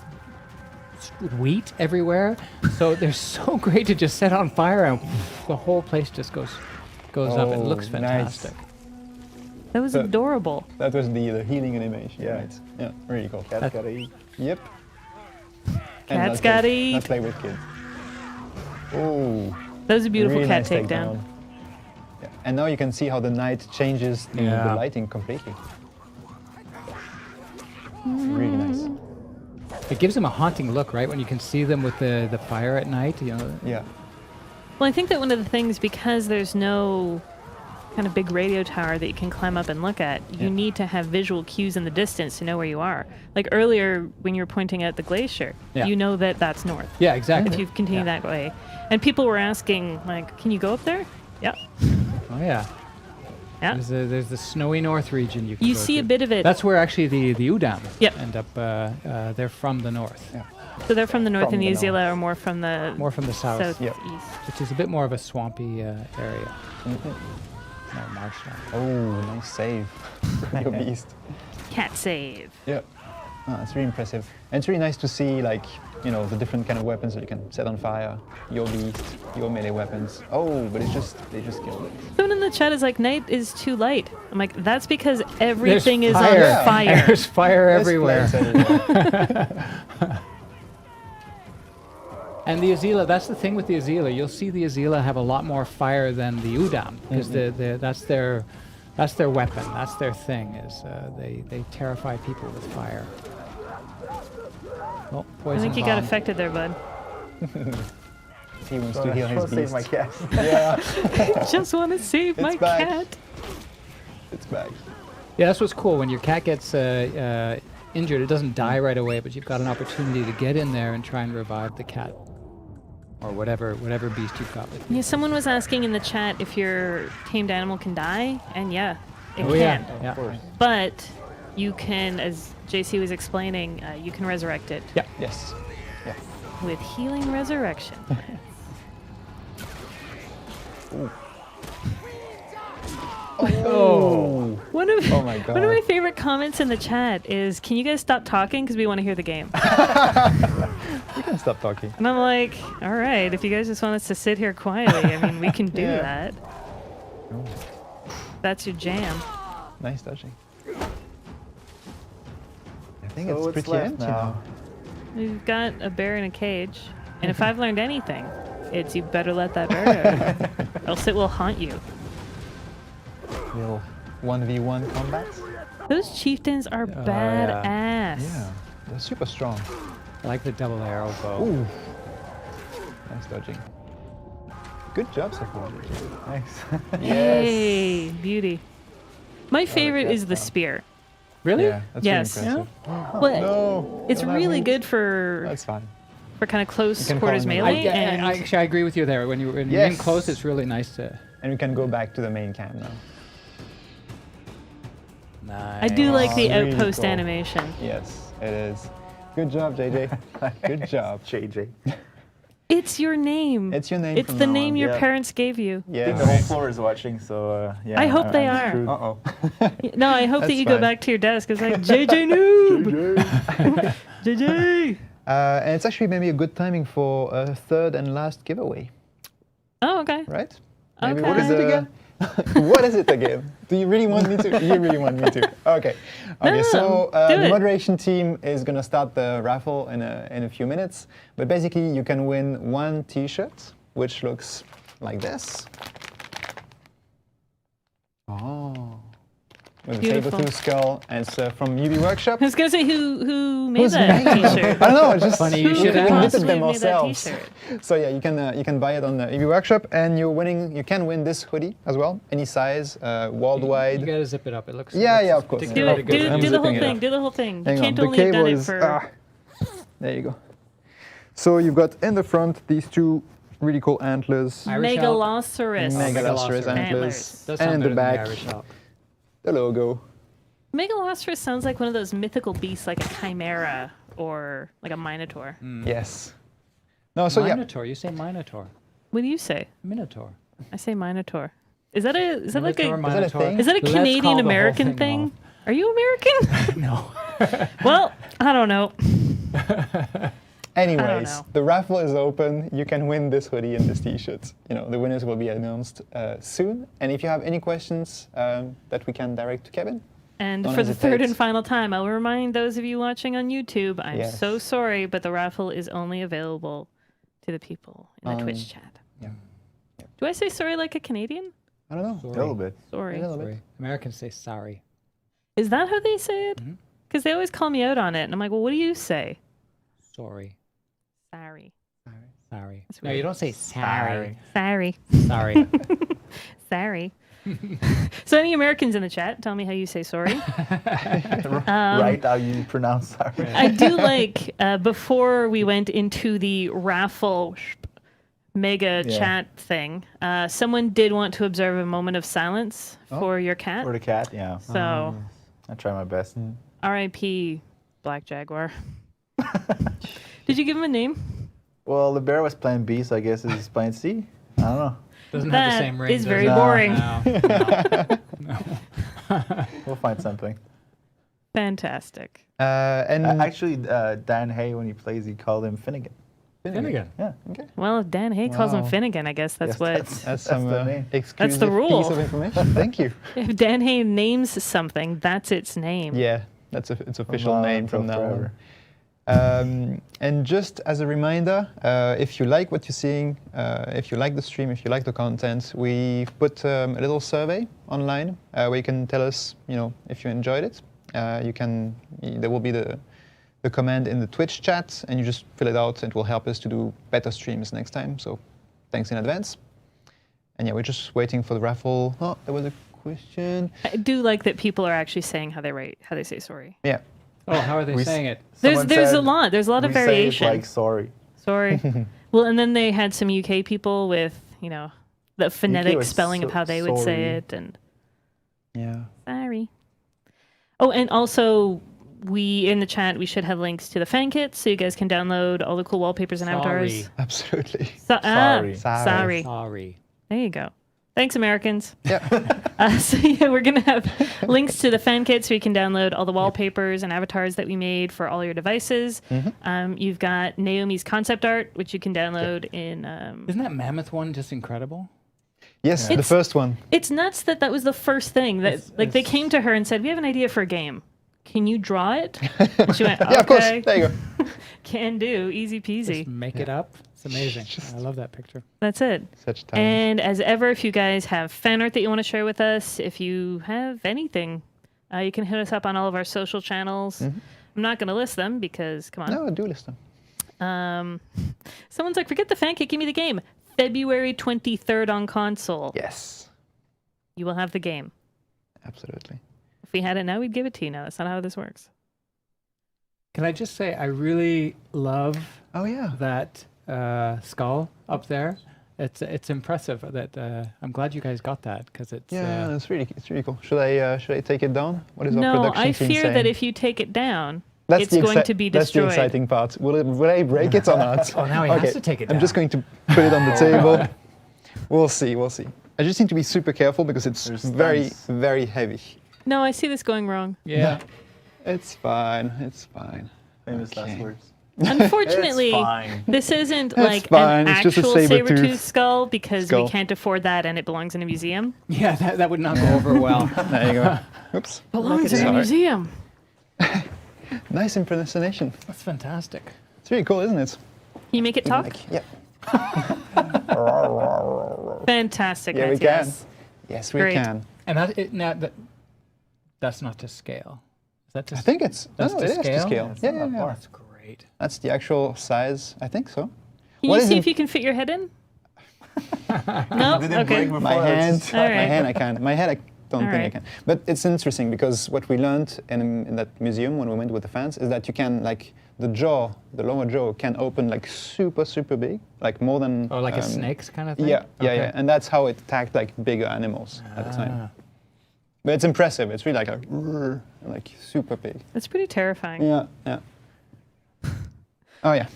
Speaker 8: wheat everywhere, so they're so great to just set on fire and the whole place just goes up. It
Speaker 3: Oh,
Speaker 8: looks
Speaker 3: nice.
Speaker 8: fantastic.
Speaker 2: That was
Speaker 3: So-
Speaker 2: adorable.
Speaker 3: That was the healing animation.
Speaker 5: Yeah.
Speaker 3: Right? Yeah, really cool.
Speaker 5: Cat's gotta eat.
Speaker 3: Yep.
Speaker 2: Cat's gotta eat.
Speaker 3: Let's play with kids. Oh,
Speaker 2: That was a beautiful
Speaker 3: really
Speaker 2: cat
Speaker 3: nice
Speaker 2: takedown.
Speaker 3: Yeah. And now you can see how the night changes the
Speaker 8: Yeah.
Speaker 3: lighting completely. Really nice.
Speaker 8: It gives them a haunting look, right? When you can see them with the fire at night. You know.
Speaker 3: Yeah.
Speaker 2: Well, I think that one of the things, because there's no kind of big radio tower that you can climb up and look at, you need to have visual cues in the distance to know where you are. Like earlier, when you were pointing at the glacier,
Speaker 8: Yeah.
Speaker 2: you know that that's north.
Speaker 8: Yeah, exactly.
Speaker 2: If you continue that way. And people were asking, like, can you go up there? Yeah.
Speaker 8: Oh yeah.
Speaker 2: Yeah.
Speaker 8: There's the snowy north region you can
Speaker 2: You
Speaker 8: go
Speaker 2: see
Speaker 8: to.
Speaker 2: a bit of it.
Speaker 8: That's where actually the Udam
Speaker 2: Yep.
Speaker 8: end up. They're from the north,
Speaker 2: So they're from the north,
Speaker 3: From
Speaker 2: and
Speaker 3: the
Speaker 2: New
Speaker 3: north.
Speaker 2: Zealand are more from the
Speaker 8: more from the south,
Speaker 2: southeast.
Speaker 3: Yep.
Speaker 8: which is a bit more of a swampy area. No, Marshall.
Speaker 3: Oh, nice save. Your beast.
Speaker 2: Cat save.
Speaker 3: Yeah. Oh, that's really impressive. And it's really nice to see, like, you know, the different kind of weapons that you can set on fire. Your beast, your melee weapons. Oh, but they just killed it.
Speaker 2: Someone in the chat is like, night is too light. I'm like, that's because everything is
Speaker 8: fire.
Speaker 2: on fire.
Speaker 8: There's fire
Speaker 3: There's
Speaker 8: everywhere.
Speaker 3: flames everywhere.
Speaker 8: And the Azila, that's the thing with the Azila. You'll see the Azila have a lot more fire than the Udam, because that's their weapon. That's their thing. Is they terrify people with fire. Oh,
Speaker 2: I
Speaker 8: poison
Speaker 2: think you got
Speaker 8: bomb.
Speaker 2: affected there, bud.
Speaker 3: He wants to heal his
Speaker 5: Save
Speaker 3: beast.
Speaker 5: my cat.
Speaker 3: Yeah,
Speaker 2: Just want to save my
Speaker 3: back.
Speaker 2: cat.
Speaker 3: it's back.
Speaker 8: Yeah, that's what's cool. When your cat gets injured, it doesn't die right away, but you've got an opportunity to get in there and try and revive the cat. Or whatever beast you've got with you.
Speaker 2: Yeah, someone was asking in the chat if your tamed animal can die, and yeah, it
Speaker 8: Oh,
Speaker 2: can.
Speaker 8: yeah.
Speaker 2: But you can, as JC was explaining, you can resurrect it
Speaker 8: Yeah.
Speaker 3: Yes. Yeah.
Speaker 2: with healing resurrection.
Speaker 3: Oh.
Speaker 2: One of
Speaker 3: Oh my God.
Speaker 2: one of my favorite comments in the chat is, "Can you guys stop talking because we want to hear the game?"
Speaker 3: You can stop talking.
Speaker 2: And I'm like, "All right, if you guys just want us to sit here quietly, I mean, we can do
Speaker 3: Yeah.
Speaker 2: that. That's your jam."
Speaker 3: Nice touching. I think
Speaker 5: So
Speaker 3: it's
Speaker 5: what's
Speaker 3: pretty
Speaker 5: left
Speaker 3: empty
Speaker 5: now?
Speaker 3: now.
Speaker 2: We've got a bear in a cage, and if I've learned anything, it's you better let that bear go, else it will haunt you.
Speaker 3: Little 1v1 combat.
Speaker 2: Those chieftains are badass.
Speaker 3: Yeah, they're super strong.
Speaker 8: I like the double arrow bow.
Speaker 3: Ooh. Nice dodging. Good job so far.
Speaker 5: Thanks.
Speaker 2: Hey, beauty. My favorite is the spear.
Speaker 8: Really?
Speaker 3: Yeah, that's
Speaker 2: Yes.
Speaker 3: really impressive.
Speaker 2: But
Speaker 3: No,
Speaker 2: it's
Speaker 3: don't have
Speaker 2: really
Speaker 3: me.
Speaker 2: good for
Speaker 3: That's fine.
Speaker 2: kind of close
Speaker 3: You can
Speaker 2: quarters
Speaker 3: call him
Speaker 2: melee. and
Speaker 8: Actually, I agree with you there. When you're in
Speaker 3: Yes.
Speaker 8: close, it's really nice to.
Speaker 3: And we can go back to the main cam now.
Speaker 8: Nice.
Speaker 2: I do like the
Speaker 3: Really
Speaker 2: outpost
Speaker 3: cool.
Speaker 2: animation.
Speaker 3: Yes, it is. Good job, JJ. Good job.
Speaker 5: JJ.
Speaker 2: It's your name.
Speaker 3: It's your name.
Speaker 2: It's
Speaker 3: from
Speaker 2: the
Speaker 3: now
Speaker 2: name
Speaker 3: on.
Speaker 2: your
Speaker 5: Yeah.
Speaker 2: parents gave you.
Speaker 5: I
Speaker 3: Yeah.
Speaker 5: think the whole floor is watching, so yeah.
Speaker 2: I hope they
Speaker 5: I'm
Speaker 2: are.
Speaker 5: screwed.
Speaker 3: Uh-oh.
Speaker 2: No, I hope that
Speaker 3: That's
Speaker 2: you go
Speaker 3: fine.
Speaker 2: back to your desk. It's like, JJ noob! JJ!
Speaker 3: And it's actually maybe a good timing for a third and last giveaway,
Speaker 2: Oh, okay.
Speaker 3: right? Maybe
Speaker 2: Okay.
Speaker 3: what is it again? What is it again? Do you really want me to? You really want me to? Okay. Okay.
Speaker 2: No,
Speaker 3: So
Speaker 2: do
Speaker 3: the
Speaker 2: it.
Speaker 3: moderation team is gonna start the raffle in a few minutes. But basically, you can win one T-shirt, which looks like this. Oh. With a
Speaker 2: Beautiful.
Speaker 3: saber-tooth skull, and it's from UB Workshop.
Speaker 2: I was gonna say who made
Speaker 3: Who's
Speaker 2: that
Speaker 3: made it?
Speaker 2: T-shirt.
Speaker 3: I don't know. It's just
Speaker 8: Funny you
Speaker 3: we
Speaker 8: should
Speaker 3: knitted
Speaker 8: ask.
Speaker 3: them
Speaker 2: Made that
Speaker 3: ourselves.
Speaker 2: T-shirt.
Speaker 3: So yeah, you can buy it on the UB Workshop, and you're winning. You can win this hoodie as well, any size, worldwide.
Speaker 8: You gotta zip it up. It looks.
Speaker 3: Yeah,
Speaker 8: looks
Speaker 3: yeah, of course.
Speaker 2: Do
Speaker 8: particularly
Speaker 2: it.
Speaker 8: good.
Speaker 3: I'm
Speaker 2: Do the whole
Speaker 3: zipping it
Speaker 2: thing.
Speaker 3: up.
Speaker 2: Do the whole thing.
Speaker 3: Hang
Speaker 2: You
Speaker 3: on,
Speaker 2: can't
Speaker 3: the
Speaker 2: only have done
Speaker 3: cable
Speaker 2: it
Speaker 3: is.
Speaker 2: for.
Speaker 3: There you go. So you've got in the front these two really cool antlers,
Speaker 8: Irish elk.
Speaker 2: Megalosaurus.
Speaker 3: Megalosaurus antlers,
Speaker 2: Antlers.
Speaker 8: Does
Speaker 3: and
Speaker 8: sound
Speaker 3: in the
Speaker 8: better than
Speaker 3: back
Speaker 8: Irish elk.
Speaker 3: the logo.
Speaker 2: Megalosaurus sounds like one of those mythical beasts, like a chimera or like a minotaur.
Speaker 3: Yes. No, so yeah.
Speaker 8: Minotaur. You say Minotaur.
Speaker 2: What do you say?
Speaker 8: Minotaur.
Speaker 2: I say minotaur. Is that like
Speaker 8: Minotaur,
Speaker 2: a
Speaker 8: Minotaur.
Speaker 3: thing?
Speaker 2: is that a
Speaker 8: Let's call the
Speaker 2: Canadian
Speaker 8: whole
Speaker 2: American thing?
Speaker 8: off.
Speaker 2: Are you American?
Speaker 8: No.
Speaker 2: Well, I don't know.
Speaker 3: Anyways,
Speaker 2: know.
Speaker 3: the raffle is open. You can win this hoodie and this T-shirt. You know, the winners will be announced soon. And if you have any questions that we can direct to Kevin,
Speaker 2: And
Speaker 3: Don't
Speaker 2: for the third
Speaker 3: hesitate.
Speaker 2: and final time, I'll remind those of you watching on YouTube, I'm
Speaker 3: Yes.
Speaker 2: so sorry, but the raffle is only available to the people in the Twitch chat.
Speaker 3: yeah.
Speaker 2: Do I say sorry like a Canadian?
Speaker 3: I don't know.
Speaker 5: A little bit.
Speaker 2: Sorry.
Speaker 3: A little bit.
Speaker 8: Sorry. Americans say sorry.
Speaker 2: Is that how they say it?
Speaker 3: Mm-hmm.
Speaker 2: Because they always call me out on it. And I'm like, well, what do you say?
Speaker 8: Sorry.
Speaker 2: Sorry.
Speaker 8: Sorry.
Speaker 2: That's
Speaker 8: No,
Speaker 2: weird.
Speaker 8: you don't say sorry.
Speaker 2: Sorry.
Speaker 8: Sorry.
Speaker 2: Sorry. So any Americans in the chat, tell me how you say sorry.
Speaker 5: Right how you pronounce sorry.
Speaker 2: I do like, before we went into the raffle mega
Speaker 5: Yeah.
Speaker 2: chat thing, someone did want to observe a moment of silence
Speaker 3: Oh.
Speaker 2: for your cat.
Speaker 5: For the cat, yeah.
Speaker 2: So,
Speaker 5: I try my best.
Speaker 2: R.I.P. Black Jaguar. Did you give him a name?
Speaker 5: Well, the bear was plan B, so I guess it's plan C. I don't know.
Speaker 8: Doesn't have the same ring.
Speaker 2: Is very
Speaker 8: does it?
Speaker 2: boring.
Speaker 8: No.
Speaker 5: We'll find something.
Speaker 2: Fantastic.
Speaker 3: And
Speaker 5: Actually, Dan Hay, when he plays, he called him Finnegan.
Speaker 8: Finnegan.
Speaker 5: Yeah.
Speaker 3: okay.
Speaker 2: Well, if Dan Hay calls him
Speaker 3: Wow.
Speaker 2: Finnegan, I guess that's
Speaker 5: Yes,
Speaker 2: what.
Speaker 3: That's some
Speaker 5: the name.
Speaker 3: exclusive
Speaker 2: rule.
Speaker 3: piece of information. Thank you.
Speaker 2: If Dan Hay names something, that's its name.
Speaker 3: Yeah, it's official name from now on.
Speaker 5: forever.
Speaker 3: And just as a reminder, if you like what you're seeing, if you like the stream, if you like the content, we put a little survey online where you can tell us, if you enjoyed it. There will be the command in the Twitch chat, and you just fill it out, and it will help us to do better streams next time. So, thanks in advance. And yeah, we're just waiting for the raffle. Oh, there was a question.
Speaker 2: I do like that people are actually saying how they say sorry.
Speaker 3: Yeah.
Speaker 8: Oh, how are they saying it?
Speaker 2: There's
Speaker 5: Someone
Speaker 2: a
Speaker 5: said
Speaker 2: lot. There's a lot of
Speaker 5: we say it
Speaker 2: variation.
Speaker 5: like sorry.
Speaker 2: Sorry. Well, and then they had some UK people with, the phonetic
Speaker 5: was
Speaker 2: spelling of how they would say
Speaker 5: sorry.
Speaker 2: it, and
Speaker 3: Yeah.
Speaker 2: sorry. Oh, and also in the chat we should have links to the fan kits, so you guys can download all the cool wallpapers and avatars.
Speaker 3: Absolutely.
Speaker 5: Sorry.
Speaker 2: Sorry.
Speaker 8: Sorry.
Speaker 2: There you go. Thanks, Americans.
Speaker 3: Yeah.
Speaker 2: So yeah, we're gonna have links to the fan kit so you can download all the wallpapers and avatars that we made for all your devices. You've got Naomi's concept art, which you can download in.
Speaker 8: Isn't that mammoth one just incredible?
Speaker 3: Yes, the first one.
Speaker 2: It's nuts that was the first thing that they came to her and said, "We have an idea for a game. Can you draw it?" And she went, "Okay,
Speaker 3: Yeah, of course. There you go.
Speaker 2: can do, easy peasy."
Speaker 8: Just make it up. It's amazing. I love that picture.
Speaker 2: That's it.
Speaker 3: Such time.
Speaker 2: And as ever, if you guys have fan art that you want to share with us, if you have anything, you can hit us up on all of our social channels. I'm not going to list them because, come on.
Speaker 3: No, do list them.
Speaker 2: Someone's like, forget the fan kit, give me the game. February 23rd on console.
Speaker 3: Yes.
Speaker 2: You will have the game.
Speaker 3: Absolutely.
Speaker 2: If we had it now, we'd give it to you now. That's not how this works.
Speaker 8: Can I just say, I really love
Speaker 3: Oh yeah.
Speaker 8: that skull up there. It's impressive. That I'm glad you guys got that because it's
Speaker 3: Yeah, it's really cool. Should I take it down? What is our
Speaker 2: No,
Speaker 3: production
Speaker 2: I
Speaker 3: team
Speaker 2: fear
Speaker 3: saying?
Speaker 2: that if you take it down,
Speaker 3: That's
Speaker 2: it's
Speaker 3: the
Speaker 2: going to be
Speaker 3: That's the
Speaker 2: destroyed.
Speaker 3: exciting part. Will I break it or not?
Speaker 8: Oh, now he has to take it down.
Speaker 3: I'm just going to put it on the table. We'll see. I just need to be super careful because it's
Speaker 5: There's
Speaker 3: very,
Speaker 5: stunts.
Speaker 3: very heavy.
Speaker 2: No, I see this going wrong.
Speaker 8: yeah.
Speaker 3: It's fine. It's fine.
Speaker 5: Famous
Speaker 3: Okay.
Speaker 5: last words.
Speaker 2: Unfortunately,
Speaker 5: It's fine.
Speaker 2: this isn't
Speaker 3: It's
Speaker 2: like
Speaker 3: fine,
Speaker 2: an
Speaker 3: it's just a
Speaker 2: actual
Speaker 3: saber-tooth
Speaker 2: saber-tooth skull because
Speaker 3: skull.
Speaker 2: we can't afford that and it belongs in a museum.
Speaker 8: Yeah, that would not go over well.
Speaker 3: There you go. Oops.
Speaker 2: Belongs in a
Speaker 3: Sorry.
Speaker 2: museum.
Speaker 3: Nice impersonation.
Speaker 8: That's fantastic.
Speaker 3: It's really cool, isn't it?
Speaker 2: Can you make it talk?
Speaker 3: Yep.
Speaker 2: Fantastic.
Speaker 3: Yeah, we
Speaker 2: Matthias.
Speaker 3: can. Yes, we
Speaker 2: Great.
Speaker 3: can.
Speaker 8: And that's not to scale. Is that to
Speaker 3: I think it's
Speaker 8: That's
Speaker 3: no,
Speaker 8: to
Speaker 3: it is to
Speaker 8: scale?
Speaker 3: scale.
Speaker 5: It's
Speaker 3: Yeah,
Speaker 5: not
Speaker 3: yeah,
Speaker 5: that
Speaker 3: yeah.
Speaker 5: far.
Speaker 8: That's great.
Speaker 3: That's the actual size. I think so.
Speaker 2: Can
Speaker 3: What
Speaker 2: you
Speaker 3: is
Speaker 2: see
Speaker 3: in-
Speaker 2: if you can fit your head in? No?
Speaker 5: Didn't
Speaker 2: Okay.
Speaker 5: break before.
Speaker 3: My hand,
Speaker 2: All right.
Speaker 3: my hand, I can. My head, I don't
Speaker 2: All
Speaker 3: think I
Speaker 2: right.
Speaker 3: can. But it's interesting because what we learned in that museum when we went with the fans is that you can the lower jaw can open like super, super big, like more than.
Speaker 8: Oh, like a snake's kind of thing?
Speaker 3: Yeah, yeah,
Speaker 8: Okay.
Speaker 3: yeah. And that's how it attacked like bigger animals at the time.
Speaker 8: Ah.
Speaker 3: But it's impressive. It's really like super big.
Speaker 2: That's pretty terrifying.
Speaker 3: Yeah, yeah. Oh yeah.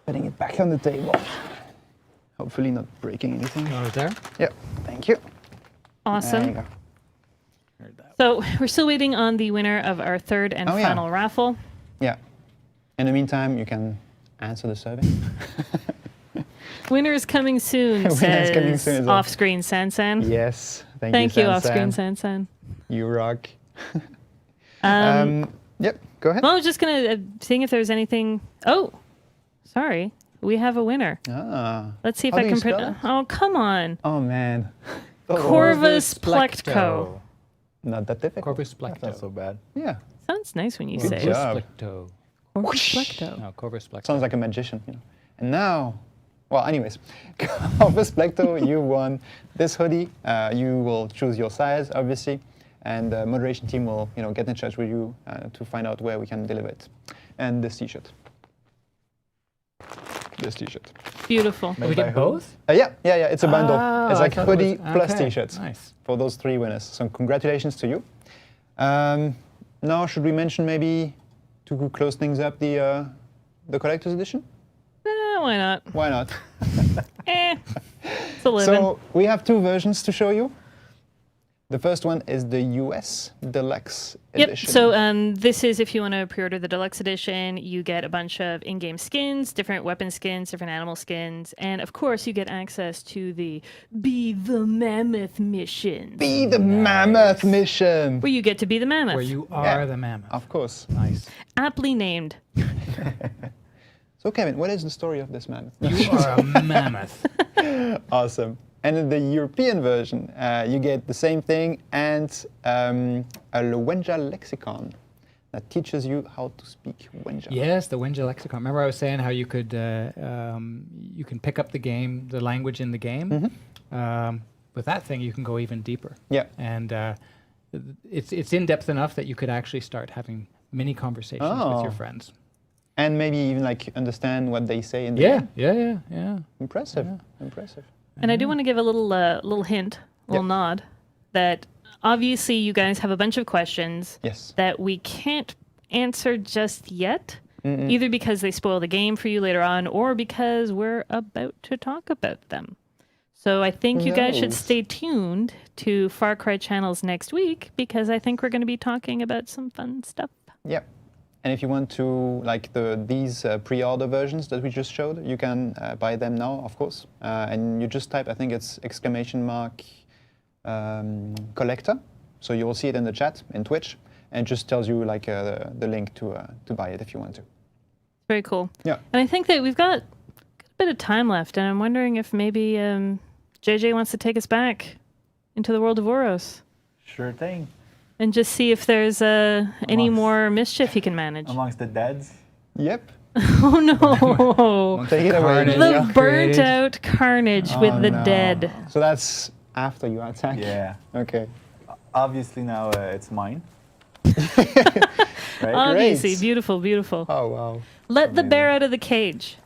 Speaker 3: Putting it back on the table. Hopefully not breaking anything.
Speaker 8: Oh, is there?
Speaker 3: Yep. Thank you. There you
Speaker 2: Awesome.
Speaker 3: go.
Speaker 8: Heard that.
Speaker 2: So we're still waiting on the winner of our third and
Speaker 3: Oh, yeah.
Speaker 2: final raffle.
Speaker 3: Yeah. In the meantime, you can answer the survey.
Speaker 2: Winner is coming soon,
Speaker 3: Winner is
Speaker 2: says
Speaker 3: coming soon as well.
Speaker 2: Off-Screen Sansan.
Speaker 3: Yes.
Speaker 2: Thank you, Off-Screen
Speaker 3: Sansan.
Speaker 2: Sansan.
Speaker 3: You rock.
Speaker 2: Um,
Speaker 3: Yep. Go ahead.
Speaker 2: well, I was just going to seeing if there's anything. Oh, sorry. We have a winner.
Speaker 3: Ah.
Speaker 2: Let's see if
Speaker 3: How
Speaker 2: I
Speaker 3: do
Speaker 2: can
Speaker 3: you spell
Speaker 2: print.
Speaker 3: it?
Speaker 2: Oh, come on.
Speaker 3: Oh man.
Speaker 2: Corvus Plecto.
Speaker 3: Not that difficult.
Speaker 8: Corvus
Speaker 5: That's not
Speaker 8: Plecto.
Speaker 5: so bad.
Speaker 3: Yeah.
Speaker 2: Sounds nice when you
Speaker 3: Good
Speaker 2: say it.
Speaker 3: job.
Speaker 8: Plecto.
Speaker 2: Corvus Plecto.
Speaker 8: No, Corvus Plecto.
Speaker 3: Sounds like a magician, you know. And now, well, anyways, Corvus Plecto, you won this hoodie. You will choose your size, obviously, and the moderation team will, get in touch with you to find out where we can deliver it. And this T-shirt. This T-shirt.
Speaker 2: Beautiful.
Speaker 8: We get both?
Speaker 3: Yeah. It's a bundle.
Speaker 8: Oh,
Speaker 3: It's
Speaker 8: I
Speaker 3: like
Speaker 8: thought it
Speaker 3: hoodie
Speaker 8: was-
Speaker 3: plus
Speaker 8: okay,
Speaker 3: T-shirts
Speaker 8: nice.
Speaker 3: for those 3 winners. So congratulations to you. Now, should we mention maybe to close things up the collector's edition?
Speaker 2: why not?
Speaker 3: Why not?
Speaker 2: It's a living.
Speaker 3: So we have two versions to show you. The first one is the US Deluxe Edition.
Speaker 2: So this is if you want to pre-order the Deluxe Edition, you get a bunch of in-game skins, different weapon skins, different animal skins, and of course you get access to the Be the Mammoth mission.
Speaker 3: Be the Mammoth mission.
Speaker 2: Where you get to be the mammoth.
Speaker 8: Where you are the mammoth.
Speaker 3: Of course.
Speaker 8: Nice.
Speaker 2: Aptly named.
Speaker 3: So Kevin, what is the story of this mammoth?
Speaker 8: You are a mammoth.
Speaker 3: Awesome. And in the European version, you get the same thing and a Wenja lexicon that teaches you how to speak Wenja.
Speaker 8: Yes, the Wenja lexicon. Remember I was saying how you could you can pick up the language in the game. With that thing, you can go even deeper.
Speaker 3: Yeah.
Speaker 8: And it's in depth enough that you could actually start having mini conversations with your friends.
Speaker 3: And maybe even like understand what they say in the game.
Speaker 8: Yeah.
Speaker 3: Impressive. Impressive.
Speaker 2: And I do want to give a little hint, a little nod, that obviously you guys have a bunch of questions that we can't answer just yet, either because they spoil the game for you later on or because we're about to talk about them. So I think you guys should stay tuned to Far Cry channels next week because I think we're going to be talking about some fun stuff.
Speaker 3: Yep. And if you want to, like these pre-order versions that we just showed, you can buy them now, of course. And you just type, I think it's ! Collector. So you will see it in the chat, in Twitch, and it just tells you like the link to buy it if you want to.
Speaker 2: Very cool.
Speaker 3: Yeah.
Speaker 2: And I think that we've got a bit of time left, and I'm wondering if maybe JJ wants to take us back into the world of Oros.
Speaker 5: Sure thing.
Speaker 2: And just see if there's any more mischief he can manage.
Speaker 5: Amongst the deads?
Speaker 3: Yep.
Speaker 2: Oh no!
Speaker 3: Take it away.
Speaker 2: The burnt out carnage with the dead.
Speaker 3: So that's after you attack?
Speaker 5: Yeah.
Speaker 3: Okay.
Speaker 5: Obviously now it's mine. Right?
Speaker 2: Obviously,
Speaker 3: Great.
Speaker 2: beautiful, beautiful.
Speaker 3: Oh, wow.
Speaker 2: Let the bear out of the cage.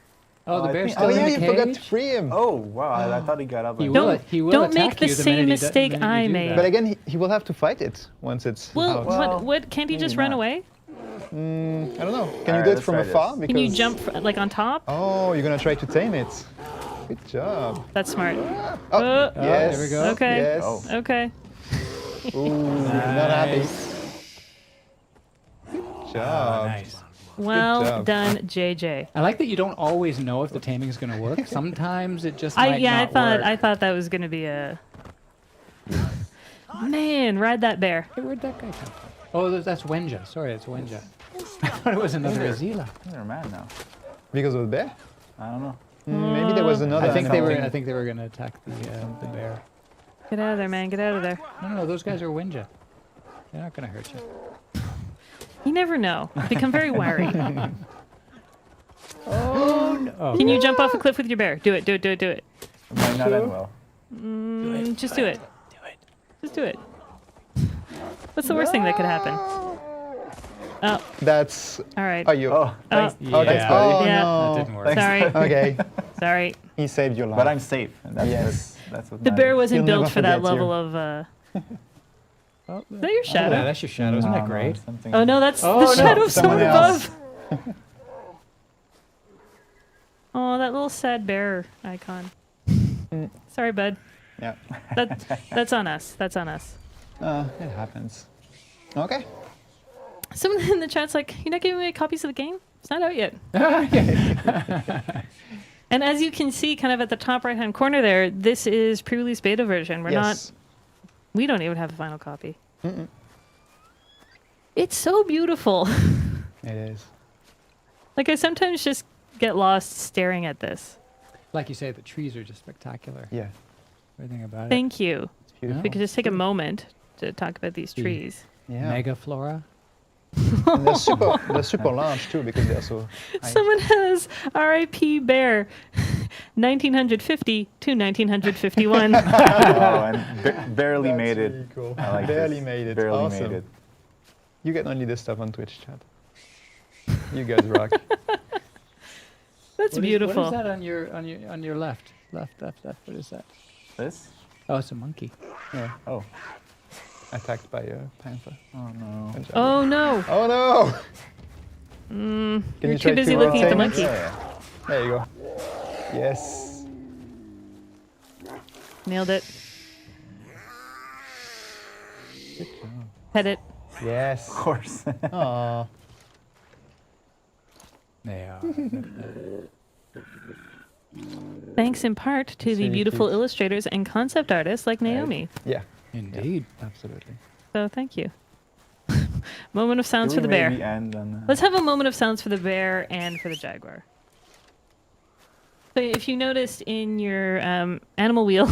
Speaker 8: Oh, the bear's
Speaker 3: Oh,
Speaker 8: still
Speaker 3: yeah,
Speaker 8: in
Speaker 3: you
Speaker 8: the
Speaker 3: forgot
Speaker 8: cage?
Speaker 3: to free him.
Speaker 5: Oh, wow. I thought he got up.
Speaker 8: He
Speaker 5: and-
Speaker 8: will. He will
Speaker 2: Don't
Speaker 8: attack
Speaker 2: make the
Speaker 8: you
Speaker 2: same
Speaker 8: minute
Speaker 2: mistake
Speaker 8: minute you
Speaker 2: I
Speaker 8: do
Speaker 2: made.
Speaker 8: that.
Speaker 3: But again, he will have to fight it once it's out.
Speaker 2: Well, what can't he just
Speaker 5: maybe
Speaker 2: run
Speaker 5: not.
Speaker 2: away?
Speaker 3: I don't know. Can you
Speaker 5: Alright,
Speaker 3: do it
Speaker 5: let's
Speaker 3: from
Speaker 5: try
Speaker 3: afar?
Speaker 5: this.
Speaker 2: Can you
Speaker 3: Because-
Speaker 2: jump like on top?
Speaker 3: Oh, you're gonna try to tame it. Good job.
Speaker 2: That's smart.
Speaker 3: Oh, yes.
Speaker 8: there we go.
Speaker 2: Okay.
Speaker 3: Yes.
Speaker 5: Oh.
Speaker 2: Okay.
Speaker 3: Ooh, not happy. Good job.
Speaker 8: Nice.
Speaker 2: Well
Speaker 3: job.
Speaker 2: done, JJ.
Speaker 8: I like that you don't always know if the taming is going to work. Sometimes it just might not work.
Speaker 2: I thought that was gonna be a. Man, ride that bear.
Speaker 8: Hey, where'd that guy come from? Oh, that's Wenja. Sorry, it's Wenja. I thought it was another Azila.
Speaker 5: They're mad now.
Speaker 3: Because of the bear?
Speaker 5: I don't know.
Speaker 3: Maybe there was another.
Speaker 8: I think they
Speaker 3: something.
Speaker 8: were going to attack the bear.
Speaker 2: Get out of there, man. Get out of there.
Speaker 8: No, those guys are Wenja. They're not going to hurt you.
Speaker 2: You never know. Become very wary.
Speaker 8: Oh no!
Speaker 2: Can you jump off a cliff with your bear? Do it.
Speaker 5: It might not end well.
Speaker 2: Just do it. Just do it. What's the worst thing that could happen? Oh,
Speaker 3: That's.
Speaker 2: all right.
Speaker 3: Are you?
Speaker 5: Oh, thanks.
Speaker 8: Yeah.
Speaker 3: Oh, thanks, buddy.
Speaker 2: Yeah.
Speaker 3: Oh,
Speaker 8: That
Speaker 3: no.
Speaker 8: didn't work.
Speaker 2: Sorry.
Speaker 3: Okay.
Speaker 2: Sorry.
Speaker 3: He saved your life.
Speaker 5: But I'm safe. And that's,
Speaker 3: Yes.
Speaker 5: that's what
Speaker 2: The bear
Speaker 5: matters.
Speaker 2: wasn't
Speaker 3: He'll
Speaker 2: built
Speaker 3: never
Speaker 2: for that
Speaker 3: forget you.
Speaker 2: level of.
Speaker 8: Oh,
Speaker 2: Is that your
Speaker 8: yeah,
Speaker 2: shadow?
Speaker 8: that's your shadow. Isn't that great?
Speaker 5: Something-
Speaker 2: Oh no, that's
Speaker 8: Oh,
Speaker 2: the
Speaker 8: no,
Speaker 2: shadow of someone
Speaker 3: someone else.
Speaker 2: above. Oh, that little sad bear icon. Sorry, bud.
Speaker 3: Yeah.
Speaker 2: That's on us. That's on us.
Speaker 3: It happens. Okay.
Speaker 2: Someone in the chat's like, "You're not giving away copies of the game? It's not out yet." And as you can see, kind of at the top right-hand corner there, this is pre-release beta version. We don't even have a final copy. It's so beautiful.
Speaker 3: It is.
Speaker 2: Like I sometimes just get lost staring at this.
Speaker 8: Like you say, the trees are just spectacular.
Speaker 3: Yeah.
Speaker 8: Everything about
Speaker 2: Thank you.
Speaker 3: It's beautiful.
Speaker 2: If we could just take a moment to talk about these
Speaker 8: Yeah.
Speaker 2: trees.
Speaker 8: it.
Speaker 3: Yeah.
Speaker 8: Mega flora.
Speaker 3: And they're super large too because they're so high.
Speaker 2: Someone has R.I.P. Bear, 1950 to 1951.
Speaker 5: Oh, and barely
Speaker 3: That's
Speaker 5: made it.
Speaker 3: really cool.
Speaker 5: I like
Speaker 3: Barely
Speaker 5: this.
Speaker 3: made it.
Speaker 5: Barely
Speaker 3: Awesome.
Speaker 5: made it.
Speaker 3: You get only this stuff on Twitch chat. You guys rock.
Speaker 2: That's
Speaker 8: What
Speaker 2: beautiful.
Speaker 8: is that on your left? Left. What is that?
Speaker 5: This?
Speaker 8: Oh, it's a monkey.
Speaker 3: Yeah.
Speaker 5: Oh.
Speaker 3: Attacked by a panther.
Speaker 5: Oh no.
Speaker 3: A giant.
Speaker 2: Oh no.
Speaker 3: Oh no!
Speaker 2: You're
Speaker 3: you
Speaker 2: too
Speaker 3: try
Speaker 2: busy
Speaker 3: to
Speaker 2: looking at the
Speaker 3: tame it?
Speaker 2: monkey.
Speaker 5: Yeah.
Speaker 3: There you go. Yes.
Speaker 2: Nailed it.
Speaker 3: Good job.
Speaker 2: Pet it.
Speaker 3: Yes.
Speaker 5: Of course.
Speaker 3: Aww.
Speaker 8: They are.
Speaker 2: Thanks in part to
Speaker 3: That's
Speaker 2: the
Speaker 3: really
Speaker 2: beautiful
Speaker 3: cute.
Speaker 2: illustrators and concept artists like Naomi.
Speaker 3: Yeah.
Speaker 8: Indeed.
Speaker 3: Absolutely.
Speaker 2: So thank you. Moment of silence
Speaker 5: Do
Speaker 2: for
Speaker 5: we
Speaker 2: the bear.
Speaker 5: maybe end on,
Speaker 2: Let's have a moment of silence for the bear and for the jaguar. So if you noticed in your animal wheel,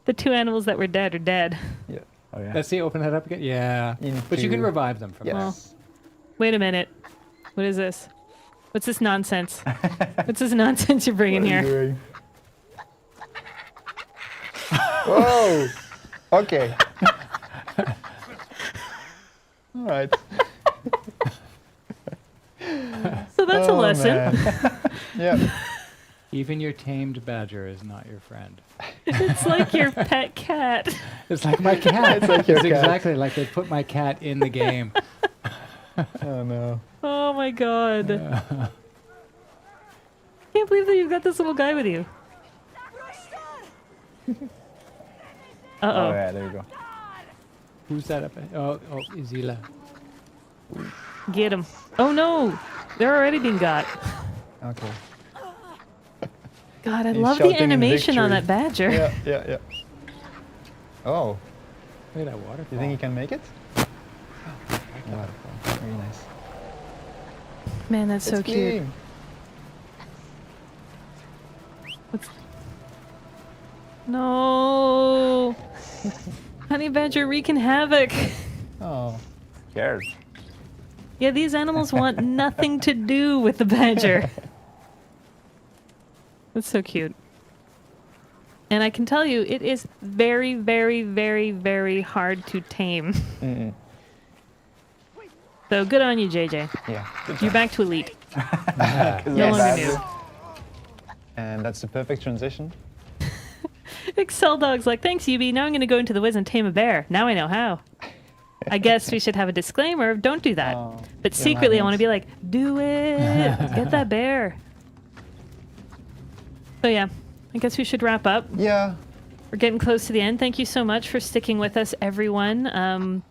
Speaker 2: the two animals that were dead are dead.
Speaker 3: Yeah.
Speaker 5: Oh yeah.
Speaker 8: Let's see, open that up again. Yeah. But you can
Speaker 3: Into-
Speaker 8: revive them from
Speaker 3: Yes.
Speaker 2: Wait a minute. What is this? What's this nonsense? What's this nonsense you're bringing here?
Speaker 3: Whoa. Okay. All right.
Speaker 2: So that's a
Speaker 3: Oh,
Speaker 2: lesson.
Speaker 3: man. Yeah.
Speaker 8: Even your tamed badger is not your friend.
Speaker 2: It's like your pet cat.
Speaker 8: It's like my cat.
Speaker 3: It's like your
Speaker 8: It's
Speaker 3: cat.
Speaker 8: exactly like they put my cat in the game.
Speaker 3: Oh no.
Speaker 2: Oh my god. Can't believe that you've got this little guy with you.
Speaker 5: Oh
Speaker 2: Uh-oh.
Speaker 5: yeah, there you go.
Speaker 8: Who's that up? Oh, Izila.
Speaker 2: Get him. Oh no. They're already being got.
Speaker 3: Okay.
Speaker 2: God, I
Speaker 3: He's
Speaker 2: love the
Speaker 3: shouting
Speaker 2: animation on
Speaker 3: victory.
Speaker 2: that badger.
Speaker 3: Yeah, yeah, yeah. Oh,
Speaker 8: Look at that waterfall.
Speaker 3: do you think he can make it? Waterfall. Very nice.
Speaker 2: Man, that's so
Speaker 3: It's
Speaker 2: cute.
Speaker 3: game.
Speaker 2: No. Honey badger wreaking havoc.
Speaker 3: Oh.
Speaker 5: Cares.
Speaker 2: Yeah, these animals want nothing to do with the badger. That's so cute. And I can tell you, it is very, very, very, very hard to tame.
Speaker 3: Mm-mm.
Speaker 2: So good on you, JJ.
Speaker 3: Yeah. Good
Speaker 2: You're
Speaker 3: job.
Speaker 2: back to elite.
Speaker 3: Yes.
Speaker 2: No longer new.
Speaker 3: And that's the perfect transition.
Speaker 2: Excel Dog's like, thanks, Ubi. Now I'm going to go into the woods and tame a bear. Now I know how. I guess we should have a disclaimer of don't do that.
Speaker 3: Oh,
Speaker 2: But
Speaker 3: you don't
Speaker 2: secretly, I
Speaker 3: have
Speaker 2: want to be like, do it. Get that bear. So yeah, I guess we should wrap up.
Speaker 3: Yeah.
Speaker 2: We're getting close to the end. Thank you so much for sticking with us, everyone.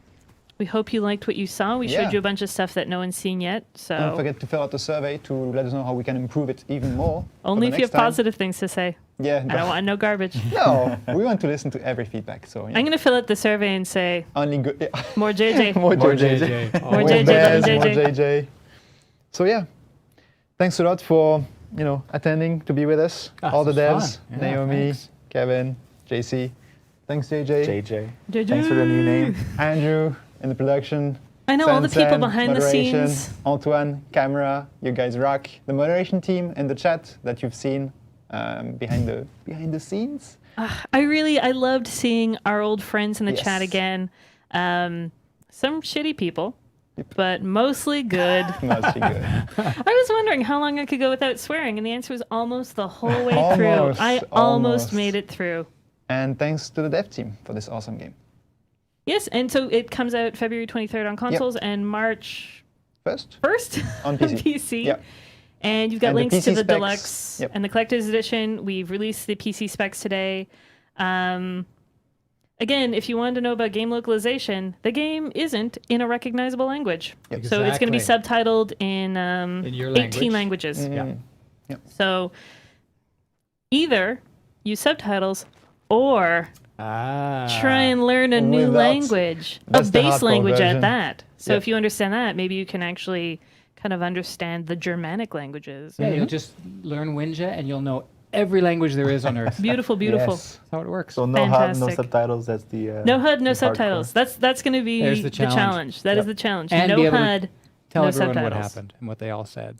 Speaker 2: We hope you liked what you saw. We
Speaker 3: Yeah.
Speaker 2: showed you a bunch of stuff that no one's seen yet. So
Speaker 3: Don't forget to fill out the survey to let us know how we can improve it even more. for
Speaker 2: only
Speaker 3: the
Speaker 2: if you have
Speaker 3: next time.
Speaker 2: positive things to say.
Speaker 3: Yeah.
Speaker 2: I don't want no garbage.
Speaker 3: No, we want to listen to every feedback. So yeah.
Speaker 2: I'm going to fill out the survey and say,
Speaker 3: Only good. Yeah.
Speaker 2: more JJ.
Speaker 3: More
Speaker 8: More
Speaker 3: JJ.
Speaker 8: JJ.
Speaker 2: More
Speaker 3: More
Speaker 2: JJ,
Speaker 3: bears,
Speaker 2: love
Speaker 3: more
Speaker 2: JJ.
Speaker 3: JJ. So yeah, thanks a lot for attending to be with us.
Speaker 8: Ah,
Speaker 3: All the
Speaker 8: this was
Speaker 3: devs,
Speaker 8: fun. Yeah,
Speaker 3: Naomi,
Speaker 8: thanks.
Speaker 3: Kevin, JC. Thanks JJ.
Speaker 5: JJ.
Speaker 2: JJ.
Speaker 5: Thanks for the new name.
Speaker 3: Andrew in the production.
Speaker 2: I know all the people
Speaker 3: Sen,
Speaker 2: behind the
Speaker 3: moderation,
Speaker 2: scenes.
Speaker 3: Antoine, camera, you guys rock. The moderation team in the chat that you've seen behind the scenes.
Speaker 2: I loved seeing our old friends in the chat
Speaker 3: Yes.
Speaker 2: again. Some shitty people, but mostly good.
Speaker 3: Mostly good.
Speaker 2: I was wondering how long I could go without swearing, and the answer was almost the whole way
Speaker 3: Almost,
Speaker 2: through. I almost
Speaker 3: almost.
Speaker 2: made it through.
Speaker 3: And thanks to the dev team for this awesome game.
Speaker 2: Yes, and so it comes out February 23rd on consoles and March
Speaker 3: First
Speaker 2: 1st
Speaker 3: on PC.
Speaker 2: Yeah. And you've got
Speaker 3: And the
Speaker 2: links to
Speaker 3: PC
Speaker 2: the
Speaker 3: specs,
Speaker 2: deluxe
Speaker 3: yep.
Speaker 2: and the collector's edition. We've released the PC specs today. Again, if you wanted to know about game localization, the game isn't in a recognizable language.
Speaker 3: Yep.
Speaker 2: So it's going to be subtitled in
Speaker 8: your
Speaker 2: 18
Speaker 8: language.
Speaker 2: languages.
Speaker 8: Yeah.
Speaker 2: So either use subtitles or try and learn a new
Speaker 3: Without-
Speaker 2: language, a
Speaker 3: that's the
Speaker 2: base
Speaker 3: hardcore
Speaker 2: language
Speaker 3: version.
Speaker 2: at that. So
Speaker 3: Yep.
Speaker 2: if you understand that, maybe you can actually kind of understand the Germanic languages.
Speaker 8: Yeah, you'll just learn Winja and you'll know every language there is on Earth.
Speaker 2: Beautiful, beautiful.
Speaker 3: Yes.
Speaker 8: That's how it works.
Speaker 5: So no HUD, no
Speaker 2: Fantastic.
Speaker 5: subtitles. That's the
Speaker 2: No HUD, no
Speaker 5: the hardcore.
Speaker 2: subtitles. That's going to be
Speaker 8: There's the challenge.
Speaker 2: That is
Speaker 5: Yep.
Speaker 2: the challenge.
Speaker 8: And
Speaker 2: no
Speaker 8: be able to
Speaker 2: HUD,
Speaker 8: Tell
Speaker 2: no
Speaker 8: everyone what
Speaker 2: subtitles.
Speaker 8: happened and what they all said.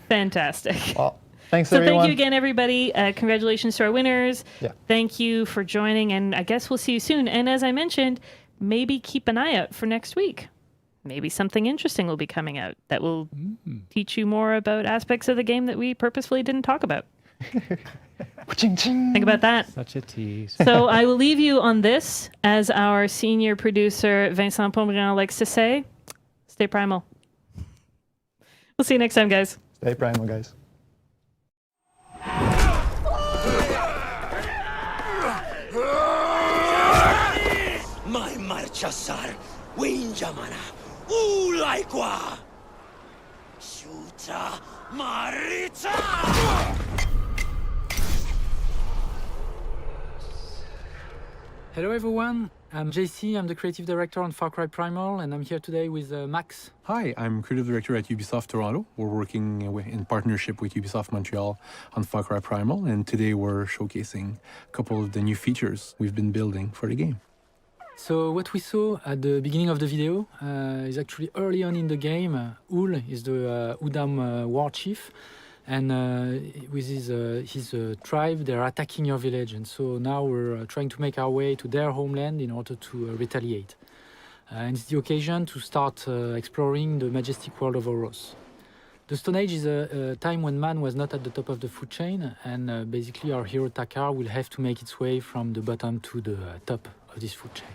Speaker 2: Fantastic.
Speaker 3: Well, thanks
Speaker 2: So
Speaker 3: everyone.
Speaker 2: thank you again, everybody. Congratulations to our winners.
Speaker 3: Yeah.
Speaker 2: Thank you for joining, and I guess we'll see you soon. And as I mentioned, maybe keep an eye out for next week. Maybe something interesting will be coming out that will teach you more about aspects of the game that we purposefully didn't talk about. Think about that.
Speaker 8: Such a tease.
Speaker 2: So I will leave you on this, as our senior producer, Vincent Pomerant, likes to say, stay primal. We'll see you next time, guys.
Speaker 3: Stay primal, guys.
Speaker 1: Shasar, Winjamana, Ulaikwa, Shuta Marita!
Speaker 9: Hello everyone, I'm JC, I'm the creative director on Far Cry Primal, and I'm here today with Max.
Speaker 10: Hi, I'm creative director at Ubisoft Toronto. We're working in partnership with Ubisoft Montreal on Far Cry Primal, and today we're showcasing a couple of the new features we've been building for the game.
Speaker 9: So what we saw at the beginning of the video is actually early on in the game. Ul is the Udam war chief, and with his tribe, they're attacking your village. And so now we're trying to make our way to their homeland in order to retaliate. And it's the occasion to start exploring the majestic world of Oros. The Stone Age is a time when man was not at the top of the food chain, and basically our hero Takar will have to make its way from the bottom to the top of this food chain.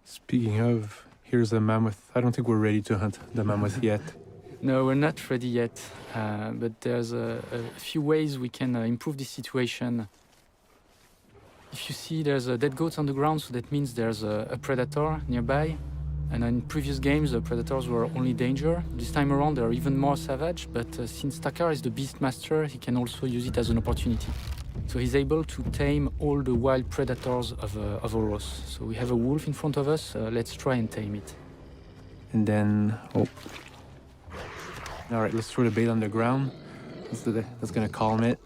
Speaker 10: Speaking of, here's a mammoth. I don't think we're ready to hunt the mammoth yet.
Speaker 9: No, we're not ready yet, but there's a few ways we can improve this situation. If you see, there's dead goats on the ground, so that means there's a predator nearby. And in previous games, the predators were only danger. This time around, they're even more savage, but since Takar is the beast master, he can also use it as an opportunity. So he's able to tame all the wild predators of Oros. So we have a wolf in front of us, let's try and tame it.
Speaker 10: And then, all right, let's throw the bait on the ground. That's gonna calm it.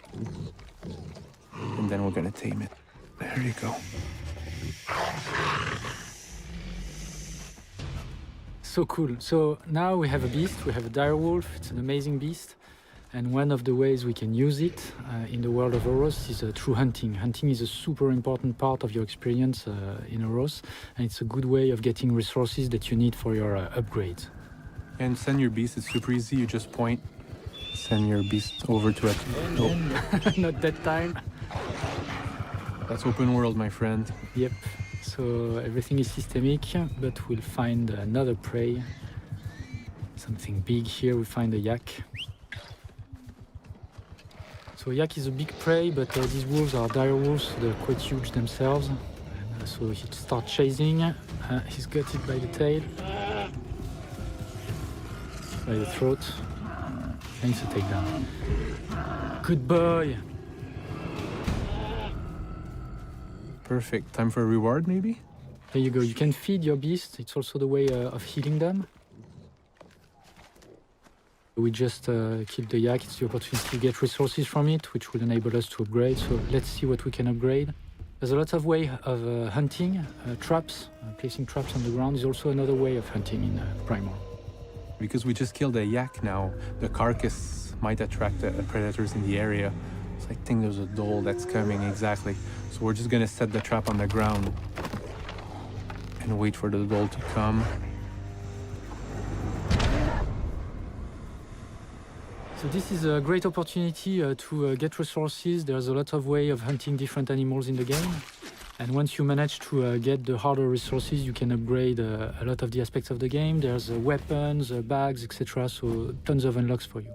Speaker 10: And then we're gonna tame it. There you go.
Speaker 9: So cool. So now we have a beast, we have a dire wolf, it's an amazing beast. And one of the ways we can use it in the world of Oros is through hunting. Hunting is a super important part of your experience in Oros, and it's a good way of getting resources that you need for your upgrades.
Speaker 10: And send your beast, it's super easy, you just point, send your beast over to it.
Speaker 9: Oh. Not that time.
Speaker 10: That's open world, my friend.
Speaker 9: Yep, so everything is systemic, but we'll find another prey. Something big here, we find a yak. So yak is a big prey, but these wolves are dire wolves, so they're quite huge themselves. And, so he starts chasing, he's got it by the tail. By the throat, and it's a takedown. Good boy!
Speaker 10: Perfect. Time for a reward, maybe?
Speaker 9: There you go. You can feed your beast. It's also the way of healing them. We just killed the yak. It's the opportunity to get resources from it, which will enable us to upgrade. So let's see what we can upgrade. There's a lot of way of hunting. Traps, placing traps on the ground is also another way of hunting in Primal.
Speaker 10: Because we just killed a yak now, the carcass might attract predators in the area. So I think there's a dhole that's coming, exactly. So we're just gonna set the trap on the ground and wait for the dhole to come.
Speaker 9: So this is a great opportunity to get resources. There's a lot of way of hunting different animals in the game. And once you manage to get the harder resources, you can upgrade a lot of the aspects of the game. There's weapons, bags, etc. So tons of unlocks for you.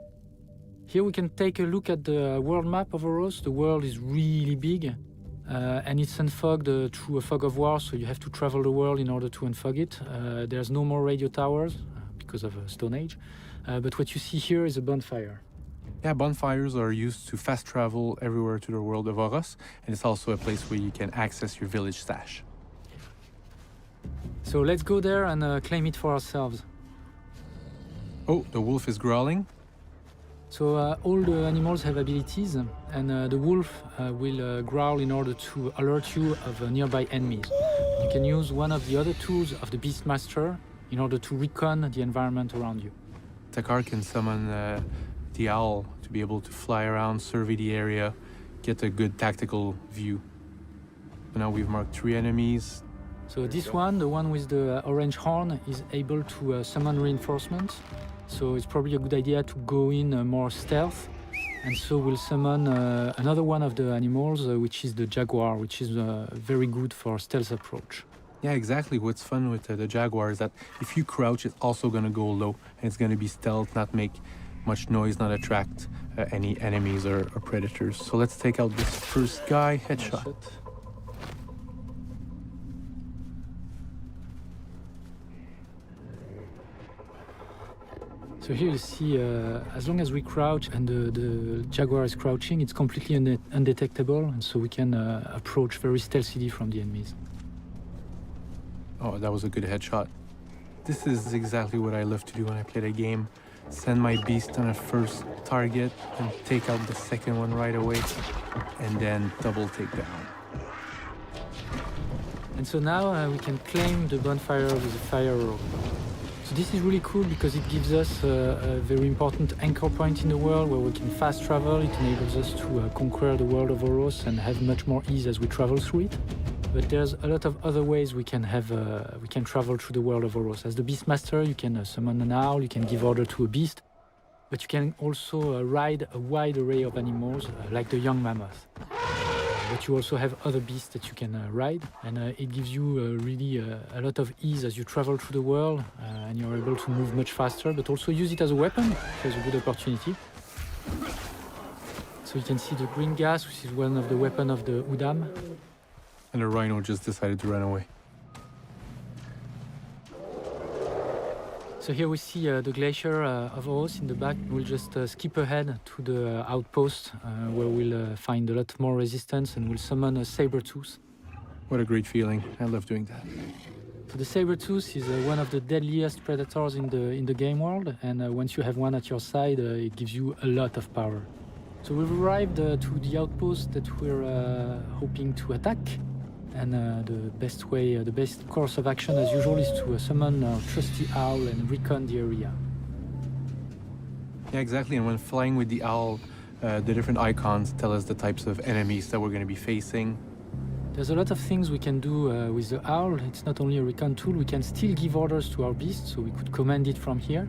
Speaker 9: Here we can take a look at the world map of Oros. The world is really big, and it's unfogged through a fog of war, so you have to travel the world in order to unfog it. There's no more radio towers because of Stone Age, but what you see here is a bonfire.
Speaker 10: Yeah, bonfires are used to fast travel everywhere to the world of Oros, and it's also a place where you can access your village stash.
Speaker 9: So let's go there and claim it for ourselves.
Speaker 10: Oh, the wolf is growling.
Speaker 9: So all the animals have abilities, and the wolf will growl in order to alert you of nearby enemies. You can use one of the other tools of the Beastmaster in order to recon the environment around you.
Speaker 10: Takar can summon the owl to be able to fly around, survey the area, get a good tactical view. So now we've marked 3 enemies.
Speaker 9: So this one, the one with the orange horn, is able to summon reinforcements. So it's probably a good idea to go in more stealth. And so we'll summon another one of the animals, which is the jaguar, which is very good for stealth approach.
Speaker 10: Yeah, exactly. What's fun with the jaguar is that if you crouch, it's also going to go low. And it's going to be stealth, not make much noise, not attract any enemies or predators. So let's take out this first guy, headshot.
Speaker 9: So here you see, as long as we crouch and the Jaguar is crouching, it's completely undetectable, and so we can approach very stealthily from the enemies.
Speaker 10: Oh, that was a good headshot. This is exactly what I love to do when I play the game. Send my beast on a first target and take out the second one right away, and then double take down.
Speaker 9: And so now we can claim the bonfire with a fire rope. So this is really cool because it gives us a very important anchor point in the world where we can fast travel. It enables us to conquer the world of Oros and have much more ease as we travel through it. But there's a lot of other ways we can travel through the world of Oros. As the Beastmaster, you can summon an owl, you can give order to a beast, but you can also ride a wide array of animals, like the young mammoth. But you also have other beasts that you can ride, and it gives you really a lot of ease as you travel through the world, and you're able to move much faster, but also use it as a weapon, which is a good opportunity. So you can see the green gas, which is one of the weapons of the Udam.
Speaker 10: And the rhino just decided to run away.
Speaker 9: So here we see the glacier of Oros in the back. We'll just skip ahead to the outpost where we'll find a lot more resistance and we'll summon a saber-tooth.
Speaker 10: What a great feeling. I love doing that.
Speaker 9: So the saber-tooth is one of the deadliest predators in the game world, and once you have one at your side, it gives you a lot of power. So we've arrived to the outpost that we're hoping to attack. And the best course of action, as usual, is to summon our trusty owl and recon the area.
Speaker 10: Yeah, exactly. And when flying with the owl, the different icons tell us the types of enemies that we're going to be facing.
Speaker 9: There's a lot of things we can do with the owl. It's not only a recon tool, we can still give orders to our beast, so we could command it from here.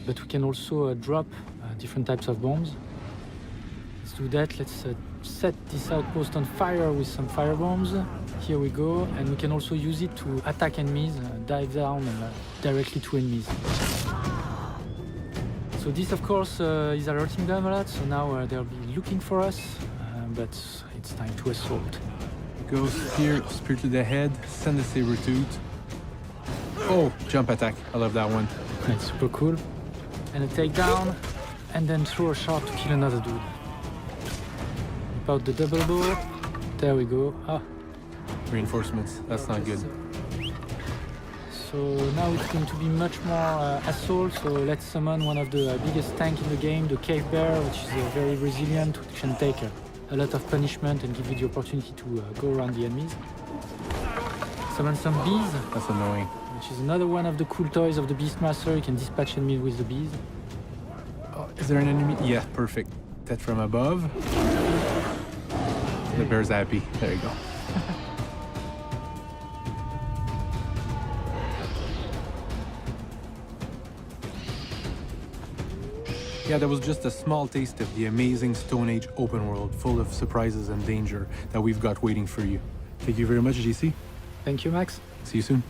Speaker 9: But we can also drop different types of bombs. Let's do that. Let's set this outpost on fire with some fire bombs. Here we go, and we can also use it to attack enemies, dive down directly to enemies. So this, of course, is alerting them a lot, so now they'll be looking for us, but it's time to assault.
Speaker 10: Go spear to the head, send a saber-tooth. Oh, jump attack, I love that one.
Speaker 9: It's super cool. And a takedown, and then throw a shot to kill another dude. About the double bow. There we go. Ah.
Speaker 10: Reinforcements. That's not good.
Speaker 9: So now it's going to be much more assault. So let's summon one of the biggest tanks in the game, the Cave Bear, which is very resilient, which can take a lot of punishment and give you the opportunity to go around the enemies. Summon some bees.
Speaker 10: That's annoying.
Speaker 9: Which is another one of the cool toys of the Beastmaster. You can dispatch enemies with the bees.
Speaker 10: Oh, is there an enemy? Yeah, perfect. That from above. The bear's happy. There you go. Yeah, that was just a small taste of the amazing Stone Age open world, full of surprises and danger that we've got waiting for you. Thank you very much, GC.
Speaker 9: Thank you, Max.
Speaker 10: See you soon.